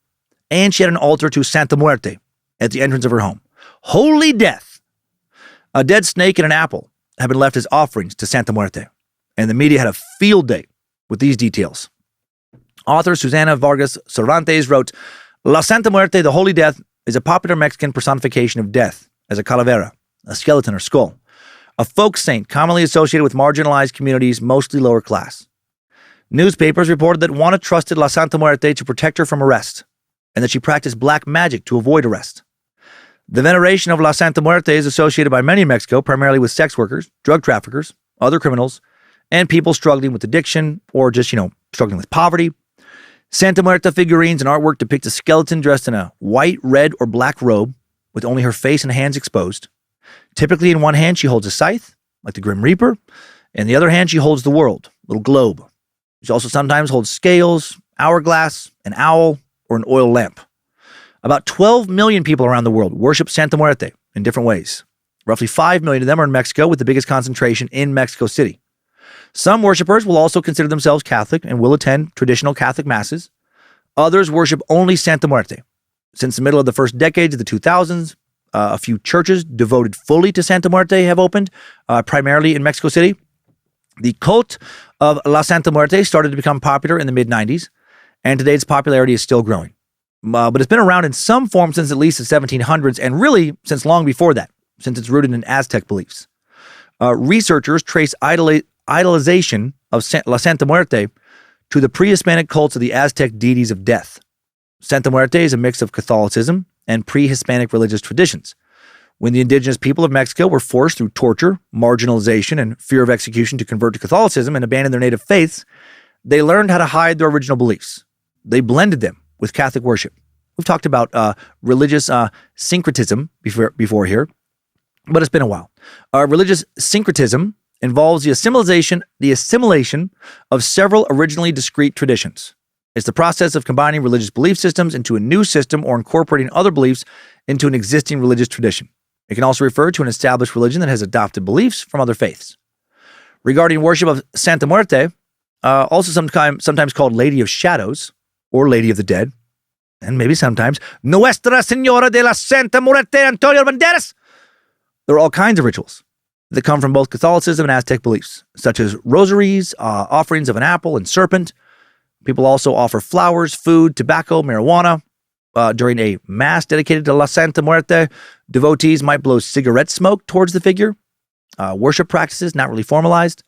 And she had an altar to Santa Muerte at the entrance of her home. Holy death! A dead snake and an apple had been left as offerings to Santa Muerte. And the media had a field day with these details. Author Susana Vargas Cervantes wrote, La Santa Muerte, the Holy Death, is a popular Mexican personification of death as a calavera, a skeleton or skull, a folk saint commonly associated with marginalized communities, mostly lower class. Newspapers reported that Juana trusted La Santa Muerte to protect her from arrest, and that she practiced black magic to avoid arrest. The veneration of La Santa Muerte is associated by many in Mexico, primarily with sex workers, drug traffickers, other criminals, and people struggling with addiction or just, struggling with poverty. Santa Muerte figurines and artwork depict a skeleton dressed in a white, red, or black robe with only her face and hands exposed. Typically in one hand, she holds a scythe, like the Grim Reaper. In the other hand, she holds the world, a little globe. She also sometimes holds scales, hourglass, an owl, or an oil lamp. About 12 million people around the world worship Santa Muerte in different ways. Roughly 5 million of them are in Mexico, with the biggest concentration in Mexico City. Some worshipers will also consider themselves Catholic and will attend traditional Catholic masses. Others worship only Santa Muerte. Since the middle of the first decades of the 2000s, a few churches devoted fully to Santa Muerte have opened, primarily in Mexico City. The cult of La Santa Muerte started to become popular in the mid-90s, and today its popularity is still growing. But it's been around in some form since at least the 1700s, and really since long before that, since it's rooted in Aztec beliefs. Researchers trace idolization of La Santa Muerte to the pre-Hispanic cults of the Aztec deities of death. Santa Muerte is a mix of Catholicism and pre-Hispanic religious traditions. When the indigenous people of Mexico were forced through torture, marginalization, and fear of execution to convert to Catholicism and abandon their native faiths, they learned how to hide their original beliefs. They blended them with Catholic worship. We've talked about religious syncretism before here, but it's been a while. Religious syncretism involves the assimilation of several originally discrete traditions. It's the process of combining religious belief systems into a new system or incorporating other beliefs into an existing religious tradition. It can also refer to an established religion that has adopted beliefs from other faiths. Regarding worship of Santa Muerte, also sometimes called Lady of Shadows or Lady of the Dead, and maybe sometimes Nuestra Señora de la Santa Muerte Antonio Banderas, there are all kinds of rituals that come from both Catholicism and Aztec beliefs, such as rosaries, offerings of an apple and serpent. People also offer flowers, food, tobacco, marijuana. During a mass dedicated to La Santa Muerte, devotees might blow cigarette smoke towards the figure. Worship practices, not really formalized.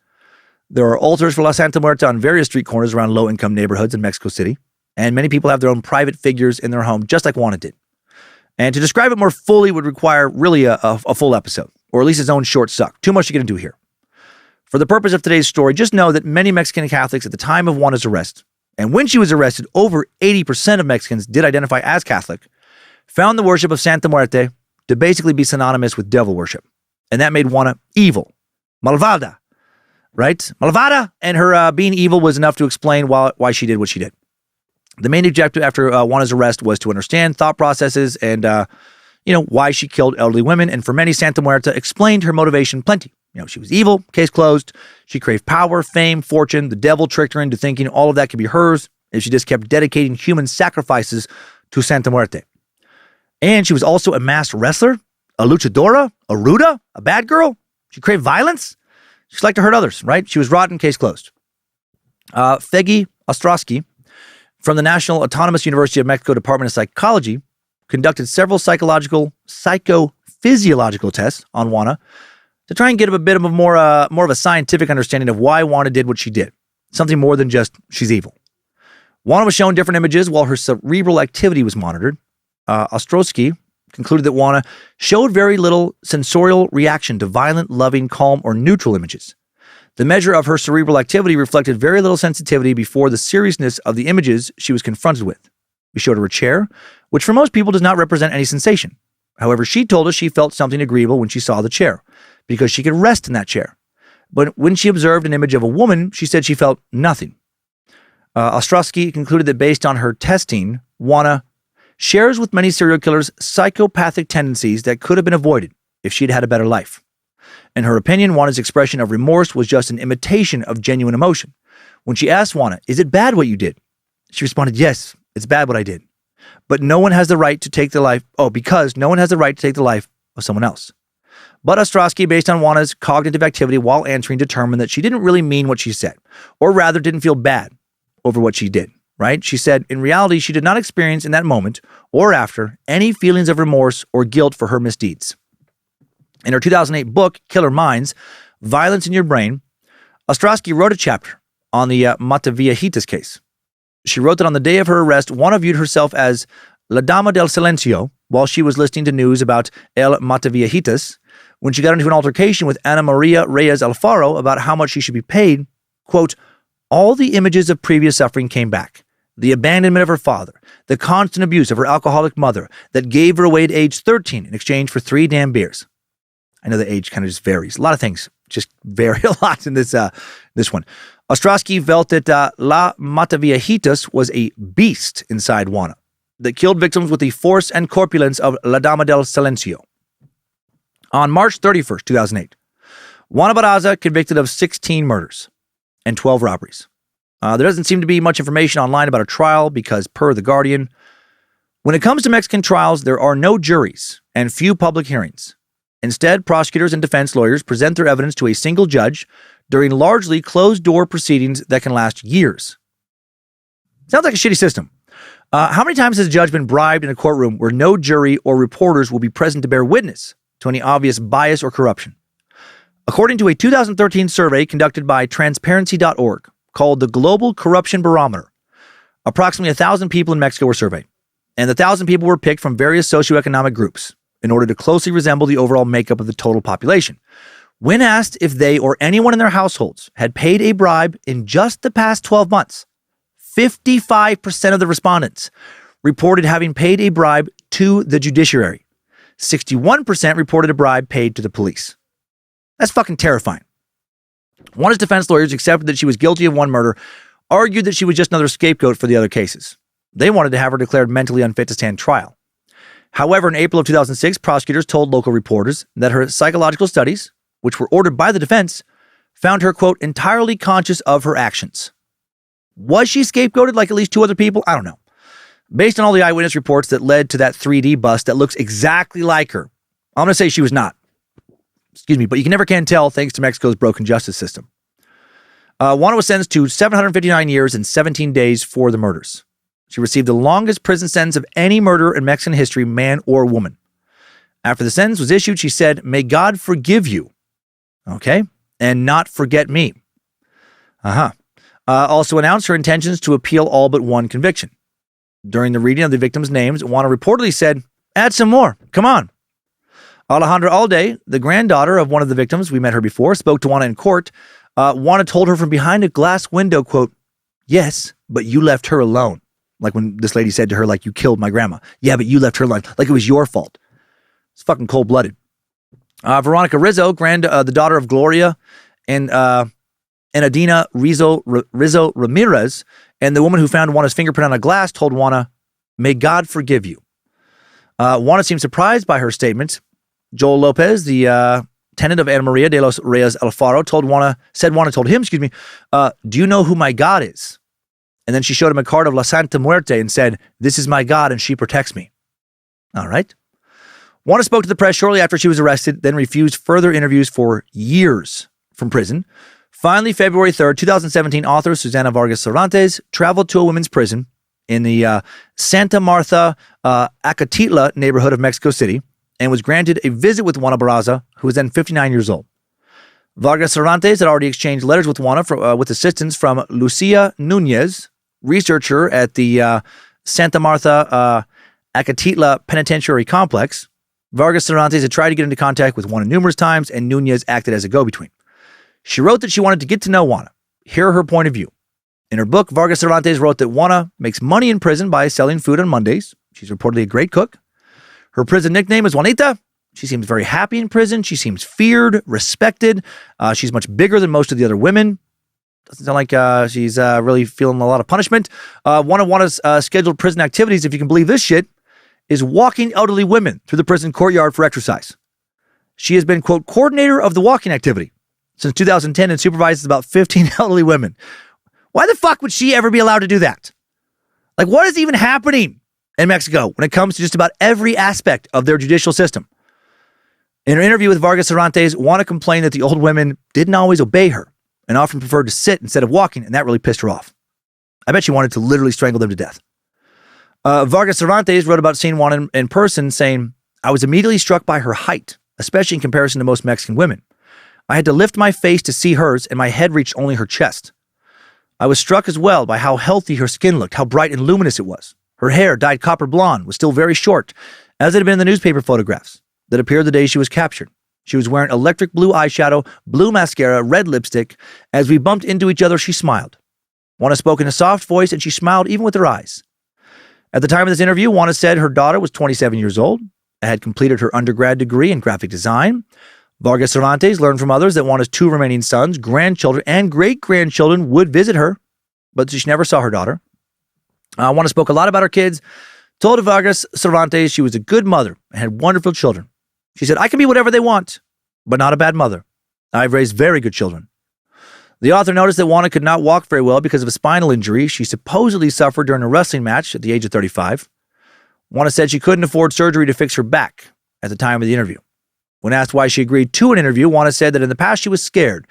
There are altars for La Santa Muerte on various street corners around low-income neighborhoods in Mexico City. And many people have their own private figures in their home, just like Juana did. And to describe it more fully would require really a full episode, or at least its own short suck. Too much to get into here. For the purpose of today's story, just know that many Mexican Catholics at the time of Juana's arrest, and when she was arrested, over 80% of Mexicans did identify as Catholic, found the worship of Santa Muerte to basically be synonymous with devil worship. And that made Juana evil. Malvada, right? Malvada, and her being evil was enough to explain why she did what she did. The main objective after Juana's arrest was to understand thought processes and, why she killed elderly women. And for many, Santa Muerte explained her motivation plenty. She was evil, case closed. She craved power, fame, fortune. The devil tricked her into thinking all of that could be hers if she just kept dedicating human sacrifices to Santa Muerte. And she was also a masked wrestler, a luchadora, a ruda, a bad girl. She craved violence. She liked to hurt others, right? She was rotten, case closed. Fegi Ostrowski from the National Autonomous University of Mexico Department of Psychology conducted several psychophysiological tests on Juana to try and get a bit of more of a scientific understanding of why Juana did what she did. Something more than just she's evil. Juana was shown different images while her cerebral activity was monitored. Ostrowski concluded that Juana showed very little sensorial reaction to violent, loving, calm, or neutral images. The measure of her cerebral activity reflected very little sensitivity before the seriousness of the images she was confronted with. We showed her a chair, which for most people does not represent any sensation. However, she told us she felt something agreeable when she saw the chair, because she could rest in that chair. But when she observed an image of a woman, she said she felt nothing. Ostrowski concluded that based on her testing, Juana shares with many serial killers psychopathic tendencies that could have been avoided if she'd had a better life. In her opinion, Juana's expression of remorse was just an imitation of genuine emotion. When she asked Juana, "Is it bad what you did?" she responded, "Yes, it's bad what I did. But no one has the right to take the life, because no one has the right to take the life of someone else." But Ostrowski, based on Juana's cognitive activity while answering, determined that she didn't really mean what she said, or rather didn't feel bad over what she did, right? She said, in reality, she did not experience in that moment or after any feelings of remorse or guilt for her misdeeds. In her 2008 book, Killer Minds, Violence in Your Brain, Ostrowski wrote a chapter on the Mataviejitas case. She wrote that on the day of her arrest, Juana viewed herself as La Dama del Silencio while she was listening to news about El Mataviejitas. When she got into an altercation with Ana Maria Reyes Alfaro about how much she should be paid, quote, all the images of previous suffering came back. The abandonment of her father, the constant abuse of her alcoholic mother that gave her away at age 13 in exchange for 3 damn beers. I know the age kind of just varies. A lot of things just vary a lot in this one. Ostrowski felt that La Mataviejitas was a beast inside Juana that killed victims with the force and corpulence of La Dama del Silencio. On March 31st, 2008, Juana Barraza convicted of 16 murders and 12 robberies. There doesn't seem to be much information online about her trial because, per The Guardian, when it comes to Mexican trials, there are no juries and few public hearings. Instead, prosecutors and defense lawyers present their evidence to a single judge during largely closed-door proceedings that can last years. Sounds like a shitty system. How many times has a judge been bribed in a courtroom where no jury or reporters will be present to bear witness to any obvious bias or corruption? According to a 2013 survey conducted by Transparency.org called the Global Corruption Barometer, approximately 1,000 people in Mexico were surveyed, and the 1,000 people were picked from various socioeconomic groups in order to closely resemble the overall makeup of the total population. When asked if they or anyone in their households had paid a bribe in just the past 12 months, 55% of the respondents reported having paid a bribe to the judiciary. 61% reported a bribe paid to the police. That's fucking terrifying. Juana's defense lawyers accepted that she was guilty of one murder, argued that she was just another scapegoat for the other cases. They wanted to have her declared mentally unfit to stand trial. However, in April of 2006, prosecutors told local reporters that her psychological studies, which were ordered by the defense, found her, quote, entirely conscious of her actions. Was she scapegoated like at least 2 other people? I don't know. Based on all the eyewitness reports that led to that 3D bust that looks exactly like her, I'm going to say she was not. Excuse me, but you never can tell thanks to Mexico's broken justice system. Juana was sentenced to 759 years and 17 days for the murders. She received the longest prison sentence of any murderer in Mexican history, man or woman. After the sentence was issued, she said, "May God forgive you, okay, and not forget me." Also announced her intentions to appeal all but one conviction. During the reading of the victims' names, Juana reportedly said, "Add some more, come on." Alejandra Alde, the granddaughter of one of the victims, we met her before, spoke to Juana in court Juana told her from behind a glass window, quote, "Yes, but you left her alone." Like when this lady said to her, like, "You killed my grandma." "Yeah, but you left her alone." Like it was your fault. It's fucking cold-blooded. Veronica Rizzo, the daughter of Gloria and Adina Rizzo Ramirez, and the woman who found Juana's fingerprint on a glass, told Juana, "May God forgive you." Juana seemed surprised by her statement. Joel Lopez, the tenant of Ana Maria de los Reyes Alfaro, told him, "Do you know who my God is?" And then she showed him a card of La Santa Muerte and said, "This is my God and she protects me." All right. Juana spoke to the press shortly after she was arrested, then refused further interviews for years from prison. Finally, February 3rd, 2017, author Susana Vargas Cervantes traveled to a women's prison in the Santa Martha, Acatitla neighborhood of Mexico City, and was granted a visit with Juana Barraza, who was then 59 years old. Vargas Cervantes had already exchanged letters with Juana with assistance from Lucia Nunez, researcher at the Santa Martha, Acatitla Penitentiary Complex. Vargas Cervantes had tried to get into contact with Juana numerous times, and Nunez acted as a go-between. She wrote that she wanted to get to know Juana, hear her point of view. In her book, Vargas Cervantes wrote that Juana makes money in prison by selling food on Mondays. She's reportedly a great cook. Her prison nickname is Juanita. She seems very happy in prison. She seems feared, respected. She's much bigger than most of the other women. Doesn't sound like she's really feeling a lot of punishment. One of Juana's scheduled prison activities, if you can believe this shit, is walking elderly women through the prison courtyard for exercise. She has been, quote, coordinator of the walking activity since 2010 and supervises about 15 elderly women. Why the fuck would she ever be allowed to do that? Like, what is even happening in Mexico when it comes to just about every aspect of their judicial system? In her interview with Vargas Cervantes, Juana complained that the old women didn't always obey her and often preferred to sit instead of walking, and that really pissed her off. I bet she wanted to literally strangle them to death. Vargas Cervantes wrote about seeing Juana in person, saying, "I was immediately struck by her height, especially in comparison to most Mexican women. I had to lift my face to see hers, and my head reached only her chest. I was struck as well by how healthy her skin looked, how bright and luminous it was. Her hair, dyed copper blonde, was still very short, as it had been in the newspaper photographs that appeared the day she was captured. She was wearing electric blue eyeshadow, blue mascara, red lipstick. As we bumped into each other, she smiled. Juana spoke in a soft voice, and she smiled even with her eyes." At the time of this interview, Juana said her daughter was 27 years old, had completed her undergrad degree in graphic design. Vargas Cervantes learned from others that Juana's 2 remaining sons, grandchildren, and great-grandchildren would visit her, but she never saw her daughter. Juana spoke a lot about her kids, told Vargas Cervantes she was a good mother and had wonderful children. She said, "I can be whatever they want, but not a bad mother. I've raised very good children." The author noticed that Juana could not walk very well because of a spinal injury she supposedly suffered during a wrestling match at the age of 35. Juana said she couldn't afford surgery to fix her back at the time of the interview. When asked why she agreed to an interview, Juana said that in the past she was scared.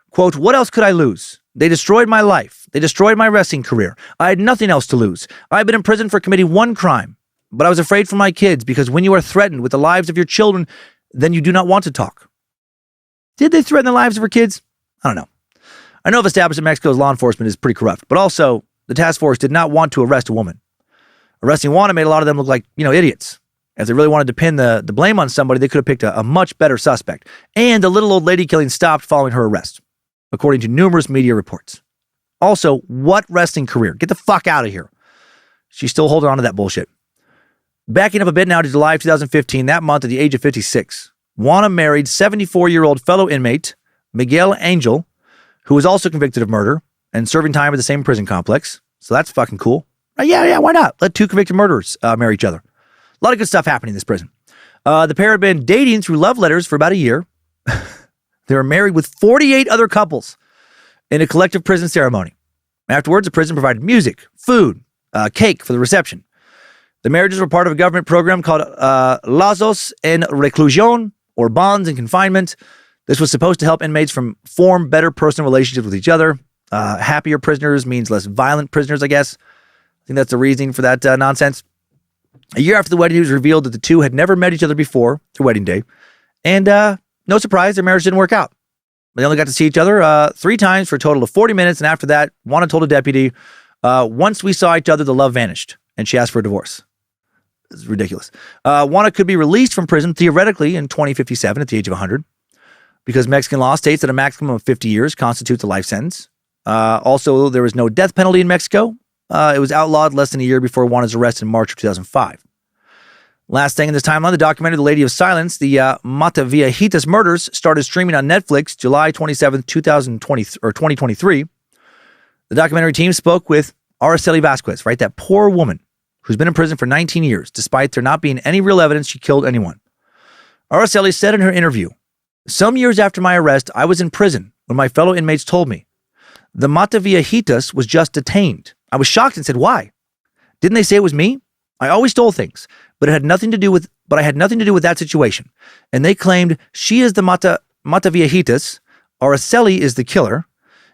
Quote, "What else could I lose? They destroyed my life. They destroyed my wrestling career. I had nothing else to lose. I had been in prison for committing one crime, but I was afraid for my kids because when you are threatened with the lives of your children, then you do not want to talk." Did they threaten the lives of her kids? I don't know. I know if established that Mexico's law enforcement is pretty corrupt, but also the task force did not want to arrest a woman. Arresting Juana made a lot of them look like, idiots. If they really wanted to pin the blame on somebody, they could have picked a much better suspect. And the little old lady killing stopped following her arrest, according to numerous media reports. Also, what wrestling career? Get the fuck out of here. She's still holding on to that bullshit. Backing up a bit now to July of 2015, that month at the age of 56, Juana married 74-year-old fellow inmate Miguel Angel, who was also convicted of murder and serving time at the same prison complex. So that's fucking cool. Yeah, why not? Let 2 convicted murderers marry each other. A lot of good stuff happening in this prison. The pair had been dating through love letters for about a year. They were married with 48 other couples in a collective prison ceremony. Afterwards, the prison provided music, food, cake for the reception. The marriages were part of a government program called Lazos en Reclusión, or Bonds in Confinement. This was supposed to help inmates form better personal relationships with each other. Happier prisoners means less violent prisoners, I guess. I think that's the reasoning for that nonsense. A year after the wedding, it was revealed that the two had never met each other before their wedding day. And no surprise, their marriage didn't work out. They only got to see each other 3 times for a total of 40 minutes. And after that, Juana told a deputy, once we saw each other, the love vanished. And she asked for a divorce. It's ridiculous. Juana could be released from prison theoretically in 2057 at the age of 100. because Mexican law states that a maximum of 50 years constitutes a life sentence. Also, there was no death penalty in Mexico. It was outlawed less than a year before Juana's arrest in March of 2005. Last thing in this timeline, the documentary The Lady of Silence, the Mata Viejitas murders, started streaming on Netflix July 27th, 2023. The documentary team spoke with Araceli Vasquez, right? That poor woman who's been in prison for 19 years, despite there not being any real evidence she killed anyone. Araceli said in her interview, "Some years after my arrest, I was in prison when my fellow inmates told me the Mata Viejitas was just detained. I was shocked and said, why? Didn't they say it was me? I always stole things, but I had nothing to do with that situation. And they claimed she is the Mata Viejitas, Araceli is the killer,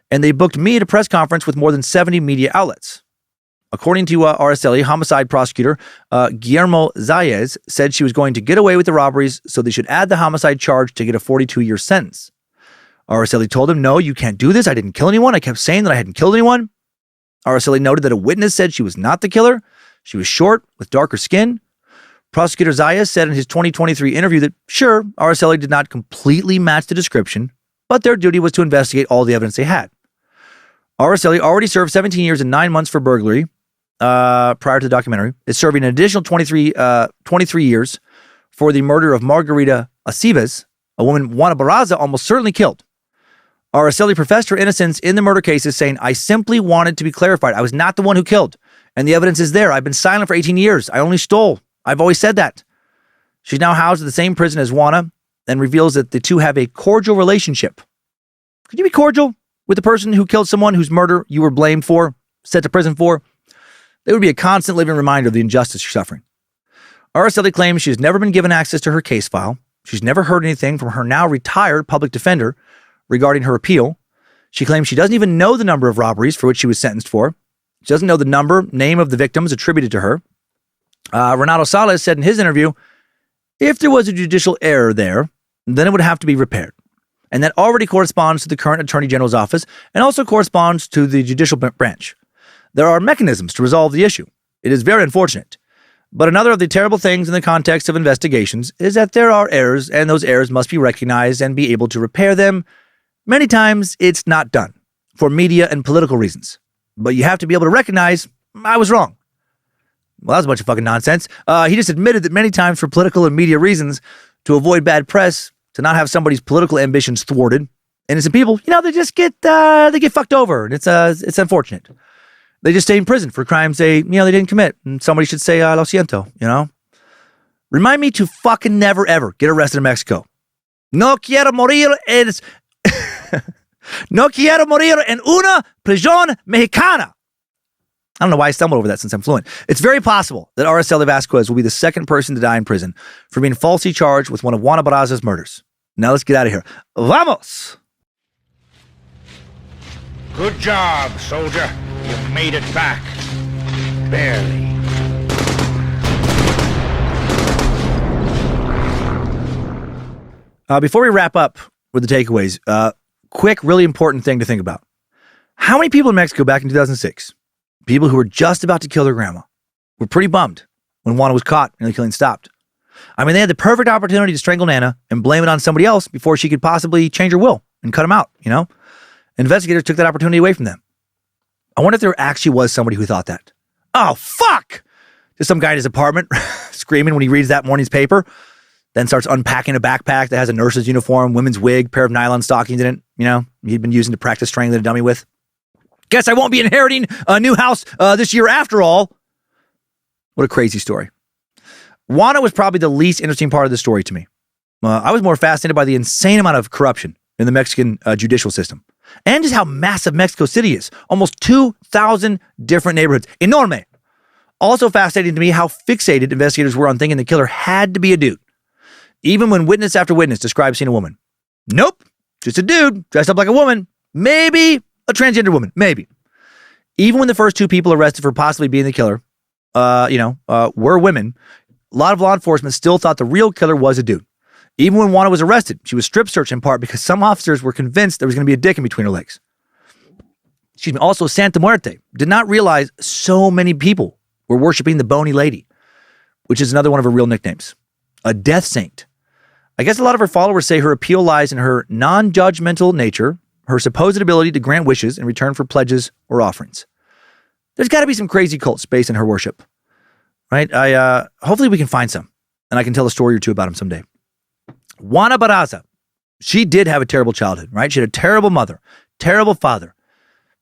and they booked me at a press conference with more than 70 media outlets." According to Araceli, homicide prosecutor Guillermo Zayez said she was going to get away with the robberies, so they should add the homicide charge to get a 42-year sentence. Araceli told him, "No, you can't do this. I didn't kill anyone. I kept saying that I hadn't killed anyone." Araceli noted that a witness said she was not the killer. She was short, with darker skin. Prosecutor Zayas said in his 2023 interview that, sure, Araceli did not completely match the description, but their duty was to investigate all the evidence they had. Araceli already served 17 years and 9 months for burglary prior to the documentary, is serving an additional 23 years for the murder of Margarita Aceves, a woman Juana Barraza almost certainly killed. Araceli professed her innocence in the murder cases, saying, "I simply wanted to be clarified. I was not the one who killed. And the evidence is there. I've been silent for 18 years. I only stole. I've always said that." She's now housed at the same prison as Juana and reveals that the two have a cordial relationship. Could you be cordial with the person who killed someone whose murder you were blamed for, sent to prison for? It would be a constant living reminder of the injustice you're suffering. Araceli claims she has never been given access to her case file. She's never heard anything from her now retired public defender regarding her appeal. She claims she doesn't even know the number of robberies for which she was sentenced for. She doesn't know the name of the victims attributed to her. Renato Salas said in his interview, if there was a judicial error there, then it would have to be repaired. And that already corresponds to the current Attorney General's office and also corresponds to the judicial branch. There are mechanisms to resolve the issue. It is very unfortunate. But another of the terrible things in the context of investigations is that there are errors, and those errors must be recognized and be able to repair them. Many times it's not done for media and political reasons. But you have to be able to recognize, I was wrong. Well, that was a bunch of fucking nonsense. He just admitted that many times for political and media reasons, to avoid bad press, to not have somebody's political ambitions thwarted, innocent people, they just get fucked over, and it's unfortunate. They just stay in prison for crimes they didn't commit, and somebody should say, lo siento, Remind me to fucking never, ever get arrested in Mexico. No quiero morir en una prisión mexicana. I don't know why I stumbled over that since I'm fluent. It's very possible that Araceli Vasquez will be the second person to die in prison for being falsely charged with one of Juana Barraza's murders. Now let's get out of here. Vamos! Good job, soldier. You made it back. Barely. Before we wrap up with the takeaways, quick, really important thing to think about. How many people in Mexico back in 2006, people who were just about to kill their grandma, were pretty bummed when Juana was caught and the killing stopped? I mean, they had the perfect opportunity to strangle Nana and blame it on somebody else before she could possibly change her will and cut him out, Investigators took that opportunity away from them. I wonder if there actually was somebody who thought that. Oh, fuck! Just some guy in his apartment screaming when he reads that morning's paper, then starts unpacking a backpack that has a nurse's uniform, women's wig, pair of nylon stockings in it, he'd been using to practice strangling a dummy with. Guess I won't be inheriting a new house this year after all. What a crazy story. Juana was probably the least interesting part of the story to me. I was more fascinated by the insane amount of corruption in the Mexican judicial system. And just how massive Mexico City is. Almost 2,000 different neighborhoods. Enorme. Also fascinating to me how fixated investigators were on thinking the killer had to be a dude. Even when witness after witness described seeing a woman. Nope. Just a dude dressed up like a woman. Maybe a transgender woman. Maybe. Even when the first two people arrested for possibly being the killer, were women, a lot of law enforcement still thought the real killer was a dude. Even when Juana was arrested, she was strip searched in part because some officers were convinced there was going to be a dick in between her legs. Also, Santa Muerte did not realize so many people were worshiping the Bony Lady, which is another one of her real nicknames. A death saint. I guess a lot of her followers say her appeal lies in her non-judgmental nature, her supposed ability to grant wishes in return for pledges or offerings. There's got to be some crazy cults based in her worship, right? Hopefully we can find some, and I can tell a story or two about them someday. Wannabe, she did have a terrible childhood, right? She had a terrible mother, terrible father,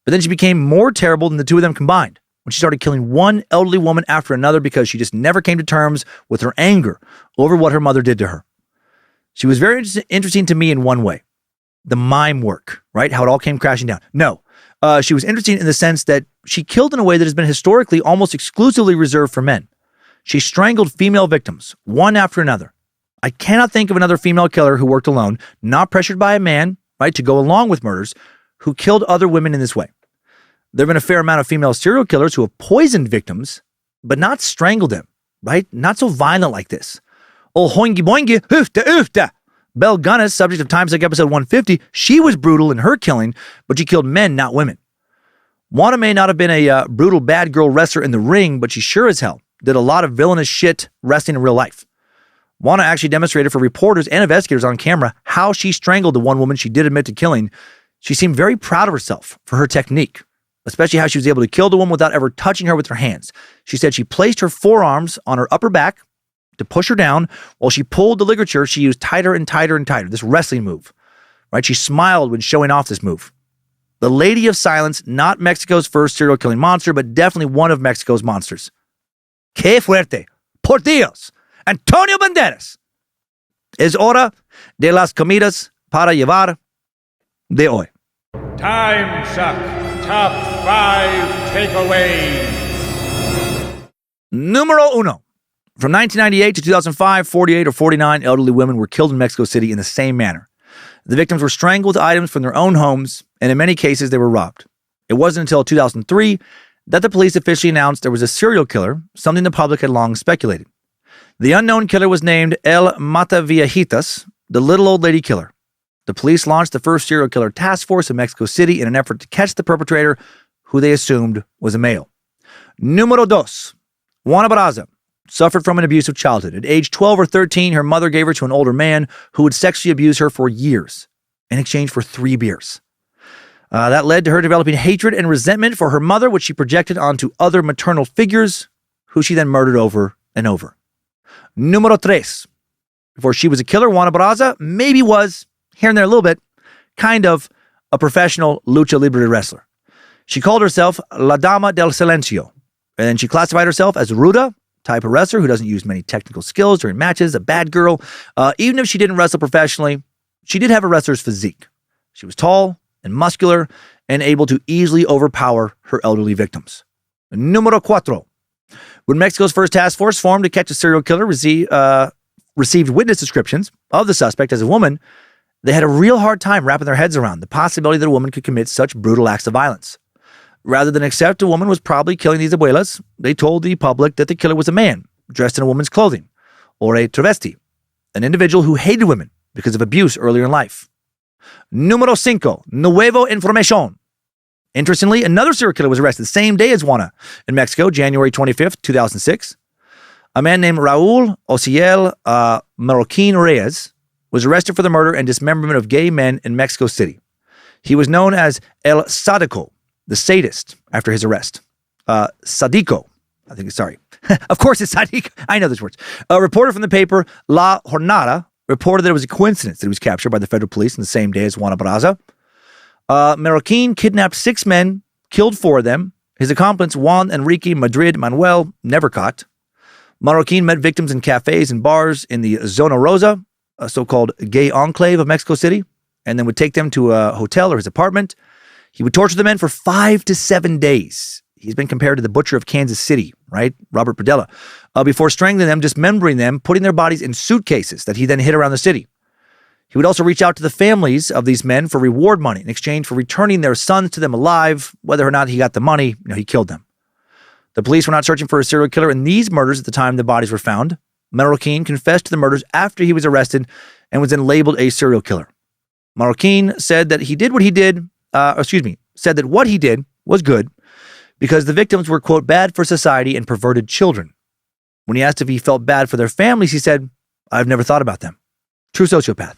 but then she became more terrible than the two of them combined when she started killing one elderly woman after another because she just never came to terms with her anger over what her mother did to her. She was very interesting to me in one way. The mime work, right? How it all came crashing down. No, she was interesting in the sense that she killed in a way that has been historically almost exclusively reserved for men. She strangled female victims, one after another. I cannot think of another female killer who worked alone, not pressured by a man, right, to go along with murders, who killed other women in this way. There have been a fair amount of female serial killers who have poisoned victims, but not strangled them, right? Not so violent like this. Oh, hoingy boingy, hoofta oofta. Belle Gunnis, subject of Timesuck episode 150, she was brutal in her killing, but she killed men, not women. Wanna may not have been a brutal bad girl wrestler in the ring, but she sure as hell did a lot of villainous shit wrestling in real life. Wanna actually demonstrated for reporters and investigators on camera how she strangled the one woman she did admit to killing. She seemed very proud of herself for her technique, especially how she was able to kill the woman without ever touching her with her hands. She said she placed her forearms on her upper back to push her down while she pulled the ligature. She used tighter and tighter and tighter, this wrestling move, right? She smiled when showing off this move. The Lady of Silence, not Mexico's first serial killing monster, but definitely one of Mexico's monsters. Que fuerte, por Dios, Antonio Banderas. Es hora de las comidas para llevar de hoy. Timesuck Top 5 Takeaways. Numero uno. From 1998 to 2005, 48 or 49 elderly women were killed in Mexico City in the same manner. The victims were strangled with items from their own homes, and in many cases, they were robbed. It wasn't until 2003 that the police officially announced there was a serial killer, something the public had long speculated. The unknown killer was named El Mataviejitas, the little old lady killer. The police launched the first serial killer task force in Mexico City in an effort to catch the perpetrator, who they assumed was a male. Numero dos. Juana Barraza suffered from an abusive childhood. At age 12 or 13, her mother gave her to an older man who would sexually abuse her for years in exchange for 3 beers. That led to her developing hatred and resentment for her mother, which she projected onto other maternal figures, who she then murdered over and over. Numero tres. Before she was a killer, Juana Barraza maybe was, here and there a little bit, kind of a professional lucha libre wrestler. She called herself La Dama del Silencio, and she classified herself as ruda, type of wrestler who doesn't use many technical skills during matches, a bad girl. Even if she didn't wrestle professionally, she did have a wrestler's physique. She was tall and muscular and able to easily overpower her elderly victims. Numero cuatro. When Mexico's first task force formed to catch a serial killer received witness descriptions of the suspect as a woman, they had a real hard time wrapping their heads around the possibility that a woman could commit such brutal acts of violence. Rather than accept a woman was probably killing these abuelas, they told the public that the killer was a man dressed in a woman's clothing, or a travesti, an individual who hated women because of abuse earlier in life. Número cinco, nuevo información. Interestingly, another serial killer was arrested the same day as Juana in Mexico, January 25th, 2006. A man named Raúl Ociel Marroquín Reyes was arrested for the murder and dismemberment of gay men in Mexico City. He was known as El Sádico, the sadist, after his arrest. Sadico, I think, sorry. Of course it's Sadico. I know those words. A reporter from the paper La Jornada reported that it was a coincidence that he was captured by the federal police on the same day as Juana Barraza. Marroquín kidnapped 6 men, killed 4 of them. His accomplice, Juan Enrique Madrid Manuel, never caught. Marroquín met victims in cafes and bars in the Zona Rosa, a so-called gay enclave of Mexico City, and then would take them to a hotel or his apartment. He would torture the men for 5 to 7 days. He's been compared to the butcher of Kansas City, right? Robert Padilla. Before strangling them, dismembering them, putting their bodies in suitcases that he then hid around the city. He would also reach out to the families of these men for reward money in exchange for returning their sons to them alive. Whether or not he got the money, he killed them. The police were not searching for a serial killer in these murders at the time the bodies were found. Marroquín confessed to the murders after he was arrested and was then labeled a serial killer. Marroquín said that said that what he did was good because the victims were, quote, bad for society and perverted children. When he asked if he felt bad for their families, he said, I've never thought about them. True sociopath.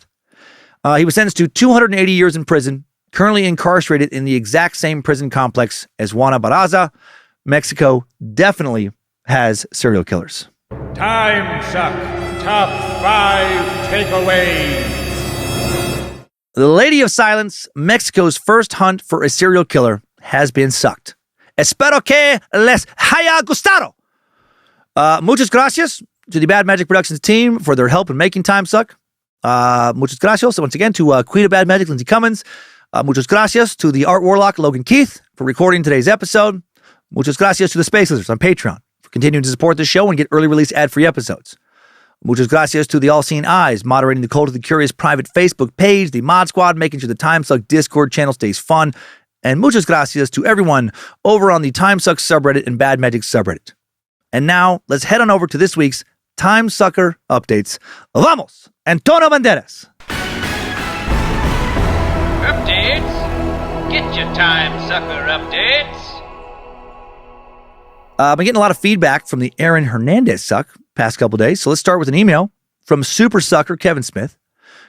He was sentenced to 280 years in prison, currently incarcerated in the exact same prison complex as Juana Barraza. Mexico definitely has serial killers. Timesuck Top 5 Takeaways. The Lady of Silence, Mexico's first hunt for a serial killer, has been sucked. Espero que les haya gustado. Muchas gracias to the Bad Magic Productions team for their help in making Timesuck. Muchas gracias once again to Queen of Bad Magic, Lindsay Cummins. Muchas gracias to the Art Warlock, Logan Keith, for recording today's episode. Muchas gracias to the Space Lizards on Patreon for continuing to support the show and get early release ad-free episodes. Muchas gracias to the All-Seeing Eyes, moderating the Cult of the Curious private Facebook page, the Mod Squad, making sure the Timesuck Discord channel stays fun. And muchas gracias to everyone over on the Timesuck subreddit and Bad Magic subreddit. And now, let's head on over to this week's Timesucker updates. Vamos, Antonio Banderas. Updates? Get your Timesucker updates. I've been getting a lot of feedback from the Aaron Hernandez suck past couple days, so let's start with an email from Super Sucker Kevin Smith,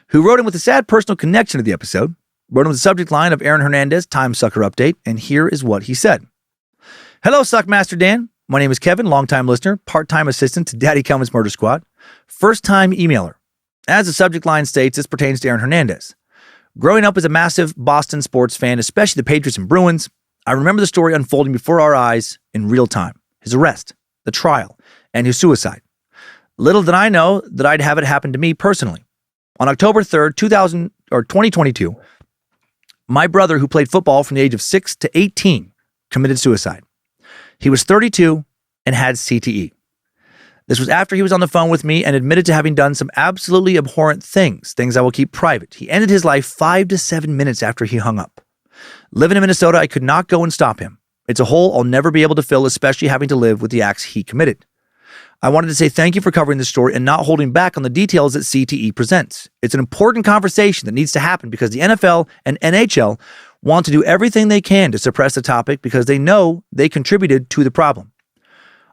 who wrote in with a sad personal connection to the episode, wrote in with the subject line of Aaron Hernandez Timesucker update, and here is what he said. Hello, Suckmaster Dan. My name is Kevin, longtime listener, part-time assistant to Daddy Cummins Murder Squad, first-time emailer. As the subject line states, this pertains to Aaron Hernandez. Growing up as a massive Boston sports fan, especially the Patriots and Bruins, I remember the story unfolding before our eyes in real time. His arrest, the trial, and his suicide. Little did I know that I'd have it happen to me personally. On October 3rd, 2022, my brother, who played football from the age of 6 to 18, committed suicide. He was 32 and had CTE. This was after he was on the phone with me and admitted to having done some absolutely abhorrent things I will keep private. He ended his life 5 to 7 minutes after he hung up. Living in Minnesota, I could not go and stop him. It's a hole I'll never be able to fill, especially having to live with the acts he committed. I wanted to say thank you for covering this story and not holding back on the details that CTE presents. It's an important conversation that needs to happen because the NFL and NHL want to do everything they can to suppress the topic because they know they contributed to the problem.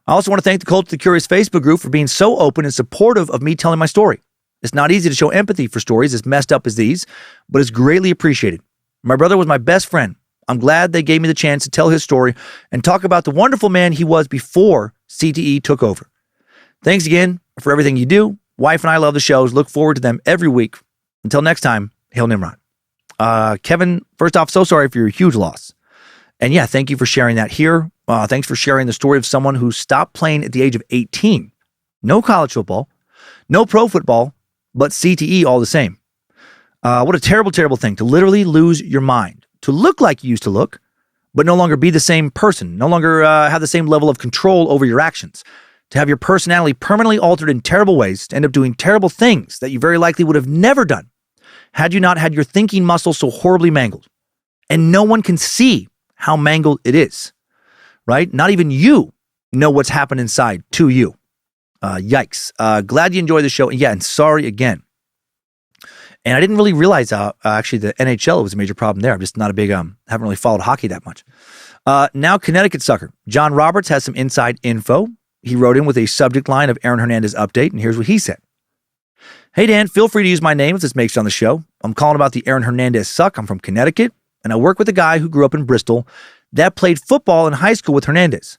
I also want to thank the Cult of the Curious Facebook group for being so open and supportive of me telling my story. It's not easy to show empathy for stories as messed up as these, but it's greatly appreciated. My brother was my best friend. I'm glad they gave me the chance to tell his story and talk about the wonderful man he was before CTE took over. Thanks again for everything you do. Wife and I love the shows. Look forward to them every week. Until next time, Hail Nimrod. Kevin, first off, so sorry for your huge loss. And yeah, thank you for sharing that here. Thanks for sharing the story of someone who stopped playing at the age of 18. No college football, no pro football, but CTE all the same. What a terrible, terrible thing to literally lose your mind. To look like you used to look, but no longer be the same person, no longer have the same level of control over your actions, to have your personality permanently altered in terrible ways, to end up doing terrible things that you very likely would have never done had you not had your thinking muscle so horribly mangled. And no one can see how mangled it is, right? Not even you know what's happened inside to you. Yikes. Glad you enjoyed the show. Yeah, and sorry again. And I didn't really realize actually the NHL was a major problem there. I'm just not a big, haven't really followed hockey that much. Now Connecticut sucker. John Roberts has some inside info. He wrote in with a subject line of Aaron Hernandez update, and here's what he said. Hey Dan, feel free to use my name if this makes it on the show. I'm calling about the Aaron Hernandez suck. I'm from Connecticut, and I work with a guy who grew up in Bristol that played football in high school with Hernandez.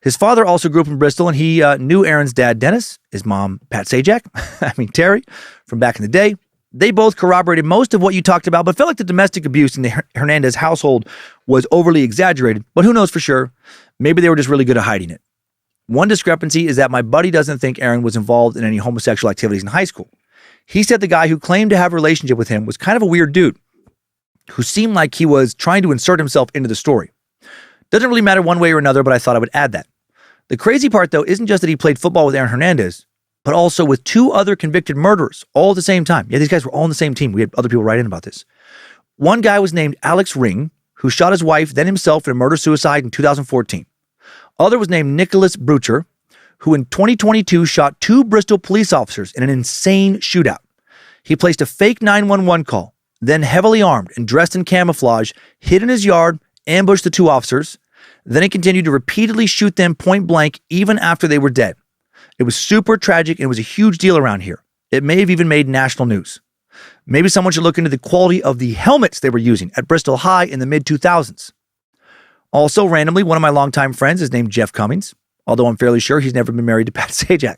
His father also grew up in Bristol, and he knew Aaron's dad, Dennis, his mom, Pat Sajak, Terry, from back in the day. They both corroborated most of what you talked about, but felt like the domestic abuse in the Hernandez household was overly exaggerated. But who knows for sure? Maybe they were just really good at hiding it. One discrepancy is that my buddy doesn't think Aaron was involved in any homosexual activities in high school. He said the guy who claimed to have a relationship with him was kind of a weird dude who seemed like he was trying to insert himself into the story. Doesn't really matter one way or another, but I thought I would add that. The crazy part, though, isn't just that he played football with Aaron Hernandez, but also with 2 other convicted murderers all at the same time. Yeah, these guys were all on the same team. We had other people write in about this. One guy was named Alex Ring, who shot his wife, then himself in a murder-suicide in 2014. Other was named Nicholas Brucher, who in 2022 shot 2 Bristol police officers in an insane shootout. He placed a fake 911 call, then heavily armed and dressed in camouflage, hid in his yard, ambushed the 2 officers. Then he continued to repeatedly shoot them point blank even after they were dead. It was super tragic and it was a huge deal around here. It may have even made national news. Maybe someone should look into the quality of the helmets they were using at Bristol High in the mid-2000s. Also, randomly, one of my longtime friends is named Jeff Cummins, although I'm fairly sure he's never been married to Pat Sajak.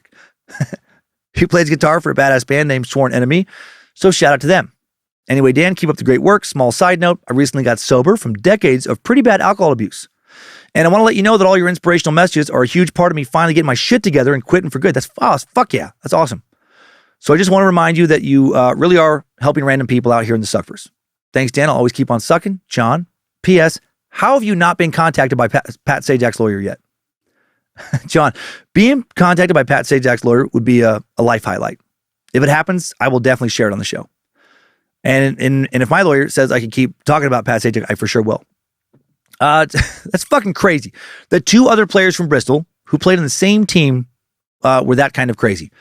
He plays guitar for a badass band named Sworn Enemy, so shout out to them. Anyway, Dan, keep up the great work. Small side note, I recently got sober from decades of pretty bad alcohol abuse. And I want to let you know that all your inspirational messages are a huge part of me finally getting my shit together and quitting for good. Fuck yeah. That's awesome. So I just want to remind you that you really are helping random people out here in the Suckverse. Thanks, Dan. I'll always keep on sucking. John. P.S. How have you not been contacted by Pat Sajak's lawyer yet? John, being contacted by Pat Sajak's lawyer would be a life highlight. If it happens, I will definitely share it on the show. And if my lawyer says I can keep talking about Pat Sajak, I for sure will. That's fucking crazy. The two other players from Bristol who played on the same team were that kind of crazy.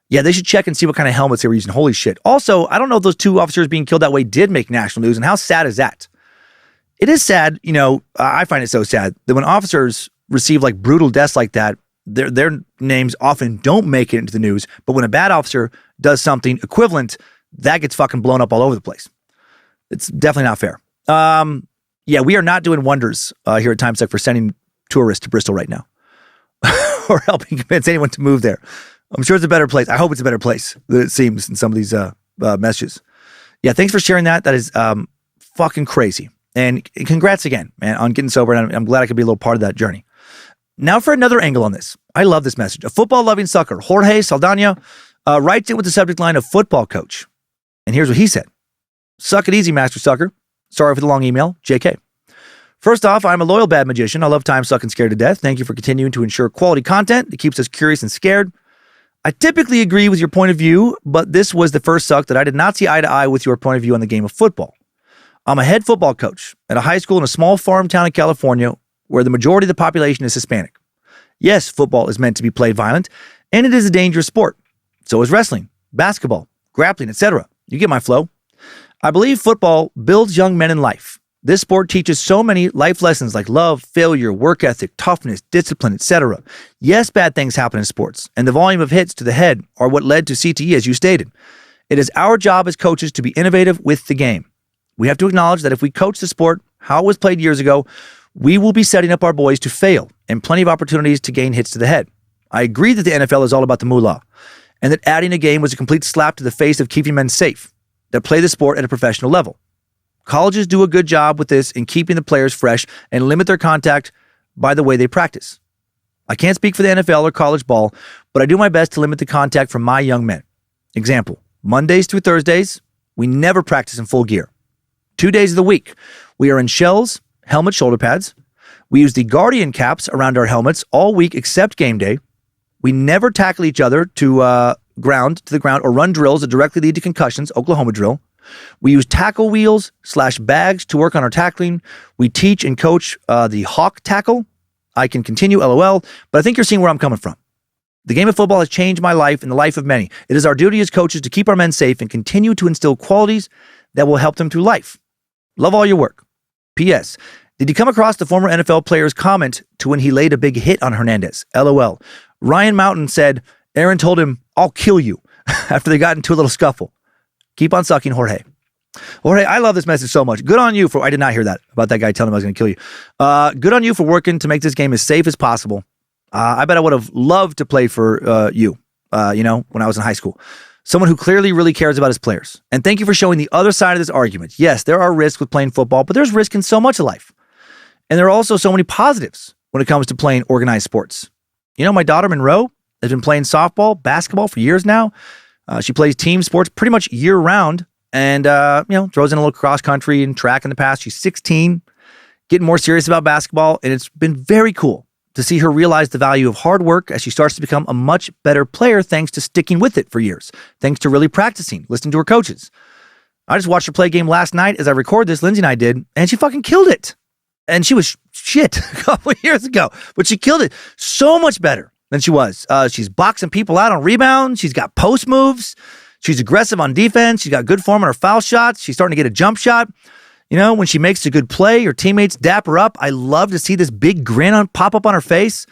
Yeah, they should check and see what kind of helmets they were using. Holy shit. Also, I don't know if those two officers being killed that way did make national news, and how sad is that? It is sad, I find it so sad that when officers receive like brutal deaths like that, their names often don't make it into the news, but when a bad officer does something equivalent, that gets fucking blown up all over the place. It's definitely not fair. Yeah, we are not doing wonders here at Timesuck for sending tourists to Bristol right now or helping convince anyone to move there. I'm sure it's a better place. I hope it's a better place than it seems in some of these messages. Yeah, thanks for sharing that. That is fucking crazy. And congrats again, man, on getting sober. And I'm glad I could be a little part of that journey. Now for another angle on this. I love this message. A football-loving sucker, Jorge Saldana, writes in with the subject line of football coach. And here's what he said. Suck it easy, Master Sucker. Sorry for the long email, JK. First off, I'm a loyal bad magician. I love Timesuck and Scared to Death. Thank you for continuing to ensure quality content that keeps us curious and scared. I typically agree with your point of view, but this was the first suck that I did not see eye to eye with your point of view on the game of football. I'm a head football coach at a high school in a small farm town in California where the majority of the population is Hispanic. Yes, football is meant to be played violent, and it is a dangerous sport. So is wrestling, basketball, grappling, etc. You get my flow. I believe football builds young men in life. This sport teaches so many life lessons like love, failure, work ethic, toughness, discipline, etc. Yes, bad things happen in sports, and the volume of hits to the head are what led to CTE, as you stated. It is our job as coaches to be innovative with the game. We have to acknowledge that if we coach the sport how it was played years ago, we will be setting up our boys to fail and plenty of opportunities to gain hits to the head. I agree that the NFL is all about the moolah, and that adding a game was a complete slap to the face of keeping men safe that play the sport at a professional level. Colleges do a good job with this in keeping the players fresh and limit their contact by the way they practice. I can't speak for the NFL or college ball, but I do my best to limit the contact from my young men. Example, Mondays through Thursdays, we never practice in full gear. 2 days of the week, we are in shells, helmet, shoulder pads. We use the Guardian caps around our helmets all week except game day. We never tackle each other to the ground or run drills that directly lead to concussions, Oklahoma drill. We use tackle wheels / bags to work on our tackling. We teach and coach the hawk tackle. I can continue, LOL, but I think you're seeing where I'm coming from. The game of football has changed my life and the life of many. It is our duty as coaches to keep our men safe and continue to instill qualities that will help them through life. Love all your work. P.S. Did you come across the former NFL player's comment to when he laid a big hit on Hernandez? LOL. Ryan Mountain said Aaron told him, "I'll kill you," after they got into a little scuffle. Keep on sucking, Jorge. Jorge, I love this message so much. Good on you for, I did not hear that about that guy telling him I was going to kill you. Good on you for working to make this game as safe as possible. I bet I would have loved to play for you, when I was in high school. Someone who clearly really cares about his players. And thank you for showing the other side of this argument. Yes, there are risks with playing football, but there's risk in so much of life. And there are also so many positives when it comes to playing organized sports. My daughter Monroe has been playing softball, basketball for years now. She plays team sports pretty much year round and, throws in a little cross country and track in the past. She's 16, getting more serious about basketball. And it's been very cool to see her realize the value of hard work as she starts to become a much better player thanks to sticking with it for years, thanks to really practicing, listening to her coaches. I just watched her play a game last night as I record this, Lindsay and I did, and she fucking killed it. And she was shit a couple of years ago, but she killed it so much better than she was. She's boxing people out on rebounds. She's got post moves. She's aggressive on defense. She's got good form on her foul shots. She's starting to get a jump shot. When she makes a good play, her teammates dap her up. I love to see this big grin pop up on her face.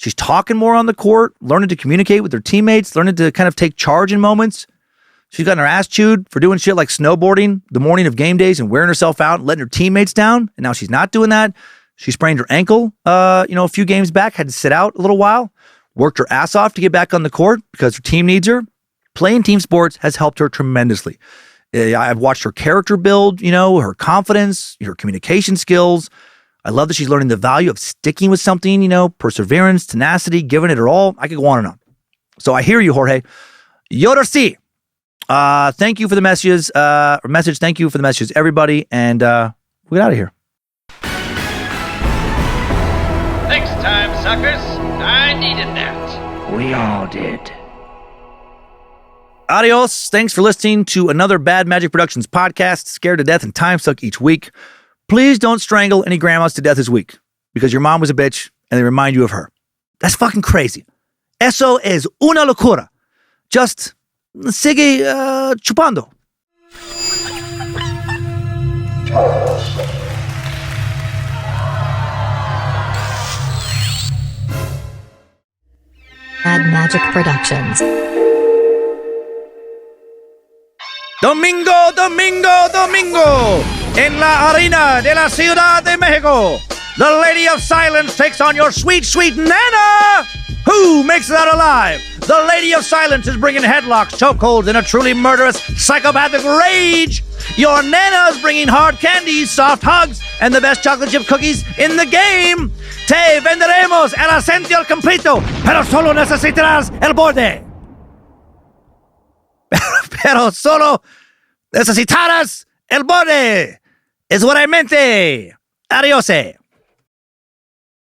She's talking more on the court, learning to communicate with her teammates, learning to kind of take charge in moments. She's gotten her ass chewed for doing shit like snowboarding the morning of game days and wearing herself out and letting her teammates down. And now she's not doing that. She sprained her ankle, a few games back, had to sit out a little while, worked her ass off to get back on the court because her team needs her. Playing team sports has helped her tremendously. I've watched her character build, her confidence, her communication skills. I love that she's learning the value of sticking with something, perseverance, tenacity, giving it her all. I could go on and on. So I hear you, Jorge. Yorsi. Thank you for the messages. Thank you for the messages, everybody. And we get out of here. Thanks, time suckers. I needed that. We all did. Adios. Thanks for listening to another Bad Magic Productions podcast, Scared to Death and Timesuck each week. Please don't strangle any grandmas to death this week because your mom was a bitch and they remind you of her. That's fucking crazy. Eso es una locura. Just sigue chupando. Bad Magic Productions. Domingo, domingo, domingo. En la arena de la Ciudad de Mexico, the Lady of Silence takes on your sweet, sweet Nana. Who makes it out alive? The Lady of Silence is bringing headlocks, chokeholds, and a truly murderous, psychopathic rage. Your Nana's bringing hard candies, soft hugs, and the best chocolate chip cookies in the game. Te venderemos el asiento completo, pero solo necesitarás el borde. Pero solo necesitarás el borde. Es what I meant. Adios.